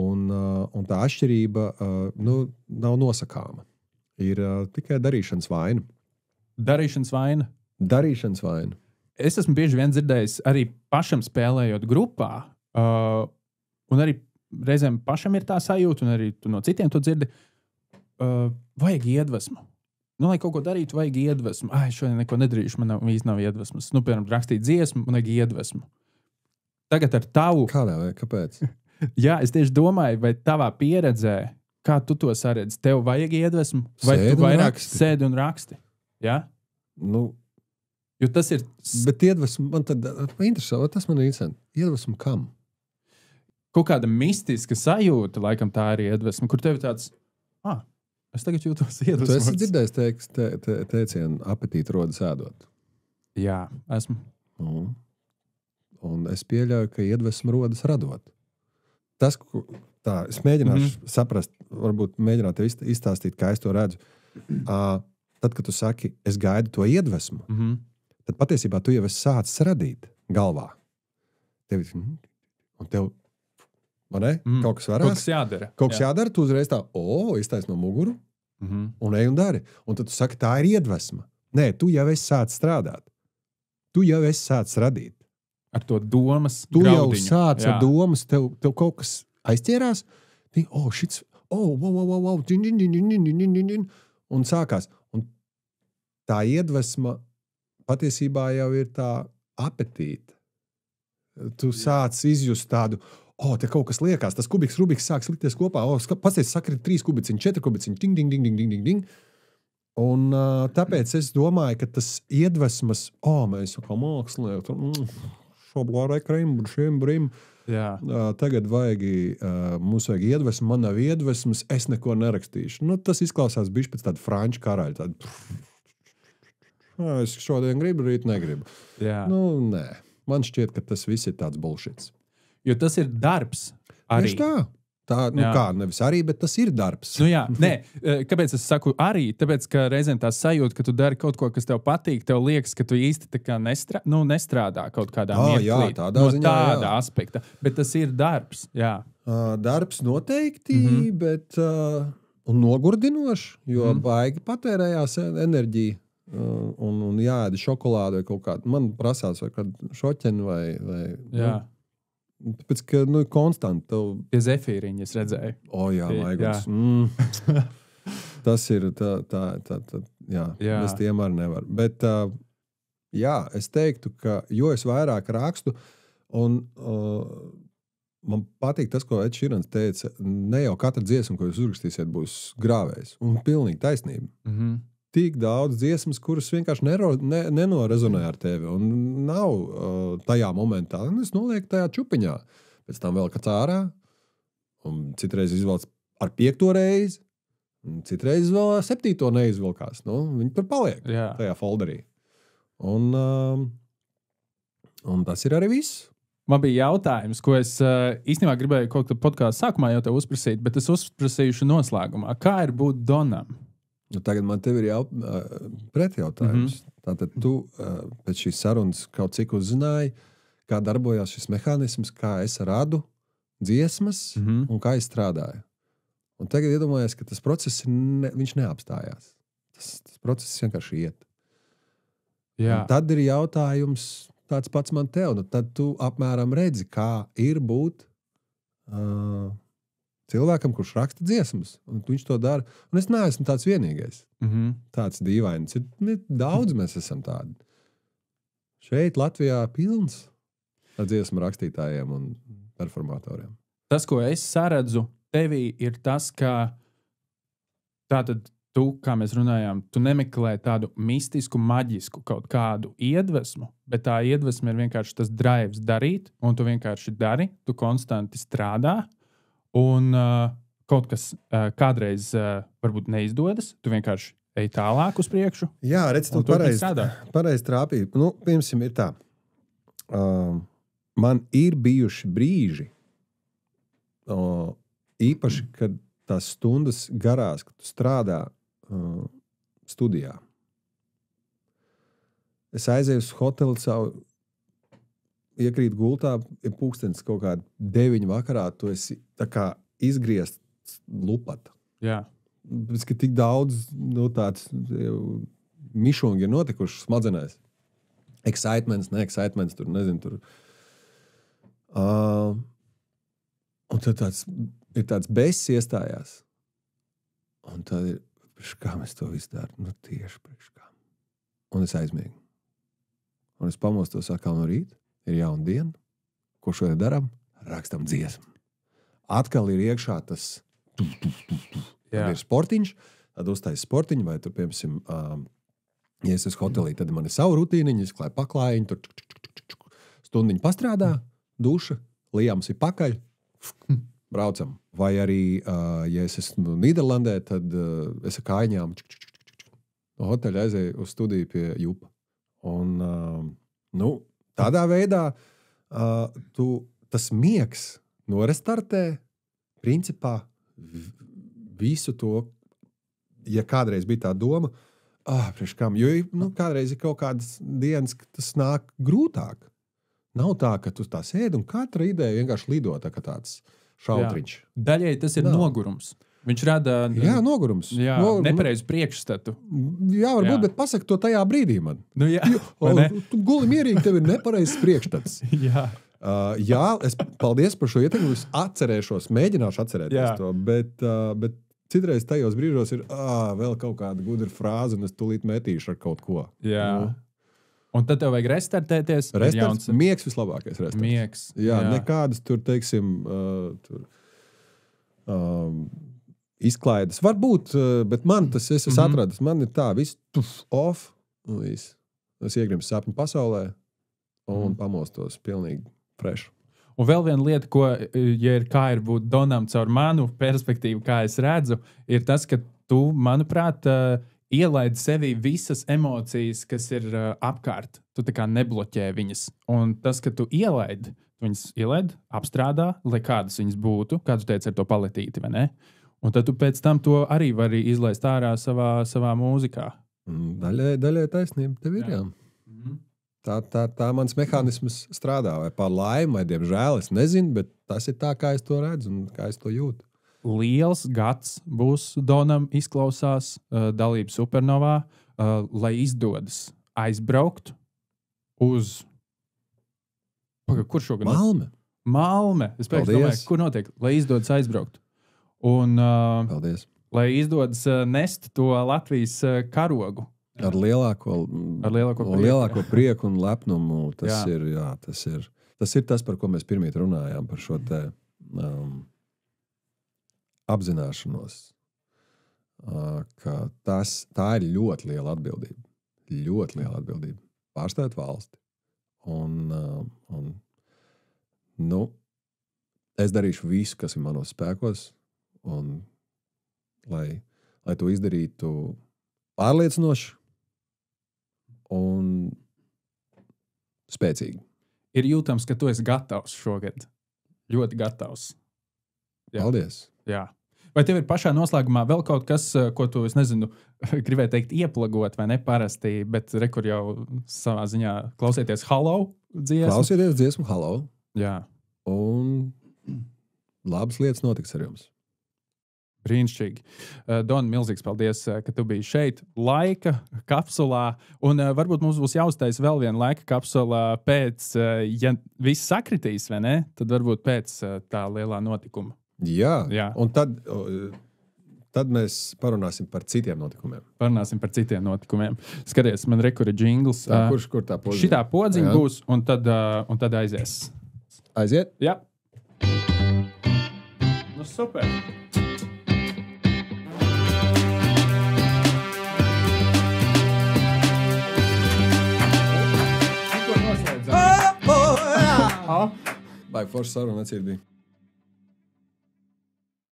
S1: Un tā atšķirība nav nosakāma. Ir tikai darīšanas vaina.
S2: Darīšanas vaina? Es esmu bieži vien dzirdējis arī pašam spēlējot grupā, un arī reizēm pašam ir tā sajūta, un arī tu no citiem to dzirdi, vajag iedvesmu. Lai kaut ko darītu, vajag iedvesmu. Šodien neko nedarīšu, man īsti nav iedvesmas. Piemēram, rakstīt dziesmu, man vajag iedvesmu. Tagad ar tavu...
S1: Kāpēc?
S2: Jā, es tieši domāju, vai tavā pieredzē, kā tu to saredzi, tev vajag iedvesmu, vai tu vairāk sēdi un raksti? Jā? Jo tas ir...
S1: Bet iedvesmu, man tad interesē, tas man ir interesanti. Iedvesmu kam?
S2: Kaut kāda mistiska sajūta, laikam tā ir iedvesma, kur tev ir tāds, es tagad jūtos iedvesmots.
S1: Tu esi dzirdējis teicienu, apetīti rodas ēdot?
S2: Jā, esmu.
S1: Un es pieļauju, ka iedvesma rodas radot. Tas, es mēģināšu saprast, varbūt mēģināt tev izstāstīt, kā es to redzu. Tad, kad tu saki, es gaidu to iedvesmu, tad patiesībā tu jau esi sācis radīt galvā. Un tev, kaut kas varās.
S2: Kaut kas jādara.
S1: Kaut kas jādara, tu uzreiz tā, iztais no muguru, un ej un dari. Un tad tu saki, tā ir iedvesma. Nē, tu jau esi sācis strādāt. Tu jau esi sācis radīt.
S2: Ar to domas
S1: tu
S2: graudiņu.
S1: Jau sāc ar domas, tev kaut kas aizķērās, šits, wow, un sākās. Un tā iedvesma patiesībā jau ir tā apetīte. Tu sāc izjust tādu, te kaut kas liekas, tas kubiks, rubiks sāk slikties kopā, pasties sakrit 3 kubiciņi, 4 kubiciņi, ding. Un tāpēc es domāju, ka tas iedvesmas, mēs kā mākslinieki, tagad mums vajag iedvesmu, man nav iedvesmas, es neko nerakstīšu. Tas izklausās bišķi pēc tāda franču karaļa. Es šodien gribu, rīt negribu. Nē. Man šķiet, ka tas viss ir tāds bullshits.
S2: Jo tas ir darbs arī.
S1: Nevis arī, bet tas ir darbs.
S2: Kāpēc es saku arī? Tāpēc, ka reizēm tā sajūta, ka tu dari kaut ko, kas tev patīk, tev liekas, ka tu īsti tā kā nestrādā kaut kādā mirklī. Tāda aspekta. Bet tas ir darbs, jā.
S1: Darbs noteikti, bet un nogurdinoši, jo baigi patērējās enerģija un jāēda šokolāde vai kaut kāda. Man prasās vai kādu šoķeni vai Tāpēc, ka, konstanti tev...
S2: Tie zefīriņi, es redzēju.
S1: Jā, maiguns. Tas ir jā. Es tiem arī nevaru. Bet, jā, es teiktu, ka, jo es vairāk rakstu, un man patīk tas, ko Ed Širans teica, ne jau katra dziesma, ko jūs uzrakstīsiet, būs grāvējs. Un pilnīgi taisnība. Tik daudz dziesmas, kuras vienkārši nenorezonē ar tevi, un nav tajā momentā. Un es nolieku tajā čupiņā. Pēc tam vēl kāds ārā, un citreiz izvalc ar 5. reizi, un citreiz vēl 7. neizvilkās. Viņi tur paliek tajā folderī. Un tas ir arī viss.
S2: Man bija jautājums, ko es īstenībā gribēju kaut kādā podkāstā sākumā jau tev uzprasīt, bet es uzprasījuši noslēgumā. Kā ir būt Donam?
S1: Tagad man tev ir pretjautājums. Tātad tu pēc šīs sarunas kaut cik uzzināji, kā darbojās šis mehānisms, kā es radu dziesmas un kā es strādāju. Un tagad iedomājies, ka tas process viņš neapstājās. Tas process vienkārši iet. Un tad ir jautājums tāds pats man tev. Tad tu apmēram redzi, kā ir būt cilvēkam, kurš raksta dziesmas. Un viņš to dara. Un es neesmu tāds vienīgais. Tāds dīvains. Daudz mēs esam tādi. Šeit Latvijā pilns ar dziesmu rakstītājiem un performatoriem.
S2: Tas, ko es saredzu tevī, ir tas, ka tātad tu, kā mēs runājām, tu nemeklē tādu mistisku, maģisku kaut kādu iedvesmu, bet tā iedvesma ir vienkārši tas drives darīt, un tu vienkārši dari, tu konstanti strādā, un kaut kas kādreiz varbūt neizdodas, tu vienkārši ej tālāk uz priekšu.
S1: Jā, redz, tu pareizi trāpīji. Piemēram, ir tā. Man ir bijuši brīži, īpaši, kad tās stundas garās, kad tu strādā studijā. Es aizēju uz hoteli savu, iekrīt gultā, ir pulkstenis kaut kādi 9 vakarā, tu esi tā kā izgriezts lupata.
S2: Jā.
S1: Pēc, ka tik daudz tāds mišungi ir notikuši smadzenēs. Excitements, ne-excitements, tur nezinu, tur. Un tad ir tāds bess iestājās. Un tad ir, priekš kā mēs to visu daram? Tieši priekš kā. Un es aizmiegu. Un es pamostos atkal no rīta. Ir jauna diena. Ko šodien daram? Rakstam dziesmu. Atkal ir iekšā tas tad ir sportiņš. Tad uztais sportiņu vai tur, piemēram, ja es esmu hotelī, tad man ir savu rutīniņu, es klāju paklājiņu, tur stundiņu pastrādā, duša, Lijams ir pakaļ, braucam. Vai arī, ja es esmu Nīderlandē, tad es ar kājiņām no hoteļa aizēju uz studiju pie Jupa. Un, tādā veidā tas miegs norestartē principā visu to, ja kādreiz bija tā doma, priekš kam, jo kādreiz ir kaut kādas dienas, ka tas nāk grūtāk. Nav tā, ka tu tā sēdi un katra ideja vienkārši lido tā kā tāds šautriņš.
S2: Daļai tas ir nogurums. Viņš rada
S1: nogurums.
S2: Nepareizu priekšstatu.
S1: Jā, varbūt, bet pasaka to tajā brīdī man. Tu guli mierīgi, tev ir nepareizs priekšstats. Es paldies par šo ieteikumu. Es atcerēšos, mēģināšu atcerēties to, bet citreiz tajos brīžos ir vēl kaut kāda gudra frāze, un es tūlīt metīšu ar kaut ko.
S2: Un tad tev vajag restartēties.
S1: Miegs vislabākais restarts.
S2: Miegs.
S1: Nekādas tur, teiksim, izklaides. Varbūt, bet man tas es atradis. Man ir tā, viss off, un viss. Es iegrimu sapņu pasaulē un pamostos pilnīgi fresh.
S2: Un vēl viena lieta, ko, kā ir būt Donam caur manu perspektīvu, kā es redzu, ir tas, ka tu, manuprāt, ielaid sevī visas emocijas, kas ir apkārt. Tu tā kā nebloķē viņas. Un tas, ka tu viņas ielaid, apstrādā, lai kādas viņas būtu, kā tu teici ar to paletīti, vai ne? Un tad tu pēc tam to arī vari izlaist ārā savā mūzikā.
S1: Daļai taisnība tev ir, jā. Tā mans mehānisms strādā, vai par laimi, vai diemžēl, es nezinu, bet tas ir tā, kā es to redzu un kā es to jūtu.
S2: Liels gads būs Donam, izklausās dalība Supernovā, lai izdodas aizbraukt uz... Kur šogad?
S1: Malme.
S2: Malme. Es pēc domāju, kur notiek, lai izdodas aizbraukt. Un
S1: Paldies.
S2: Lai izdodas nest to Latvijas karogu.
S1: Ar lielāko prieku un lepnumu. Tas ir tas, par ko mēs pirmīt runājām, par šo te apzināšanos, ka tā ir ļoti liela atbildība. Ļoti liela atbildība. Pārstāvēt valsti. Un es darīšu visu, kas ir manos spēkos, un lai to izdarītu pārliecinoši un spēcīgi.
S2: Ir jūtams, ka tu esi gatavs šogad. Ļoti gatavs. Jā.
S1: Paldies.
S2: Jā. Vai tev ir pašā noslēgumā vēl kaut kas, ko tu, es nezinu, gribēji teikt ieplagot vai neparasti, bet rekur jau savā ziņā klausieties Hello dziesmu?
S1: Klausieties dziesmu Hello.
S2: Jā.
S1: Un labas lietas notiks ar jums.
S2: Brīnišķīgi. Don, milzīgs paldies, ka tu biji šeit laika kapsulā. Un varbūt mums būs jāuztais vēl viena laika kapsulā pēc, ja viss sakritīs, vai ne? Tad varbūt pēc tā lielā notikuma.
S1: Jā. Un tad mēs parunāsim par citiem notikumiem. Skaties, man rekur ir džingls. Kur tā podziņa?
S2: Šitā podziņa būs, un tad aizies.
S1: Aiziet?
S2: Jā. Nu, super.
S1: Vai forši saruna, necīri bija.